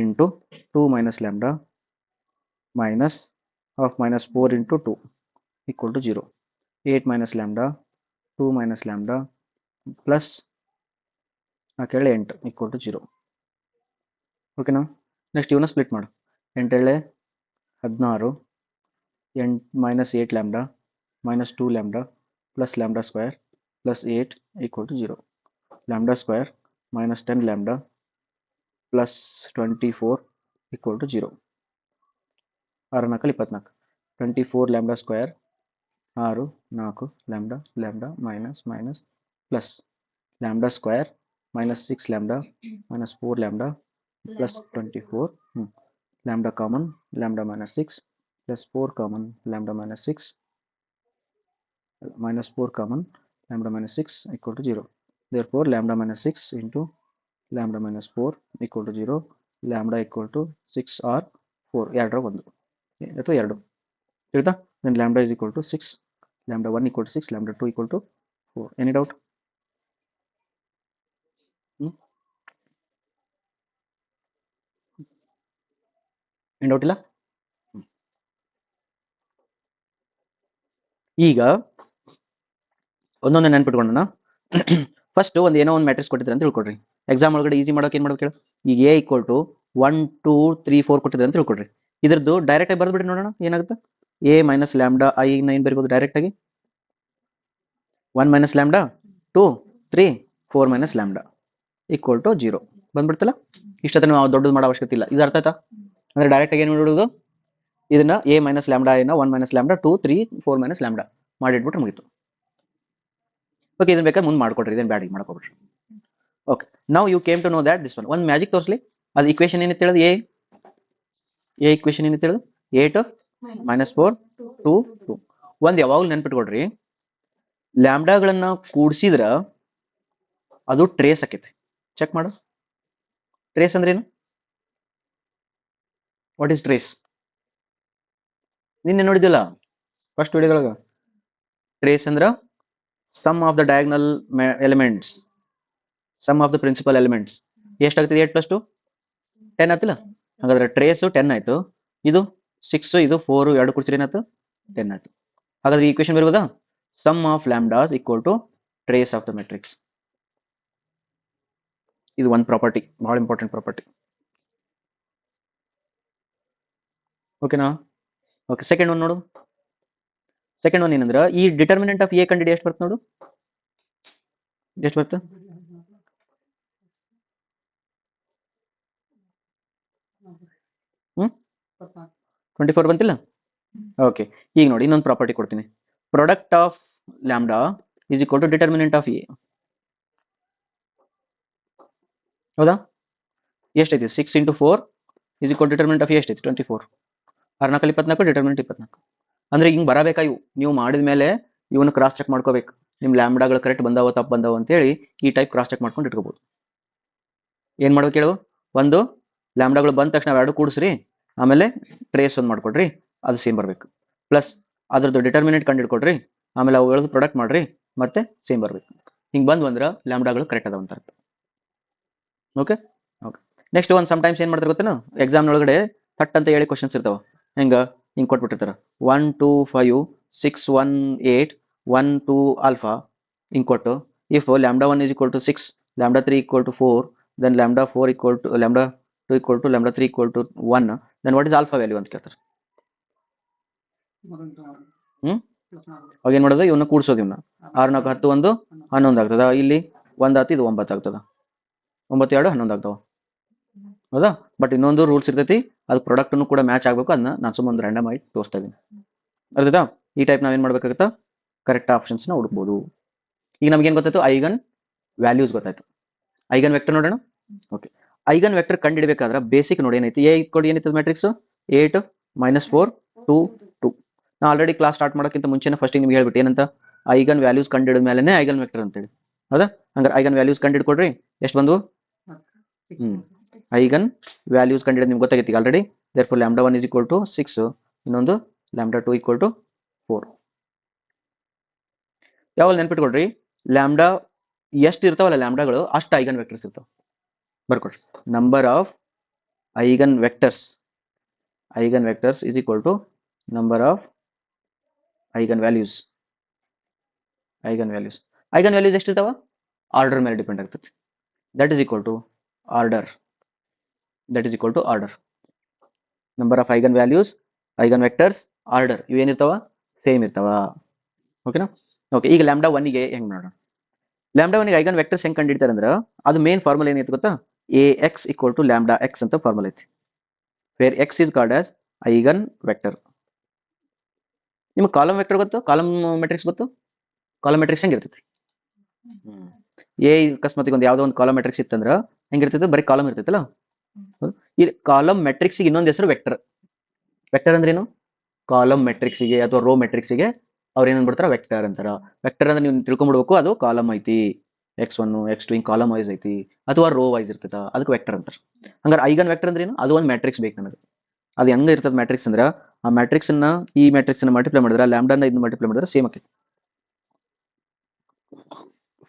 into 2 minus lambda minus of minus 4 into 2 equal to 0. 8 minus lambda 2 minus lambda plus 4 8 equal to 0. ಓಕೆನಾ? ನೆಕ್ಸ್ಟ್ ಇವನ್ನ ಸ್ಪ್ಲಿಟ್ ಮಾಡು. 8 16 8 minus 8 lambda minus 2 lambda plus lambda square plus 8 equal to 0. Lambda square minus 10 lambda plus 24 equal to 0. 6 4 24. 24 lambda square 6 4 lambda lambda minus minus plus lambda square minus 6 lambda minus 4 lambda plus 24 lambda common lambda minus 6 plus 4 common lambda minus 6 minus 4 common lambda minus 6 equal to 0. Therefore lambda minus 6 into lambda minus 4 equal to 0. Lambda equal to 6 or 4. ಎರಡರ ಒಂದು ಅಥವಾ ಎರಡು ತಿಳಿತಾ? then lambda is equal to 6, lambda 1 equal to 6, lambda 2 equal to 4. any doubt? any doubt ಇಲ್ಲ? ಈಗ ಒಂದೊಂದು ನೆನ್ಪಿಟ್ಕೊಂಡಣ. First ಒಂದು ಏನೋ ಒಂದು ಮ್ಯಾಟ್ರಿಕ್ಸ್ ಕೊಟ್ಟಿದ್ರೆ ಅಂತ ತಿಳ್ಕೊಡ್ರಿ. ಎಕ್ಸಾಮ್ ಒಳಗಡೆ ಈಸಿ ಮಾಡೋಕೆ ಏನು ಮಾಡ್ಬೇಕು ಹೇಳಿ? ಈಗ A = 1 2 3 4 ಕೊಟ್ಟಿದ್ರೆ ಅಂತ ತಿಳ್ಕೊಡ್ರಿ. ಇದ್ರದ್ದು ಡೈರೆಕ್ಟ್ ಆಗಿ ಬರ್ದ್ಬಿಡಿ ನೋಡೋಣ ಏನಾಗುತ್ತೆ. A - λ I ನ ಏನು ಬರಿಬೋದು ಡೈರೆಕ್ಟ್ ಆಗಿ? 1 - λ 2 3 4 - λ = 0 ಬಂದ್ಬಿಡ್ತಲ್ಲ. ಇಷ್ಟೊತ್ತನ ನಾವು ದೊಡ್ಡದು ಮಾಡೋ ಅವಶ್ಯಕತೆ ಇಲ್ಲ. ಇದು ಅರ್ಥ ಆಯ್ತಾ? ಅಂದ್ರೆ ಡೈರೆಕ್ಟ್ ಆಗಿ ಏನು ಮಾಡಿಬಿಡೋದು, ಇದನ್ನ A - λ ನ 1 - λ 2 3 4 - λ ಮಾಡಿಟ್ಬಿಟ್ರೆ ಮುಗೀತು. ಓಕೆ, ಇದನ್ನ ಬೇಕಾದ್ರೆ ಮುಂದೆ ಮಾಡ್ಕೊಡ್ರಿ, ಇದೇನು ಬ್ಯಾಡ್ ಮಾಡ್ಕೊಬಿಡ್ರಿ. ಓಕೆ, ನಾವು you came to know that this one. ಒಂದು ಮ್ಯಾಜಿಕ್ ತೋರಿಸ್ಲಿ. ಅದು ಇಕ್ವೇಶನ್ ಏನಿತ್ತು ಹೇಳೋದು? ಎ ಇಕ್ವೇಶನ್ ಏನಿತ್ತು ಹೇಳೋದು? 8 - 4 2 2. ಒಂದು ಯಾವಾಗಲೂ ನೆನ್ಪಿಟ್ಕೊಡ್ರಿ, ಲ್ಯಾಂಬ್ಡಾಗಳನ್ನ ಕೂಡಿಸಿದ್ರ ಅದು ಟ್ರೇಸ್ ಆಕೈತಿ. ಚೆಕ್ ಮಾಡು. ಟ್ರೇಸ್ ಅಂದ್ರೆ ಏನು? What is trace? ನಿನ್ನೆ ನೋಡಿದಿಲ್ಲ ಫಸ್ಟ್ ವಿಡಿಯೋದೊಳಗ. ಟ್ರೇಸ್ ಅಂದ್ರ sum of the diagonal elements, sum of the principal elements. ಎಷ್ಟಾಗ್ತದೆ? 8 + 2 10 ಆಯ್ತಿಲ್ಲ. ಹಾಗಾದ್ರೆ ಟ್ರೇಸ್ 10 ಆಯ್ತು. ಇದು 6 ಇದು 4 ಎರಡು ಕೂಡಿಸಿದ್ರೆ ಏನಾಯ್ತು? 10 ಆಯ್ತು. ಹಾಗಾದ್ರೆ ಈ ಇಕ್ವೇಶನ್ ಬರುವುದಾ? Sum of lambdas = trace of the matrix. ಇದು ಒಂದು ಪ್ರಾಪರ್ಟಿ, ಬಹಳ ಇಂಪಾರ್ಟೆಂಟ್ ಪ್ರಾಪರ್ಟಿ. ಓಕೆನಾ? ಓಕೆ, ಸೆಕೆಂಡ್ ಒನ್ ನೋಡು. ಸೆಕೆಂಡ್ ಒನ್ ಏನಂದ್ರೆ ಈ ಡಿಟರ್ಮಿನೆಂಟ್ ಆಫ್ ಎ ಕಂಡಿಡಿ ಎಷ್ಟು ಬರುತ್ತೆ ನೋಡು. ಎಷ್ಟು ಬರುತ್ತೆ? ಹ್ಮ್ 24 ಬಂತಿಲ್ಲ. ಓಕೆ, ಈಗ ನೋಡಿ ಇನ್ನೊಂದು ಪ್ರಾಪರ್ಟಿ ಕೊಡ್ತೀನಿ. Product of lambda = determinant of A. ಹೌದಾ? ಎಷ್ಟೈತಿ? 6 × 4 = ಡಿಟರ್ಮಿನೆಂಟ್ ಆಫ್ ಎ ಎಷ್ಟೈತಿ? 24. 6 4 24 ಡಿಟರ್ಮಿನೆಂಟ್ 24. ಅಂದ್ರೆ ಹಿಂಗೆ ಬರಬೇಕಾ ಇವು? ನೀವು ಮಾಡಿದ ಮೇಲೆ ಇವನ್ನ ಕ್ರಾಸ್ ಚೆಕ್ ಮಾಡ್ಕೋಬೇಕು. ನಿಮ್ಮ ಲ್ಯಾಂಬ್ಡಾಗಳು ಕರೆಕ್ಟ್ ಬಂದಾವ ತಪ್ಪು ಬಂದಾವ ಅಂತೇಳಿ ಈ ಟೈಪ್ ಕ್ರಾಸ್ ಚೆಕ್ ಮಾಡ್ಕೊಂಡು ಇಟ್ಕೋಬಹುದು. ಏನು ಮಾಡ್ಬೇಕು ಹೇಳು? ಒಂದು ಲ್ಯಾಂಬ್ಡಾಗಳು ಬಂದ ತಕ್ಷಣ ಎರಡು ಕೂಡಿಸ್ರಿ, ಆಮೇಲೆ ಟ್ರೇಸ್ ಒಂದು ಮಾಡ್ಕೊಡ್ರಿ, ಅದು ಸೇಮ್ ಬರಬೇಕು. ಪ್ಲಸ್ ಅದ್ರದ್ದು ಡಿಟರ್ಮಿನೆಂಟ್ ಕಂಡು ಹಿಡ್ಕೊಡ್ರಿ, ಆಮೇಲೆ ಅವುಗಳದ್ದು ಪ್ರಾಡಕ್ಟ್ ಮಾಡ್ರಿ, ಮತ್ತೆ ಸೇಮ್ ಬರಬೇಕು. ಹಿಂಗೆ ಬಂದು ಅಂದ್ರೆ ಲ್ಯಾಂಬ್ಡಾಗಳು ಕರೆಕ್ಟ್ ಅದಾವ ಅಂತ ಅರ್ಥ. Okay okay. ನೆಕ್ಸ್ಟ್ ಒಂದು ಸಮ್ಟೈಮ್ಸ್ ಏನು ಮಾಡ್ತಾರೆ ಗೊತ್ತೇನು? ಎಕ್ಸಾಮ್ನೊಳಗಡೆ ಥಟ್ ಅಂತ ಹೇಳಿ ಕ್ವಶನ್ಸ್ ಇರ್ತಾವೆ. ಹಿಂಗೆ ಕೊಟ್ಬಿಟ್ಟಿರ್ತಾರೆ 1 2 5 6 1 8 1 2 ಆಲ್ಫಾ ಹಿಂಗೆ ಕೊಟ್ಟು, if λ1 = 6 λ3 = 4 then λ4 = λ2 = λ3 = 1 then what is alpha value ಅಂತ ಕೇಳ್ತಾರೆ. ಅವಾಗ ಏನು ಮಾಡೋದು? ಇವನ್ನ ಕೂಡಿಸೋದು. ಇವನ್ನ 6 4 10 1 11 ಆಗ್ತದ. ಇಲ್ಲಿ 1 ಆತು, ಇದು 9 ಆಗ್ತದ. 9 2 11 ಆಗ್ತಾವ. ಹೌದಾ? ಬಟ್ ಇನ್ನೊಂದು ರೂಲ್ಸ್ ಇರ್ತೈತಿ, ಅದು ಪ್ರಾಡಕ್ಟ್ನು ಕೂಡ ಮ್ಯಾಚ್ ಆಗಬೇಕು. ಅದನ್ನ ನಾನು ಸುಮ್ಮನೆ ಒಂದು ರ್ಯಾಂಡಮ್ ಆಗಿ ತೋರಿಸ್ತಾ ಇದ್ದೀನಿ. ಅರ್ಥಾಯ್ತಾ? ಈ ಟೈಪ್ ನಾವೇನು ಮಾಡ್ಬೇಕಾಗತ್ತಾ? ಕರೆಕ್ಟ್ ಆಪ್ಷನ್ಸ್ನ ಹುಡುಕ್ಬೋದು. ಈಗ ನಮಗೇನು ಗೊತ್ತಾಯ್ತು? ಐಗನ್ ವ್ಯಾಲ್ಯೂಸ್ ಗೊತ್ತಾಯ್ತು. ಐಗನ್ ವೆಕ್ಟರ್ ನೋಡೋಣ. ಓಕೆ, ಐಗನ್ ವೆಕ್ಟರ್ ಕಂಡುಹಿಡಬೇಕಾದ್ರೆ ಬೇಸಿಕ್ ನೋಡಿ ಏನೈತಿ. ಎ = ಏನಿತ್ತು ಮ್ಯಾಟ್ರಿಕ್ಸ್? 8 - 4 2 2. ನಾ ಆಲ್ರೆಡಿ ಕ್ಲಾಸ್ ಸ್ಟಾರ್ಟ್ ಮಾಡೋಕ್ಕಿಂತ ಮುಂಚೆನೇ ಫಸ್ಟ್ ನಿಮ್ಗೆ ಹೇಳ್ಬಿಟ್ಟು ಏನಂತ? ಐಗನ್ ವ್ಯಾಲ್ಯೂಸ್ ಕಂಡುಹಿಡಿದ ಮೇಲೆ ಐಗನ್ ವೆಕ್ಟರ್ ಅಂತೇಳಿ. ಹೌದಾ? ಹಂಗಾರೆ ಐಗನ್ ವ್ಯಾಲ್ಯೂಸ್ ಕಂಡುಹಿಡ್ಕೊಡ್ರಿ. ಎಷ್ಟು ಬಂದು? ಐಗನ್ ವ್ಯಾಲ್ಯೂಸ್ ಕಂಡುಹಿಡಿದು ನಿಮ್ಗೆ ಗೊತ್ತಾಗೈತಿ ಈಗ ಆಲ್ರೆಡಿ. therefore λ1 = 6, ಇನ್ನೊಂದು λ2 = 4. ಯಾವಾಗ ನೆನ್ಪಿಟ್ಕೊಡ್ರಿ, ಲ್ಯಾಂಬ್ಡಾ ಎಷ್ಟು ಇರ್ತಾವಲ್ಲ ಲ್ಯಾಂಬ್ಡಾಗಳು ಅಷ್ಟು ಐಗನ್ ವೆಕ್ಟರ್ಸ್ ಇರ್ತಾವೆ. ಬರ್ಕೊಡ್ರಿ. Number of eigen vectors = number of eigen values. Eigen values ಎಷ್ಟಿರ್ತಾವ? ಆರ್ಡರ್ ಮೇಲೆ ಡಿಪೆಂಡ್ ಆಗ್ತದೆ. That is equal to order. Number of eigen values, eigen vectors, order ಇವೇನಿರ್ತಾವ? ಸೇಮ್ ಇರ್ತಾವ. ಓಕೆನಾ? ಓಕೆ, ಈಗ λ1ಗೆ ಹೆಂಗೆ ಮಾಡೋಣ? λ1ಗೆ ಐಗನ್ ವೆಕ್ಟರ್ಸ್ ಹೆಂಗೆ ಕಂಡುಹಿಡ್ತಾರೆ ಅಂದ್ರೆ ಅದು ಮೇನ್ ಫಾರ್ಮುಲಾ ಏನೈತೆ ಗೊತ್ತಾ? Ax = λx ಅಂತ ಫಾರ್ಮುಲಾ ಐತಿ. Where x is called as eigen vector. ನಿಮ್ಗೆ ಕಾಲಮ್ ವೆಕ್ಟರ್ ಗೊತ್ತು? ಕಾಲಮ್ ಮೆಟ್ರಿಕ್ಸ್ ಗೊತ್ತು? ಕಾಲಮ್ ಮೆಟ್ರಿಕ್ಸ್ ಹೆಂಗಿರ್ತೈತಿ? ಅಕಸ್ಮಾತ್ ಒಂದು ಯಾವುದೋ ಒಂದು ಕಾಲಮ್ ಮೆಟ್ರಿಕ್ಸ್ ಇತ್ತಂದ್ರೆ ಹೆಂಗಿರ್ತೈತೆ? ಬರೀ ಕಾಲಮ್ ಇರ್ತೈತಲ್ಲ. ಈ ಕಾಲಮ್ ಮೆಟ್ರಿಕ್ಸಿಗೆ ಇನ್ನೊಂದು ಹೆಸರು ವೆಕ್ಟರ್. ವೆಕ್ಟರ್ ಅಂದ್ರೆ ಏನು? ಕಾಲಮ್ ಮೆಟ್ರಿಕ್ಸಿಗೆ ಅಥವಾ ರೋ ಮೆಟ್ರಿಕ್ಸಿಗೆ ಅವ್ರು ಏನು ಅಂದ್ಬಿಡ್ತಾರೆ? ವೆಕ್ಟರ್ ಅಂತಾರ. ವೆಕ್ಟರ್ ಅಂದ್ರೆ ನೀವು ತಿಳ್ಕೊಂಡ್ಬಿಡ್ಬೇಕು, ಅದು ಕಾಲಮ್ ಐತಿ, x1 x2 ಹಿಂಗೆ ಕಾಲಮ್ ವೈಸ್ ಐತಿ, ಅಥವಾ ರೋ ವೈಸ್ ಇರ್ತೈತ, ಅದಕ್ಕೆ ವೆಕ್ಟರ್ ಅಂತಾರೆ. ಹಂಗಾರೆ ಐಗನ್ ವೆಕ್ಟರ್ ಅಂದ್ರೆ ಏನು? ಅದು ಒಂದು ಮ್ಯಾಟ್ರಿಕ್ಸ್ ಬೇಕು ನನಗೆ. ಅದು ಹೆಂಗೆ ಇರ್ತದೆ ಮ್ಯಾಟ್ರಿಕ್ಸ್ ಅಂದ್ರೆ, ಆ ಮ್ಯಾಟ್ರಿಕ್ಸನ್ನ ಈ ಮ್ಯಾಟ್ರಿಕ್ಸನ್ನ ಮಲ್ಟಿಪ್ಲೈ ಮಾಡಿದ್ರೆ, ಲ್ಯಾಂಬ್ಡಾನ ಇದನ್ನ ಮಲ್ಟಿಪ್ಲೈ ಮಾಡಿದ್ರೆ ಸೇಮ್ ಆಕೈತಿ.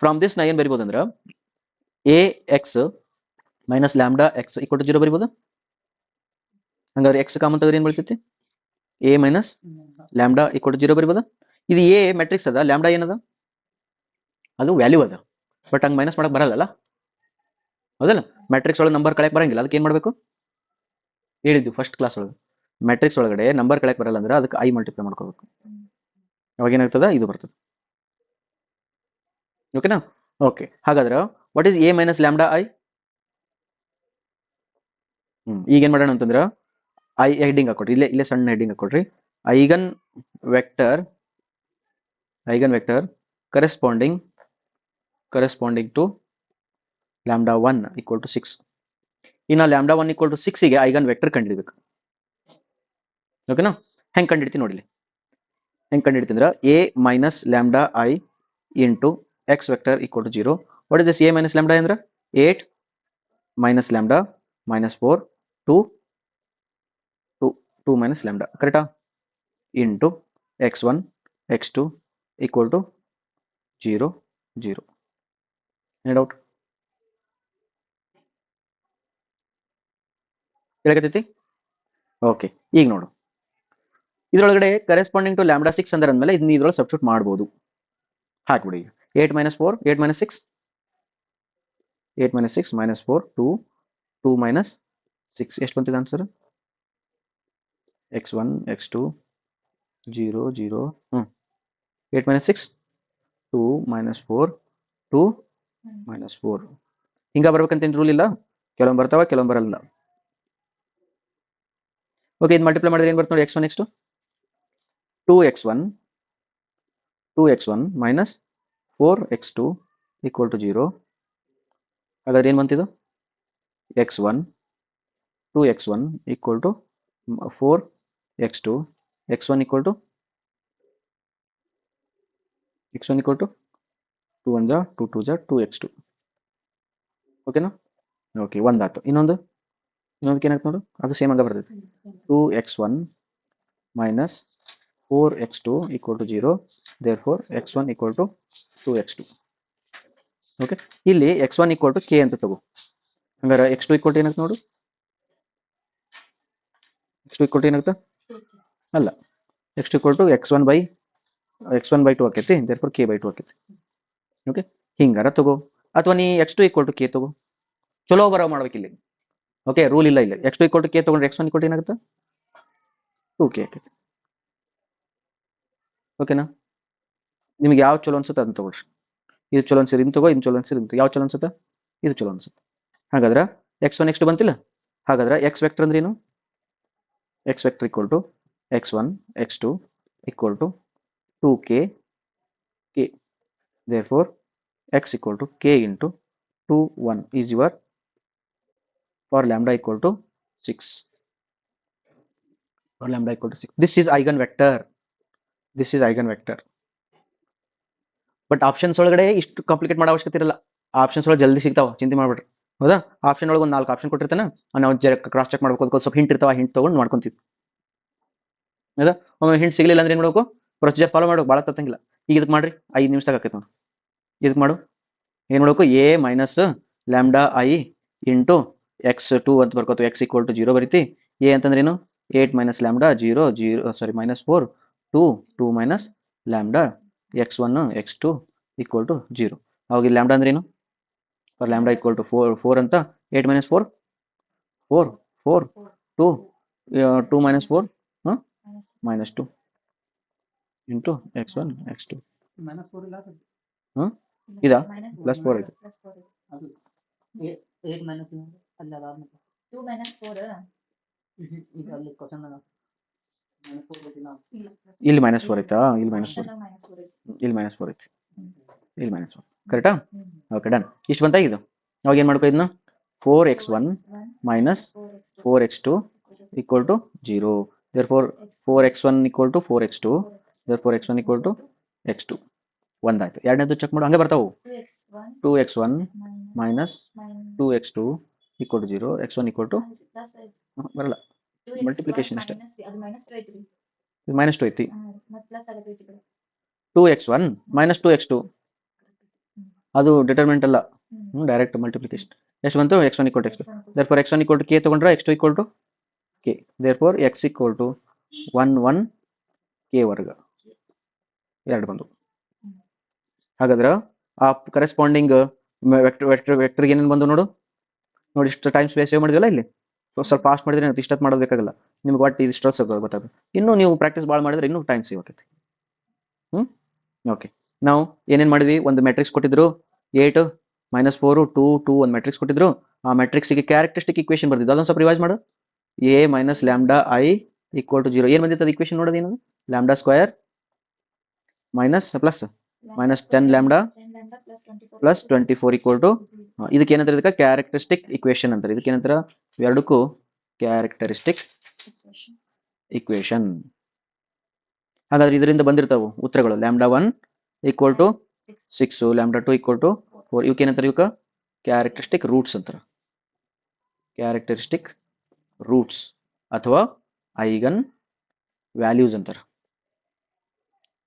ಫ್ರಮ್ ದಿಸ್ ನಾ ಏನು ಬರಿಬೋದು ಅಂದ್ರೆ Ax - λx = 0 ಬರಿಬೋದು. ಹಂಗಾದ್ರೆ x ಕಾಮನ್ ತೆಗೆದ್ರೆ ಏನು ಬರ್ತೈತಿ? A - λ = 0 ಬರಿಬೋದು. ಇದು ಎ ಮ್ಯಾಟ್ರಿಕ್ಸ್ ಅದ, ಲ್ಯಾಂಬ್ಡಾ ಏನದ, ಅದು ವ್ಯಾಲ್ಯೂ ಅದ, ಬಟ್ ಹಂಗೆ ಮೈನಸ್ ಮಾಡಕ್ ಬರಲ್ಲ, ಹೌದಲ್ಲ. ಮ್ಯಾಟ್ರಿಕ್ಸ್ ಒಳಗೆ ನಂಬರ್ ಕಳೆಯಕ್ ಬರಂಗಿಲ್ಲ, ಅದಕ್ಕೆ ಏನು ಮಾಡಬೇಕು ಹೇಳಿದ್ವಿ ಫಸ್ಟ್ ಕ್ಲಾಸ್ ಒಳಗೆ, ಮ್ಯಾಟ್ರಿಕ್ಸ್ ಒಳಗಡೆ ನಂಬರ್ ಕಳೆಯಕ್ ಬರಲ್ಲ ಅಂದ್ರೆ ಅದಕ್ಕೆ ಐ ಮಲ್ಟಿಪ್ಲೈ ಮಾಡ್ಕೋಬೇಕು, ಅವಾಗ ಏನಾಗ್ತದ ಇದು ಬರ್ತದೆ. ಓಕೆನಾ? ಓಕೆ, ಹಾಗಾದ್ರೆ what is A minus lambda I? ಈಗ ಏನ್ ಮಾಡೋಣ ಅಂತಂದ್ರೆ ಐ ಹೆಡ್ಡಿಂಗ್ ಹಾಕೊಡ್ರಿ, ಇಲ್ಲೇ ಸಣ್ಣ ಹೆಡ್ಡಿಂಗ್ ಹಾಕೊಡ್ರಿ, eigen vector corresponding to lambda 1 equal to 6. ಇನ್ನು ಲ್ಯಾಂಬ್ಡಾ 1 ಈಕ್ವಲ್ ಟು 6ಗೆ ಐಗನ್ ವೆಕ್ಟರ್ ಕಂಡುಹಿಡಿಬೇಕು. ಓಕೆನಾ? ಹೆಂಗೆ ಕಂಡುಹಿಡ್ತೀನಿ ನೋಡಿಲಿ, ಹೆಂಗೆ ಕಂಡುಹಿಡ್ತೀನಿ A minus lambda I into X vector equal to 0. What is this A minus lambda ಅಂದ್ರೆ 8 minus lambda minus 4 2 minus lambda, ಕರೆಕ್ಟಾ? Into x1 x2 equal to 0 0. ಏನು ಡೌಟ್ ಹೇಳಕತ್ತೈತಿ? ಓಕೆ, ಈಗ ನೋಡು, ಇದರೊಳಗಡೆ ಕರೆಸ್ಪಾಂಡಿಂಗ್ ಟು ಲ್ಯಾಂಬ್ಡಾ 6 ಅಂದ್ರೆ ಅಂದಮೇಲೆ ಇದನ್ನ ಇದ್ರೊಳಗೆ ಸಬ್ಸ್ಟಿಟ್ಯೂಟ್ ಮಾಡ್ಬೋದು. ಹಾಕ್ಬಿಡಿ, 8 minus 4 8 minus 6 8 minus 6 minus 4 2 minus 6 ಎಷ್ಟು ಬಂತಿದೆ answer? x1 x2 0 0. 8 minus 6 2 minus 4 2 minus 4. ಹಿಂಗ ಬರ್ಬೇಕಂತೇನು ರೂಲ್ ಇಲ್ಲ, ಕೆಲವೊಂದು ಬರ್ತಾವ ಕೆಲವೊಂದು ಬರಲ್ಲ. ಓಕೆ, ಇದು ಮಲ್ಟಿಪ್ಲೈ ಮಾಡಿದ್ರೆ ಏನು ಬರ್ತದೆ ನೋಡಿ, x1 x2 2x1 minus 4x2 equal to 0. ಹಾಗಾದ್ರೆ ಏನು ಬಂತಿದ್ದು? x1 2x1 equal to 4x2 x1 equal to 2 1 ಜಾ 2 2 ಜಾ 2x2. ಓಕೆನಾ? ಓಕೆ, ಒಂದಾಯ್ತು. ಇನ್ನೊಂದಕ್ಕೆ ಏನಾಗ್ತದೆ ನೋಡು, ಅದು ಸೇಮ್ ಹಂಗೆ ಬರ್ತೈತೆ, 2x1 minus 4x2 equal to 0, therefore x1 equal to 2x2. Okay, ಇಲ್ಲಿ x1 ಈಕ್ವಲ್ ಟು ಕೆ ಅಂತ ತಗೋ, ಹಂಗಾರೆ x2 ಈಕ್ವಲ್ ಟು ಏನಾಗ್ತದೆ ನೋಡು, x2 ಈಕ್ವಲ್ ಟು ಏನಾಗ್ತದೆ? ಅಲ್ಲ, x2 equal to x1 by 2 ಆಕೈತಿ, therefore k ಬೈ 2 ಆಕೈತಿ. ಓಕೆ, ಹಿಂಗಾರ ತಗೋ, ಅಥವಾ ನೀ x2 ಈಕ್ವಲ್ ಟು ಕೆ ತಗೋ, ಚಲೋ ಬರೋ ಮಾಡ್ಬೇಕು ಇಲ್ಲಿ. ಓಕೆ, ರೂಲ್ ಇಲ್ಲ ಇಲ್ಲಿ, x2 ಈಕ್ವಲ್ ಟು ಕೆ ತಗೊಂಡ್ರೆ x1 ಈಕ್ವಲ್ ಟು ಏನಾಗುತ್ತೆ? 2k ಆಕೈತಿ. ಓಕೆನಾ? ನಿಮ್ಗೆ ಯಾವ ಚಲೋ ಅನ್ಸುತ್ತೆ ಅದನ್ನ ತಗೊಳ್ರಿ, ಇದು ಚಲೋ ಅನ್ಸಿರಿ ಇನ್ನು ತಗೋ, ಇನ್ನು ಚಲೋ ಅನ್ಸಿರಿ ಇನ್ನು, ಯಾವ ಚಲೋ ಅನ್ಸುತ್ತೆ? ಇದು ಚಲೋ ಅನ್ಸುತ್ತೆ. ಹಾಗಾದ್ರೆ x1 x2 ಬಂತಿಲ್ಲ, ಹಾಗಾದ್ರೆ x ವೆಕ್ಟರ್ ಅಂದ್ರೆ ಏನು? x vector equal to x1 x2 equal to 2k k, therefore x equal to k into 2 1 is your for lambda equal to 6. For lambda equal to 6. This is eigenvector. But options ಒಳಗಡೆ ಇಷ್ಟು complicate ಮಾಡೋ ಅವಶ್ಯಕತೆ ಇರಲ್ಲ, options ಒಳಗೆ ಜಲ್ದಿ ಸಿಗ್ತಾವ, ಚಿಂತೆ ಮಾಡ್ಬಿಡ್ರಿ. ಹೌದಾ? ಆಪ್ಷನ್ ಒಳಗೆ ಒಂದು 4 ಆಪ್ಷನ್ ಕೊಟ್ಟಿರ್ತಾನೆ, ನಾವು ಕ್ರಾಸ್ ಚೆಕ್ ಮಾಡ್ಬೇಕು, ಅದಕ್ಕೆ ಸ್ವಲ್ಪ ಹಿಂಟ್ ಇರ್ತಾವ, ಹಿಂಟ್ ತೊಗೊಂಡು ಮಾಡ್ಕೊಂತೀವಿ. ಹೌದಾ? ಒಮ್ಮೆ ಹಿಂಟ್ ಸಿಗಲಿಲ್ಲ ಅಂದ್ರೆ ಏನು ಮಾಡಬೇಕು? ಪ್ರೊಸೀಜರ್ ಫಾಲೋ ಮಾಡಬೇಕು, ಭಾಳ ತತ್ತಂಗಿಲ್ಲ. ಈಗ ಇದಕ್ಕೆ ಮಾಡ್ರಿ, 5 ನಿಮಿಷದಾಗ ಆಕೈತೆ ನೋಡಿ. ಇದಕ್ಕೆ ಮಾಡು, ಏನು ಮಾಡಬೇಕು? A minus lambda I into x2 ಅಂತ ಬರ್ಕೋತು, x ಈಕ್ವಲ್ ಟು 0 ಬರೀತಿ. ಎ ಅಂತಂದ್ರೆ ಏನು? 8 minus lambda 0 0 sorry minus 4 2 minus lambda x1 x2 equal to 0. ಅವಾಗ ಲ್ಯಾಂಬ್ಡಾ ಅಂದ್ರೆ ಏನು? ಫಾರ್ ಲ್ಯಾಂಬ್ಡಾ ಈಕ್ವಲ್ ಟು 4 ಅಂತ 8 minus 4 4 2 minus 4 minus 2 into x1 x2. Minus 4 ಇಲ್ಲ ಸರ್, ಇದಾ ಪ್ಲಸ್ 4 ಐತೆ, ಅದು 8 ಮೈನಸ್ ಅಲ್ಲ ಅದಾದ್ಮೇಲೆ 2 minus 4 ಈಗ ಅಲ್ಲಿ ಕ್ವಶನ್ ಮೈನಸ್ 4 ಗೊತ್ತಿಲ್ಲ. ಇಲ್ಲಿ ಮೈನಸ್ 4 ಐತಾ? ಇಲ್ಲಿ ಮೈನಸ್ 4, minus 4 ಐತಿ. ಇಲ್ಲಿ ಮೈನಸ್ 4 ಐತಿ, ಇಲ್ಲಿ ಮೈನಸ್ 4, ಕರೆಕ್ಟಾ? Okay, done. ಇಷ್ಟು ಬಂತ ಇದು. ಅವಾಗ ಏನು ಮಾಡ್ಕೋ ಇದನ್ನ? 4x1 minus 4x2 equal to 0, therefore 4x1 equal to 4x2, therefore x1 equal to x2. ಒಂದಾಯ್ತು. ಎರಡನೇದು ಚೆಕ್ ಮಾಡು, ಹಂಗೆ ಬರ್ತಾವು. 2x1 minus 2x2 equal to 0, x1 equal to ಬರಲ್ಲ, multiplication ಅಷ್ಟೇ. ಅದು minus 2 ಐತ್ರಿ, ಇದು ಮೈನಸ್ 2 ಐತಿ. ಮತ್ತೆ ಪ್ಲಸ್ ಆಗೈತಿ ಕಡೆ. 2x1 ಮೈನಸ್ 2x2 ಅದು ಡಿಟರ್ಮಿನೆಂಟ್ ಅಲ್ಲ, ಡೈರೆಕ್ಟ್ ಮಲ್ಟಿಪ್ಲಿಕೇಶನ್. ಎಷ್ಟು ಬಂತು? x1 equal to x2, therefore x1 equal to k ತಗೊಂಡ್ರೆ x2 equal to k, therefore x equal to 1 1 k ವರ್ಗ. 2 ಬಂದು. ಹಾಗಾದ್ರೆ ಆ ಕರೆಸ್ಪಾಂಡಿಂಗ್ ವೆಕ್ಟರ್ಗೆ ಏನೇನು ಬಂದು ನೋಡು. ನೋಡಿ ಇಷ್ಟು ಟೈಮ್ ಸ್ಪೇಸ್ ಸೇವ್ ಮಾಡಿದ್ವಲ್ಲ ಇಲ್ಲಿ. ಸ್ವಲ್ಪ ಫಾಸ್ಟ್ ಮಾಡಿದ್ರೆ ಇಷ್ಟೊತ್ತು ಮಾಡೋದು ಬೇಕಾಗಲ್ಲ ನಿಮ್ಗೆ. ಒಟ್ಟು ಇಷ್ಟೊತ್ತು ಗೊತ್ತಾಗುತ್ತೆ. ಇನ್ನೂ ನೀವು ಪ್ರಾಕ್ಟೀಸ್ ಭಾಳ ಮಾಡಿದ್ರೆ ಇನ್ನೂ ಟೈಮ್ ಸೇವ್ ಆಕೈತಿ. ಓಕೆ, ನಾವು ಏನೇನು ಮಾಡಿದ್ವಿ? ಒಂದು ಮ್ಯಾಟ್ರಿಕ್ಸ್ ಕೊಟ್ಟಿದ್ರು 8 -4 2 2 ಒಂದು ಮ್ಯಾಟ್ರಿಕ್ಸ್ ಕೊಟ್ಟಿದ್ರು. ಆ ಮ್ಯಾಟ್ರಿಕ್ಸ್ಗೆ ಕ್ಯಾರೆಕ್ಟರಿಸ್ಟಿಕ್ ಇಕ್ವೇಷನ್ ಬರ್ದಿದ್ದು. ಅದೊಂದು ಸ್ವಲ್ಪ ರಿವೈಸ್ ಮಾಡು. a - λI = 0. ಏನು ಬಂದಿತ್ತು ಅದು ಇಕ್ವೇಷನ್ ನೋಡೋದು? ಏನು λ² ಮೈನಸ್ ಪ್ಲಸ್ -10 λ ಪ್ಲಸ್ 24 = ಇದಕ್ಕೆ ಏನಂತಾರೆ? ಇದಕ್ಕೆ ಕ್ಯಾರೆಕ್ಟರಿಸ್ಟಿಕ್ ಇಕ್ವೇಷನ್ ಅಂತಾರೆ. ಇದಕ್ಕೆ ಏನಂತಾರೆ? ಎರಡಕ್ಕೂ ಕ್ಯಾರೆಕ್ಟರಿಸ್ಟಿಕ್ ಇಕ್ವೇಷನ್. ಹಾಗಾದ್ರೆ ಇದರಿಂದ ಬಂದಿರ್ತಾವು ಉತ್ತರಗಳು. λ1 = 6, λ2 = 4. ಇವಕ್ಕೆ ಏನಂತಾರೆ? ಇವಕ್ಕೆ ಕ್ಯಾರೆಕ್ಟರಿಸ್ಟಿಕ್ ರೂಟ್ಸ್ ಅಂತಾರೆ. ಕ್ಯಾರೆಕ್ಟರಿಸ್ಟಿಕ್ ರೂಟ್ಸ್ ಅಥವಾ ಐಗನ್ ವ್ಯಾಲ್ಯೂಸ್ ಅಂತಾರೆ.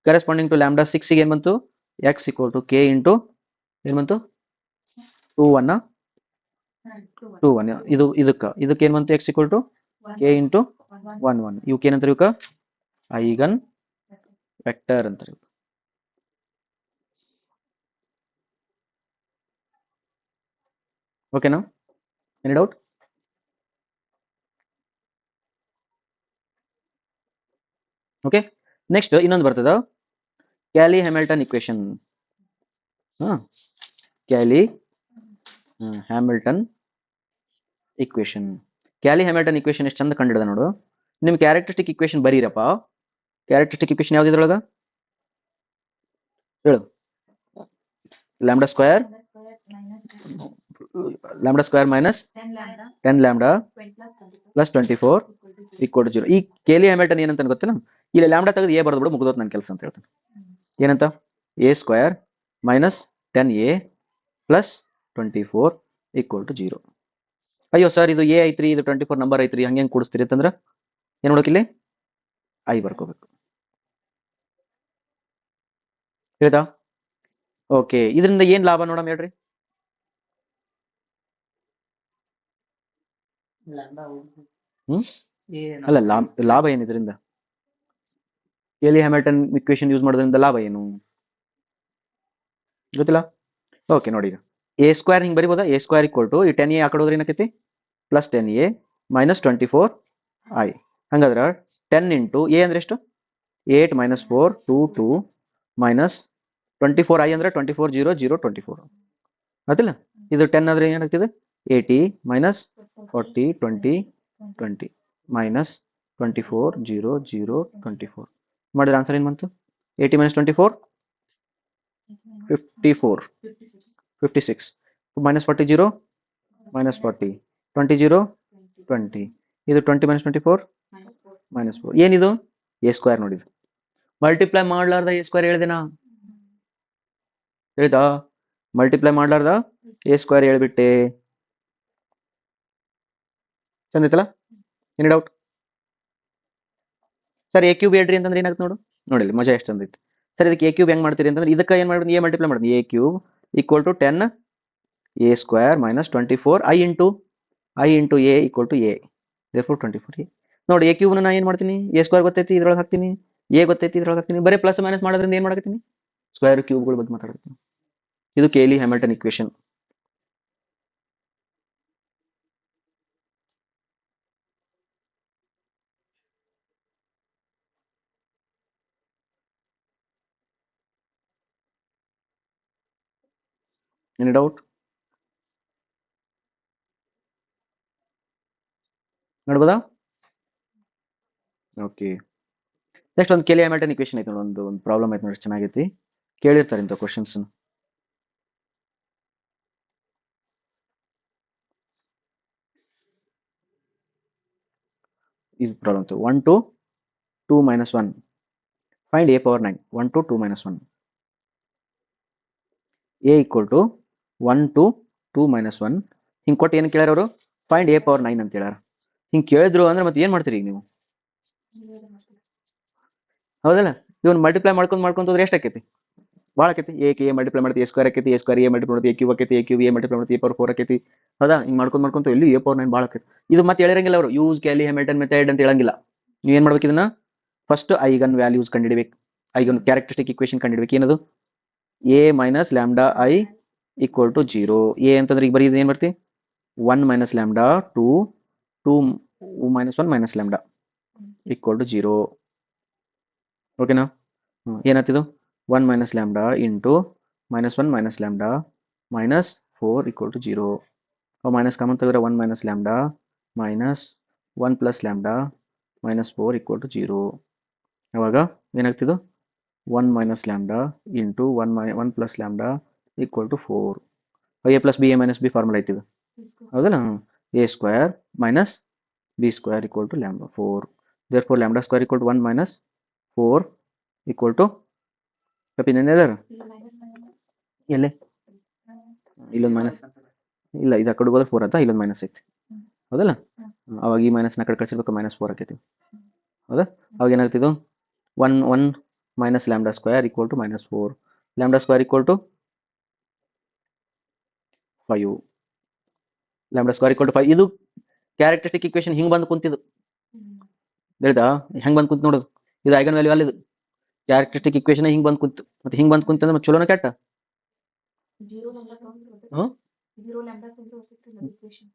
ಕರೆಸ್ಪಾಂಡಿಂಗ್ ಟು λ6 ಗೆ ಏನು ಬಂತು? x = k ಇಂಟು ಏನು ಬಂತು? 2 1 ಇದಕ್ಕೆ ಏನು ಬಂತು? x = k into 1 1. ಇವಕ್ಕೆ ಏನಂತಾರೆ? ಇವಕ್ಕೆ ಐಗನ್ ವೆಕ್ಟರ್ ಅಂತಾರೆ. ಓಕೆನಾ? Any doubt? ಓಕೆ, ನೆಕ್ಸ್ಟ್ ಇನ್ನೊಂದು ಬರ್ತದ, Cayley Hamilton equation. Cayley Hamilton equation. Cayley Hamilton equation ಎಷ್ಟು ಚಂದ ಕಂಡಿಡ್ದ ನೋಡು. ನಿಮ್ ಕ್ಯಾರೆಕ್ಟರಿಸ್ಟಿಕ್ ಇಕ್ವೇಷನ್ ಬರೀರಪ್ಪ. ಕ್ಯಾರೆಕ್ಟರಿಸ್ಟಿಕ್ ಇಕ್ವೇಷನ್ ಯಾವ್ದು ಇದ್ರೊಳಗ? ಹೇಳು. λ² ಮೈನಸ್ 10 λ ಪ್ಲಸ್ 24 = 0. ಈ ಕೇಲಿ ಹ್ಯಾಮಿಲ್ಟನ್ ಏನಂತ ಗೊತ್ತೇನ? ಇಲ್ಲಿ ಲ್ಯಾಂಬ್ಡಾ ತೆಗೆದು ಎ ಬರ್ದು ಬಿಡು, ಮುಗಿದೋತ್ ನನ್ನ ಕೆಲಸ ಅಂತ ಹೇಳ್ತಾನೆ. ಏನಂತ? a² minus 10a plus 24 = 0. ಅಯ್ಯೋ ಸರ್, ಇದು ಎ ಐತ್ರಿ, ಇದು 24 ನಂಬರ್ ಐತ್ರಿ, ಹಂಗೆ ಕೂಡಿಸ್ತೀರಿ ಅಂತಂದ್ರೆ ಏನು ನೋಡೋಕಿಲ್ಲಿ? ಐ ಬರ್ಕೋಬೇಕು. ಹೇಳ್ತಾ? ಓಕೆ, ಇದರಿಂದ ಏನ್ ಲಾಭ ನೋಡಮ್ ಹೇಳ್ರಿ? ಅಲ್ಲ, ಲಾಭ ಏನು ಇದರಿಂದ? ಕೇಲಿ ಹ್ಯಾಮಿಲ್ಟನ್ ಇಕ್ವೇಷನ್ ಯೂಸ್ ಮಾಡೋದ್ರಿಂದ ಲಾಭ ಏನು ಗೊತ್ತಿಲ್ಲ? ಓಕೆ, ನೋಡಿ, ಈಗ a² ಹಿಂಗೆ ಬರಿಬೋದಾ? a² = ಈ 10a ಆ ಕಡೆ ಹೋದ್ರೆ ಏನಾಕೈತಿ? Plus 10a minus 24i. ಹಂಗಾದ್ರೆ 10 ಇಂಟು a ಅಂದ್ರೆ ಎಷ್ಟು? 8 - 4 2 2 ಮೈನಸ್ 24i ಅಂದ್ರೆ 24 0 0 24 ಅದಿಲ್ಲ? ಇದು 10 ಆದ್ರೆ ಏನಾಗ್ತಿದೆ? 80 ಮೈನಸ್ 40 20 20 ಮೈನಸ್ 24 0 0 24 ಮಾಡಿದ್ರೆ ಆನ್ಸರ್ ಏನು ಬಂತು? 80 - 24 54 56 ಮೈನಸ್ 40 0 ಮೈನಸ್ 40 20 0 20. ಇದು 20 - 24 -4. ಏನಿದು? a² ನೋಡಿದು. Multiply ಮಾಡ್ಲಾರ್ದ a² ಹೇಳಿದೆನಾ? ಹೇಳಿದಾ? Multiply ಮಾಡ್ಲಾರ್ದ a² ಹೇಳ್ಬಿಟ್ಟೆ. ಚಂದೈತಲ್ಲ? ಏನಿ ಡೌಟ್? ಸರ್ a³ ಹೇಳ್ರಿ ಅಂತಂದ್ರೆ ಏನಾಗುತ್ತೆ ನೋಡು. ನೋಡಿಲ್ಲ, ಮಜಾ ಎಷ್ಟು ಚಂದೈತಿ. ಸರ್ ಇದಕ್ಕೆ a³ ಹೆಂಗ್ ಮಾಡ್ತೀರಿ ಅಂತಂದ್ರೆ ಇದಕ್ಕೆ ಏನು ಮಾಡ್ತೀನಿ? a ಮಲ್ಟಿಪ್ಲೈ ಮಾಡ್ತೀನಿ. a³ = 10 a² minus 24 i into a = a. therefore 24a. ನೋಡಿ, a³ ನಾ ಏನು ಮಾಡ್ತೀನಿ? a² ಗೊತ್ತೈತಿ, ಇದ್ರೊಳಗೆ ಹಾಕ್ತೀನಿ. a ಗೊತ್ತೈತಿ, ಇದ್ರೊಳಗೆ ಹಾಕ್ತೀನಿ. ಬರೀ ಪ್ಲಸ್ ಮೈನಸ್ ಮಾಡೋದ್ರಿಂದ ಏನು ಮಾಡಕತ್ತೀನಿ? ಸ್ಕ್ವೇರ್ ಕ್ಯೂಬ್ಗಳ ಬಗ್ಗೆ ಮಾತಾಡ್ತೀನಿ. ಇದು Cayley Hamilton equation. Any doubt? ನೋಡ್ಬೋದಾ? ಓಕೆ, ನೆಕ್ಸ್ಟ್ ಒಂದು ಕೇಲಿ ಹ್ಯಾಮಿಲ್ಟನ್ ಇಕ್ವೇಷನ್ ಐತೆ ನೋಡಿ. ಒಂದು ಪ್ರಾಬ್ಲಮ್ ಐತೆ ನೋಡಿ, ಚೆನ್ನಾಗೈತಿ. ಕೇಳಿರ್ತಾರೆ ಇಂಥ ಕ್ವಶನ್ಸ್. ಇದು problem 1 to 2 - 1 find a power 9. 1 to 2 - 1 a = 1 to 2 - 1 ಹಿಂಗೆ ಕೊಟ್ಟು ಏನು ಕೇಳ್ಯಾರ ಅವರು? ಫೈಂಡ್ a power 9 ಅಂತ ಹೇಳ್ಯಾರ. ಹಿಂಗೆ ಕೇಳಿದ್ರು ಅಂದ್ರೆ ಮತ್ತೆ ಏನು ಮಾಡ್ತೀರಿ ಈಗ ನೀವು? ಹೌದಲ್ಲ? ಇವನು ಮಲ್ಟಿಪ್ಲೈ ಮಾಡ್ಕೊಂತ ಹೋದ್ರೆ ಎಷ್ಟು ಆಕೈತಿ? ಭಾಳ ಆಕೈತಿ. a ಮಲ್ಟಿಪ್ಲೈ ಮಾಡ್ತೀವಿ a² ಆಕೈತಿ, a² a ಮಲ್ಟಿಪ್ಲೈ ಮಾಡ್ತೀವಿ a³ ಆಕೈತಿ, a³ a ಮಲ್ಟಿಪ್ಲೈ ಮಾಡ್ತೀವಿ a power 4 ಆಕೈತಿ. ಹೌದಾ? ಹಿಂಗೆ ಮಾಡ್ಕೊಂತ ಎಲ್ಲಿ a power 9 ಭಾಳ ಆಕೈತಿ. ಇದು ಮತ್ತೆ ಹೇಳಿರಂಗಿಲ್ಲ ಅವರು, ಯೂಸ್ ಕ್ಯಾಲಿ ಹ್ಯಾಮಿಲ್ಟನ್ ಮೆಥಡ್ ಅಂತ ಹೇಳಂಗಿಲ್ಲ. ನೀವು ಏನು ಮಾಡ್ಬೇಕು? ಇದನ್ನ ಫಸ್ಟ್ ಐಗನ್ ವ್ಯಾಲ್ಯೂಸ್ ಕಂಡುಹಿಡಿಬೇಕು. ಈಗ ಒಂದು ಕ್ಯಾರೆಕ್ಟರಿಸ್ಟಿಕ್ ಇಕ್ವೇಶನ್ ಕಂಡಿಡ್ಬೇಕು ಏನದು A minus lambda I equal to 0. A ಅಂತಂದ್ರೆ ಈಗ ಬರೀ ಏನು ಬರ್ತಿ 1 minus lambda 2 minus 1 minus lambda equal to 0. ಓಕೆನಾ? ಏನಾಗ್ತಿದು 1 minus lambda into minus 1 minus lambda minus 4 equal to 0. ಅವು ಮೈನಸ್ ಕಾಮನ್ ತೆಗೆದ್ರೆ 1 minus lambda minus 1 plus lambda minus 4 equal to 0. ಅವಾಗ ಏನಾಗ್ತಿದು 1 minus lambda into 1 plus lambda equal to 4. A plus B A minus B formula ಐತಿದು ಹೌದಲ್ಲ? A square minus B square equal to lambda 4. Therefore lambda square equal to 1 minus 4 equal to ಕಪಿನೇನರ್ ಎಲ್ಲೇ ಇಲ್ಲೊಂದು minus ಇಲ್ಲ ಇದು ಆ ಕಡೆ ಹೋದ್ರೆ 4 ಅಂತ ಇಲ್ಲೊಂದು ಮೈನಸ್ ಐತಿ ಹೌದಲ್ಲ? ಅವಾಗ ಈ ಮೈನಸ್ನ ಕಡೆ ಕಳಿಸಿರ್ಬೇಕು ಮೈನಸ್ 4 ಆಕೈತಿ ಹೌದಾ? ಅವಾಗ ಏನಾಗ್ತಿದ್ದು 1 minus lambda square equal to minus 4. Lambda square equal to 5. Lambda square equal to 5. ಇದು ಕ್ಯಾರೆಕ್ಟರಿಸ್ಟಿಕ್ ಇಕ್ವೇಶನ್ ಹಿಂಗೆ ಬಂದು ಕುಂತಿದ್ದು ಹೇಳ್ದಾ? ಹೆಂಗೆ ಬಂದು ಕುಂತು ನೋಡೋದು ಇದು ಐಗನ್ ವ್ಯಾಲ್ಯೂ ಅಲ್ಲಿದು ಕ್ಯಾರೆಕ್ಟರಿಸ್ಟಿಕ್ ಇಕ್ವೇಶನ್ ಹಿಂಗೆ ಬಂದು ಕುಂತು ಮತ್ತೆ ಹಿಂಗೆ ಬಂದು ಕುಂತಂದ್ರೆ ಮತ್ತೆ ಚಲೋನ ಕೆಟ್ಟ 0 ಲ್ಯಾಂಬ್ಡಾ ತಗೊಂಡ್ರೆ ಹ್ಮ್? 0 ಲ್ಯಾಂಬ್ಡಾ ತಗೊಂಡ್ರೆ ಹೋಗ್ತಿತ್ತು ಇಕ್ವೇಶನ್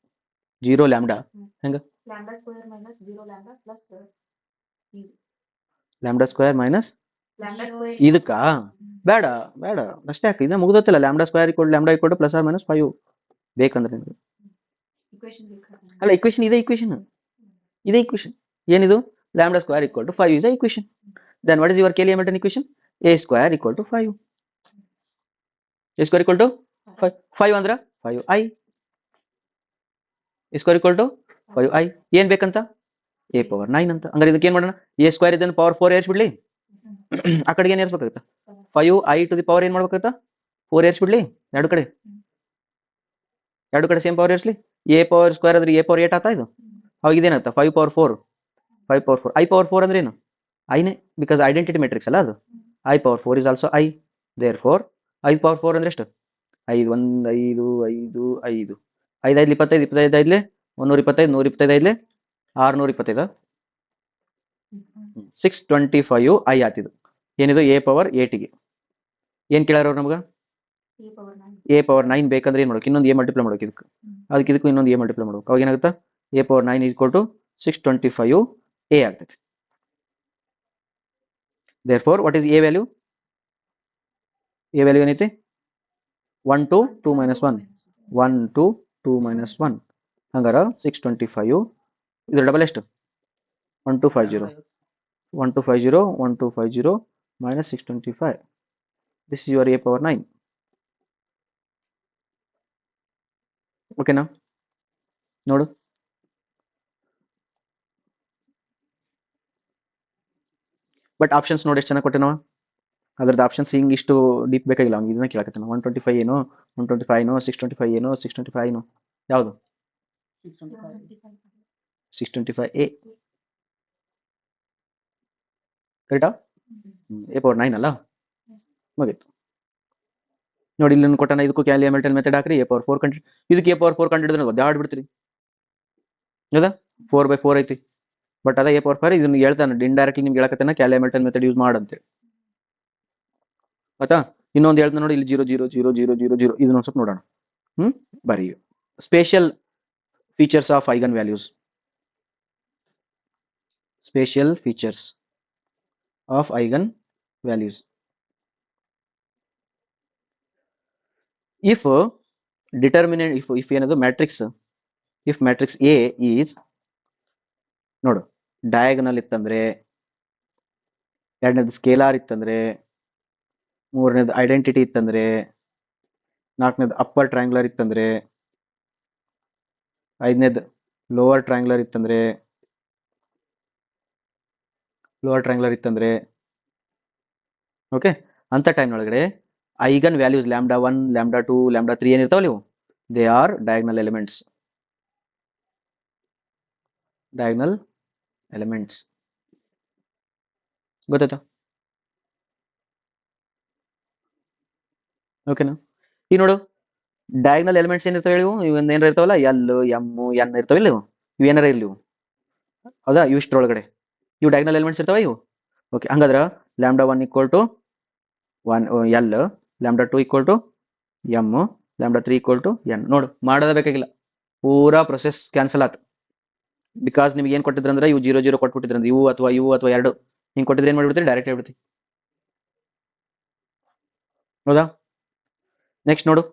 0 ಲ್ಯಾಂಬ್ಡಾ ಹೆಂಗ lambda square minus 0 lambda plus lambda square minus lambda square ಇದಕ್ಕ ಬೇಡ ಬೇಡ ಅಷ್ಟೇ ಯಾಕೆ ಇದು ಮುಗ್ದೋತಿಲ್ಲ lambda square equal lambda equal to plus or minus 5 ಬೇಕಂದ್ರೆ ನಿಮ್ಗೆ ಇಕ್ವೇಶನ್ ಬೇಕಾದ್ರೆ ಅಲ್ಲ ಇಕ್ವೇಶನ್ ಇದೇ ಇಕ್ವೇಶನ್ ಏನಿದು lambda square equal to 5 is a equation. Then what is your Cayley element equation A square equal to 5. A square equal to 5 ಅಂದ್ರೆ 5i A square equal to 5i ಏನ್ ಬೇಕಂತ A power 9 ಅಂತ. ಹಂಗಾರೆ ಇದಕ್ಕೆ ಏನ್ ಮಾಡೋಣ A square ಇದನ್ನು power 4 ಏರ್ಸ್ಬಿಡ್ಲಿ ಆ ಕಡೆಗೆ ಏನ್ ಏರ್ಸ್ಬೇಕಾಗತ್ತ 5i ಟು ದಿ ಪವರ್ ಏನ್ ಮಾಡ್ಬೇಕಾಗತ್ತ 4 ಏರ್ಸ್ಬಿಡ್ಲಿ ಎರಡು ಕಡೆ ಸೇಮ್ ಪವರ್ ಏರ್ಸ್ಲಿ ಎ ಪವರ್ ಸ್ಕ್ವೇರ್ ಅಂದ್ರೆ ಎ ಪವರ್ 8 ಆತಾ ಇದು. ಅವಾಗ ಇದೇನತ್ತ 5 ಪವರ್ 4 ಐ ಪವರ್ 4 ಅಂದ್ರೆ ಏನು ಐನೇ ಬಿಕಾಸ್ ಐಡೆಂಟಿಟಿ ಮ್ಯಾಟ್ರಿಕ್ಸ್ ಅಲ್ಲ ಅದು I power 4 is also I. Therefore 5 power 4 ಅಂದ್ರೆ ಎಷ್ಟು 5 1 5 5 5 5 5 25 25 ಐದ್ಲೆ 125 125 ಐದ್ಲೆ 625 625 ಐ ಆತಿದು ಏನಿದು ಎ ಪವರ್ 8ಗೆ ಏನ್ ಕೇಳಾರ ಅವ್ರು ನಮ್ಗೆ ಎ ಪವರ್ 9 ಎ ಪವರ್ 9 ಬೇಕಂದ್ರೆ ಏನ್ ಮಾಡ್ಬೇಕು ಇನ್ನೊಂದು ಎ ಮಲ್ಟಿಪ್ಲೈ ಮಾಡ್ಬೇಕು ಇದಕ್ಕೆ ಇನ್ನೊಂದು ಎ ಮಲ್ಟಿಪ್ಲೈ ಮಾಡ್ಬೇಕು ಅವಾಗ ಏನಾಗುತ್ತೆ A power 9 equal to 625 A ಆಗ್ತೈತಿ. therefore what is a value ಏನೈತಿ 1 to 2 minus 1 1 to 2 minus 1 ಹಂಗಾರ 625 ಇದು ಡಬಲ್ ಎಷ್ಟು 1250 1250 minus 625 this is your a power 9. ಓಕೆನಾ ನೋಡು ಬಟ್ ಆಪ್ಷನ್ಸ್ ನೋಡಿ ಎಷ್ಟು ಚೆನ್ನಾಗಿ ಕೊಟ್ಟೆ ನಾವು ಅದ್ರದ್ದು ಆಪ್ಷನ್ಸ್ ಹಿಂಗೆ ಇಷ್ಟು ಡೀಪ್ ಬೇಕಾಗಿಲ್ಲ ಅವ್ನಿಗೆ ಇದನ್ನ ಕೇಳಕತ್ತೆ 125 ಏನೋ 125 ನೋ 625 ಏನೋ 625 ನೋ ಯಾವುದು 625 ಎ ಕರೆಕ್ಟಾ ಎ ಪವರ್ 9 ಅಲ್ಲ ಮುಗೀತು ನೋಡಿ ಇಲ್ಲಿ ಕೊಟ್ಟಾನ ಇದಕ್ಕೂ ಕ್ಯಾಲಿ ಹ್ಯಾಮಿಲ್ಟನ್ ಮೆಥಡ್ ಹಾಕ್ರಿ ಎ ಪವರ್ 4 ಕಂಡು ಇದಕ್ಕೆ ಎ ಪವರ್ 4 ಕಂಡು ಒದ್ದಾಡ್ ಬಿಡ್ತೀರಿ ಹೌದಾ 4/4 ಐತಿ ಬಟ್ ಅದ ಎ ಪವರ್ 5 ಇದನ್ನ ಹೇಳ್ತಾನೆ ಇಂಡೈರೆಕ್ಟ್ಲಿ ನಿಮ್ಗೆ ಹೇಳಕತ್ತಾನ ಕ್ಯಾಲಿ ಹ್ಯಾಮಿಲ್ಟನ್ ಮೆಥಡ್ ಯೂಸ್ ಮಾಡಂತೇಳಿ ಆಯ್ತಾ. ಇನ್ನೊಂದು ಹೇಳ್ತಾನೆ ನೋಡಿ ಇಲ್ಲಿ 0 0 0 0 0 0 ಇದನ್ನ ಸ್ವಲ್ಪ ನೋಡೋಣ ಬರೀ special features of eigen values if determinant if ಏನದು matrix if matrix A is ನೋಡು ಡಯಾಗನಲ್ ಇತ್ತಂದ್ರೆ ಎರಡನೇದು ಸ್ಕೇಲಾರ್ ಇತ್ತಂದ್ರೆ ಮೂರನೇದು ಐಡೆಂಟಿಟಿ ಇತ್ತಂದ್ರೆ ನಾಲ್ಕನೇದು ಅಪ್ಪರ್ ಟ್ರಯಾಂಗ್ಯುಲರ್ ಇತ್ತಂದ್ರೆ ಐದನೇದು ಲೋವರ್ ಟ್ರಯಾಂಗ್ಯುಲರ್ ಇತ್ತಂದ್ರೆ ಓಕೆ ಅಂತ ಟೈಮ್ ಒಳಗಡೆ eigen values lambda 1 lambda 2 lambda 3 ಏನಿರ್ತಾವಲ್ಲ ಇವು ದೇ ಆರ್ ಡಯಾಗನಲ್ ಎಲಿಮೆಂಟ್ಸ್ ಗೊತ್ತಾಯ್ತಾ ಓಕೆನಾ. ಈಗ ನೋಡು ಡಯಾಗನಲ್ ಎಲಿಮೆಂಟ್ಸ್ ಏನಿರ್ತಾವೆ ಇವು ಏನಾರ ಇರ್ತಾವಲ್ಲ ಎಲ್ ಎಮ್ ಎನ್ ಇರ್ತಾವಿಲ್ಲ ಇವು ಏನಾರ ಇರ್ಲಿ ಇವು ಹೌದಾ ಇವು ಇಷ್ಟರೊಳಗಡೆ ಇವು ಡಯಾಗನಲ್ ಎಲಿಮೆಂಟ್ಸ್ ಇರ್ತಾವ ಇವು ಓಕೆ ಹಂಗಾದ್ರೆ lambda 1 equal to 1 L, lambda 2 equal to M, lambda 3 equal to N. ನೋಡು ಮಾಡೋದೇ ಬೇಕಾಗಿಲ್ಲ, ಪೂರಾ ಪ್ರೊಸೆಸ್ ಕ್ಯಾನ್ಸಲ್ ಆಯ್ತು. ಬಿಕಾಸ್ ನಿಮ್ಗೆ ಏನು ಕೊಟ್ಟಿದ್ರಂದ್ರೆ ಇವು 0 0 ಕೊಟ್ಬಿಟ್ಟಿದ್ರಂದ್ರೆ ಇವು ಅಥವಾ ಎರಡು ಹಿಂಗೆ ಕೊಟ್ಟಿದ್ರೆ ಏನು ಮಾಡಿಬಿಡ್ತೀರಿ, ಡೈರೆಕ್ಟ್ ಹೇಳ್ಬಿಡ್ತೀವಿ. ಹೌದಾ? ನೆಕ್ಸ್ಟ್ ನೋಡು,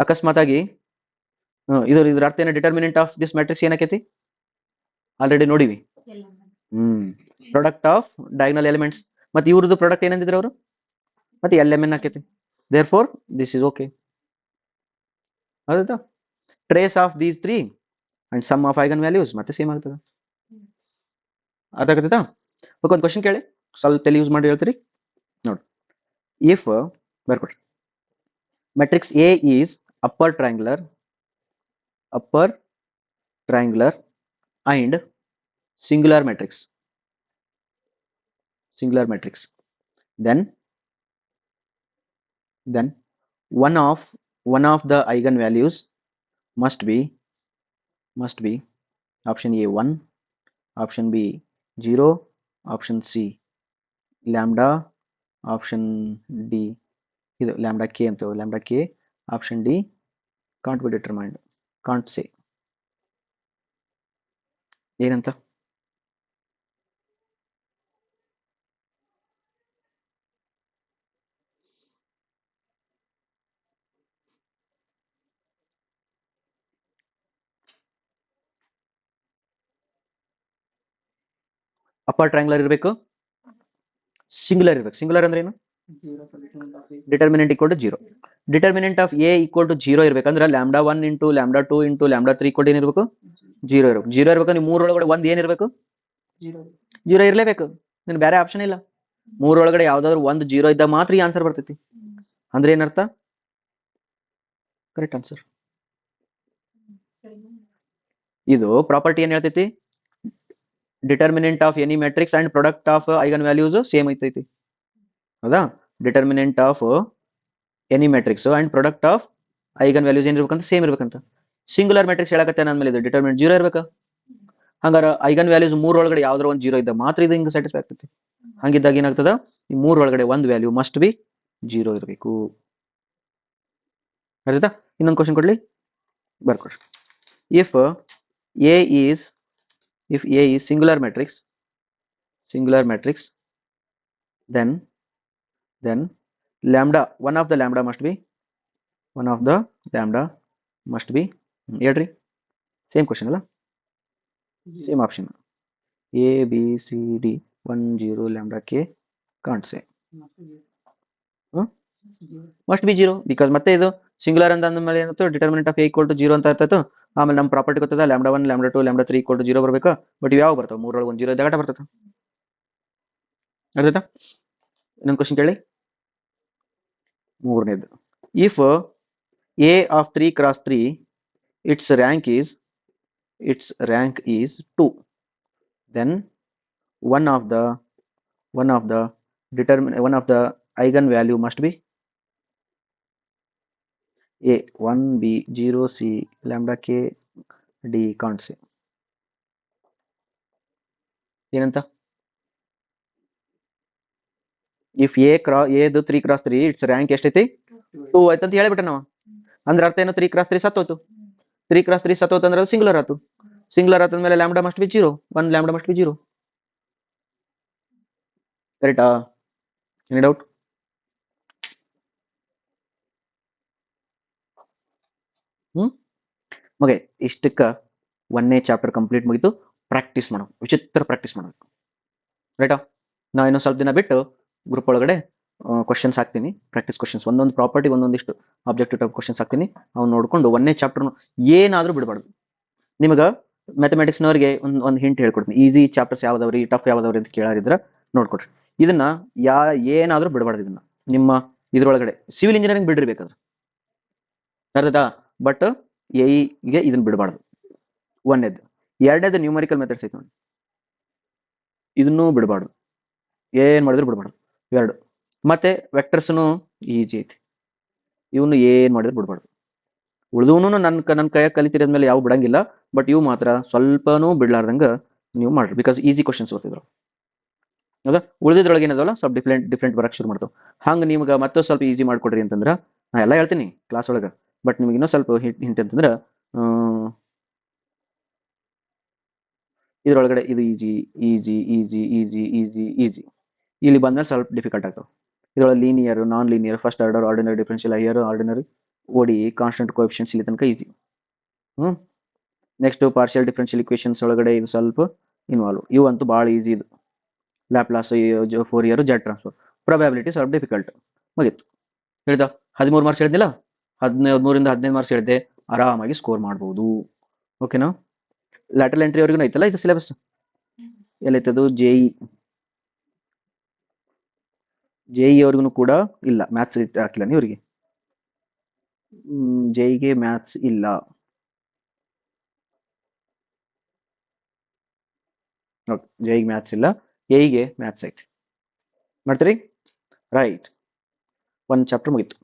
ಅಕಸ್ಮಾತಾಗಿ ಇದ್ರ ಅರ್ಥ ಏನು, ಡಿಟರ್ಮಿನೆಂಟ್ ಆಫ್ ದಿಸ್ ಮ್ಯಾಟ್ರಿಕ್ಸ್ ಏನಾಕೈತಿ ಆಲ್ರೆಡಿ ನೋಡಿವಿ. Product of diagonal elements. ಮತ್ತೆ ಇವ್ರದ್ದು ಪ್ರಾಡಕ್ಟ್ ಏನಂದಿದ್ರು ಅವರು, ಮತ್ತೆ ಎಲ್ ಎಮ್ ಎನ್ ಆಕೈತಿ. Therefore this is okay. ಹೌದಾ? Trace of these 3 and sum of eigen values ಮತ್ತೆ ಸೇಮ್ ಆಗ್ತದೆ. ಅದಾಗತ್ತಾ? ಓಕೆ, ಒಂದು ಕ್ವಶನ್ ಕೇಳಿ, ಸ್ವಲ್ಪ ತಲೆ ಯೂಸ್ ಮಾಡಿ ಹೇಳ್ತೀರಿ ನೋಡಿ. ಇಫ್ ಬರ್ಕೊಡ್ರಿ, matrix A is upper triangular and singular matrix, then one of the eigenvalues must be option A 1, option B 0, option C lambda, option D ಇದು lambda k ಅಂತ, lambda k, option D can't be determined, can't say. ಏನಂತ? Upper triangular ಇರಬೇಕು, singular ಇರಬೇಕು. Singular ಅಂದ್ರೆ ಏನು? Determinant equal to 0. Determinant of A equal to 0 ಇರ್ಬೇಕಂದ್ರೆ lambda 1 into lambda 2 into lambda 3 equal ಏನಿರ್ಬೇಕು? 0 ಇರಬೇಕು. 0 ಇರ್ಬೇಕು. ನೀವು ಮೂರೊಳಗಡೆ ಒಂದು ಏನಿರ್ಬೇಕು? 0 ಇರಲೇಬೇಕು. ನೀನು ಬೇರೆ ಆಪ್ಷನ್ ಇಲ್ಲ. ಮೂರೊಳಗಡೆ ಯಾವ್ದಾದ್ರು ಒಂದು 0 ಇದ್ದಾಗ ಮಾತ್ರ ಈ ಆನ್ಸರ್ ಬರ್ತೈತಿ. ಅಂದ್ರೆ ಏನರ್ಥ? Correct answer. ಇದು ಪ್ರಾಪರ್ಟಿ ಏನ್ ಹೇಳ್ತೈತಿ? Determinant of any matrix and product of eigen values same ಐತೈತಿ. ಹೌದಾ? Determinant of any matrix and product of eigen values ಏನಿರ್ಬೇಕಂತ ಸೇಮ್ ಇರ್ಬೇಕಂತ. ಸಿಂಗುಲರ್ ಮ್ಯಾಟ್ರಿಕ್ಸ್ ಹೇಳಕತ್ತೆ ಅಂದ್ಮೇಲೆ ಇದು ಡಿಟರ್ಮಿನೆಂಟ್ 0 ಇರ್ಬೇಕಾ? ಹಂಗಾರ ಐಗನ್ ವ್ಯಾಲ್ಯೂಸ್ ಮೂರೊಳಗಡೆ ಯಾವ್ದಾರ ಒಂದು 0 ಇದ್ದ ಮಾತ್ರ ಇದು ಹಿಂಗೆ ಸ್ಯಾಟಿಸ್ಫೈ ಆಗ್ತೈತಿ. ಹಂಗಿದ್ದಾಗ ಏನಾಗ್ತದ? ಈ ಮೂರೊಳಗಡೆ ಒಂದು ವ್ಯಾಲ್ಯೂ ಮಸ್ಟ್ ಬಿ 0 ಇರಬೇಕು. ಆಯ್ತಾ? ಇನ್ನೊಂದು ಕ್ವಶನ್ ಕೊಡ್ಲಿ, ಬರ್ಕೊಡ್ರಿ. If A is singular matrix, then lambda, one of the lambda must be ಹೇಳ್ರಿ, ಸೇಮ್ ಕ್ವಶನ್ ಅಲ್ಲ, same option A B C D 1 0 lambda k can't say, must be 0 because ಮತ್ತೆ ಇದು singular ಅಂತ ಅಂದ್ಮೇಲೆ ಏನಾಯ್ತು, determinant of A equal to 0 ಅಂತ ಆಯ್ತು. ಆಮೇಲೆ ನಮ್ಮ ಪ್ರಾಪರ್ಟಿ ಗೊತ್ತದ, lambda 1 lambda 2 lambda 3 equal to 0 ಬರ್ಬೇಕು. ಬಟ್ ಇವು ಯಾವ ಬರ್ತಾವ? ಮೂರೊಳಗೆ ಒಂದು 0 ಇದ್ದಾಗ ಬರ್ತದೆ. ಅರ್ಥ? ಇನ್ನೊಂದು ಕ್ವಶನ್ ಕೇಳಿ, ಮೂರನೇದು. If A of 3 x 3 its rank is 2, then one of the eigen value must be A 1, B 0, C lambda k, D can't say. ಏನಂತ? ಇಫ್ ಎದು 3 x 3 ಇಟ್ಸ್ ರ್ಯಾಂಕ್ ಎಷ್ಟೈತಿ? 2 ಆಯ್ತಂತ ಹೇಳ್ಬಿಟ್ಟೆ ನಾವು. ಅಂದ್ರೆ ಅರ್ಥ ಏನು? 3 x 3 ಸತ್ತೋತು. 3 x 3 ಸತ್ತೋತು ಅಂದ್ರೆ ಅದು ಸಿಂಗುಲರ್ ಆಯ್ತು. ಸಿಂಗುಲರ್ ಆತಂದ್ಮೇಲೆ lambda must be 0, 1 lambda must be 0. ಕರೆಕ್ಟಾ? Any doubt? ಓಕೆ, ಇಷ್ಟಕ್ಕ 1ನೇ ಚಾಪ್ಟರ್ ಕಂಪ್ಲೀಟ್ ಮುಗಿತು. ಪ್ರಾಕ್ಟೀಸ್ ಮಾಡೋ, ವಿಚಿತ್ರ ಪ್ರಾಕ್ಟೀಸ್ ಮಾಡಬೇಕು. ರೈಟಾ? ನಾ ಇನ್ನೂ ಸ್ವಲ್ಪ ದಿನ ಬಿಟ್ಟು ಗ್ರೂಪ್ ಒಳಗಡೆ ಕ್ವಶನ್ಸ್ ಹಾಕ್ತೀನಿ, ಪ್ರಾಕ್ಟೀಸ್ ಕ್ವಶನ್ಸ್, ಒಂದೊಂದು ಪ್ರಾಪರ್ಟಿ ಒಂದೊಂದಿಷ್ಟು ಆಬ್ಜೆಕ್ಟಿವ್ ಟೈಪ್ ಕ್ವಶನ್ಸ್ ಹಾಕ್ತೀನಿ. ಅವ್ನು ನೋಡ್ಕೊಂಡು 1ನೇ ಚಾಪ್ಟರ್ ಏನಾದರೂ ಬಿಡಬಾರ್ದು. ನಿಮಗೆ ಮ್ಯಾಥಮೆಟಿಕ್ಸ್ನವ್ರಿಗೆ ಒಂದು ಹಿಂಟ್ ಹೇಳ್ಕೊಡ್ತೀನಿ. ಈಸಿ ಚಾಪ್ಟರ್ಸ್ ಯಾವ್ದವ್ರಿ, ಟಫ್ ಯಾವ್ದವ್ರಿ ಅಂತ ಕೇಳಾರಿದ್ರೆ ನೋಡ್ಕೊಡ್ರಿ. ಇದನ್ನ ಏನಾದರೂ ಬಿಡಬಾರ್ದು. ಇದನ್ನ ನಿಮ್ಮ ಇದ್ರೊಳಗಡೆ ಸಿವಿಲ್ ಇಂಜಿನಿಯರಿಂಗ್ ಬಿಡ್ರಿ ಬೇಕಾದ್ರೆ, ಅರ್ಥದಾ? ಬಟ್ ಎಇಗೆ ಇದನ್ನ ಬಿಡಬಾರ್ದು. 1ನೇದು. 2ನೇದು ನ್ಯೂಮರಿಕಲ್ ಮೆಥಡ್ಸ್ ಐತೆ ನೋಡಿ, ಇದನ್ನೂ ಬಿಡಬಾರ್ದು. ಏನ್ ಮಾಡಿದ್ರು ಬಿಡಬಾರ್ದು. 2 ಮತ್ತೆ ವೆಕ್ಟರ್ಸ್ನು ಈಜಿ ಐತಿ, ಇವನು ಏನ್ ಮಾಡಿದ್ರು ಬಿಡಬಾರ್ದು. ಉಳಿದವನು ನನ್ನ ಕೈಯಾಗ ಕಲಿತಿರೋದ್ಮೇಲೆ ಯಾವ ಬಿಡಂಗಿಲ್ಲ. ಬಟ್ ಇವು ಮಾತ್ರ ಸ್ವಲ್ಪನೂ ಬಿಡ್ಲಾರ್ದಂಗ ನೀವು ಮಾಡ್ರಿ, ಬಿಕಾಸ್ ಈಸಿ ಕ್ವಶನ್ಸ್ ಬರ್ತಿದ್ರು. ಹೌದಾ? ಉಳಿದಿದ್ರೊಳಗೆ ಏನದಲ್ಲ ಸ್ವಲ್ಪ ಡಿಫ್ರೆಂಟ್ ಬರಕ್ಕೆ ಶುರು ಮಾಡ್ತಾವೆ. ಹಂಗೆ ನಿಮ್ಗೆ ಮತ್ತೆ ಸ್ವಲ್ಪ ಈಸಿ ಮಾಡ್ಕೊಡ್ರಿ ಅಂತಂದ್ರೆ ನಾ ಎಲ್ಲ ಹೇಳ್ತೀನಿ ಕ್ಲಾಸ್ ಒಳಗೆ, ಬಟ್ ನಿಮ್ಗೆ ಇನ್ನೂ ಸ್ವಲ್ಪ ಹಿಂಟ್ ಅಂತಂದ್ರೆ ಇದ್ರೊಳಗಡೆ ಇದು easy easy easy easy easy easy, ಇಲ್ಲಿ ಬಂದ್ಮೇಲೆ ಸ್ವಲ್ಪ ಡಿಫಿಕಲ್ಟ್ ಆಗ್ತವೆ. ಇದರೊಳಗೆ linear, non linear, first order, ordinary differential, higher ordinary, ODE, constant coefficients ಇಲ್ಲಿ ತನಕ easy. Next partial differential equations ಒಳಗಡೆ ಇದು ಸ್ವಲ್ಪ ಇನ್ವಾಲ್ವ್, ಇವು ಅಂತೂ ಭಾಳ ಈಜಿ. ಇದು Laplace, Fourier, Z transfer, probability ಸ್ವಲ್ಪ ಡಿಫಿಕಲ್ಟ್. ಮುಗೀತು. ಹೇಳಿದ 13 ಮಾರ್ಕ್ಸ್ ಹೇಳಿದ್ನಿಲ್ಲ, 13ರಿಂದ 15 ಮಾರ್ಕ್ಸ್ ಹೇಳಿದೆ, ಆರಾಮಾಗಿ ಸ್ಕೋರ್ ಮಾಡ್ಬೋದು. ಓಕೆನಾ? ಲ್ಯಾಟರಲ್ ಎಂಟ್ರಿವರೆಗೂ ಐತಲ್ಲ ಇದು ಸಿಲೆಬಸ್. ಎಲ್ಲೈತದು? JEE ಅವ್ರಿಗೂ ಕೂಡ ಇಲ್ಲ, ಮ್ಯಾಥ್ಸ್ ಹಾಕಿಲ್ಲ ಇವರಿಗೆ. JEE ಮ್ಯಾಥ್ಸ್ ಇಲ್ಲ. ಓಕೆ, JEE ಮ್ಯಾಥ್ಸ್ ಇಲ್ಲ, AE ಮ್ಯಾಥ್ಸ್ ಐತಿ. ಮಾಡ್ತೀರಿ? ರೈಟ್, ಒಂದು ಚಾಪ್ಟರ್ ಮುಗೀತು.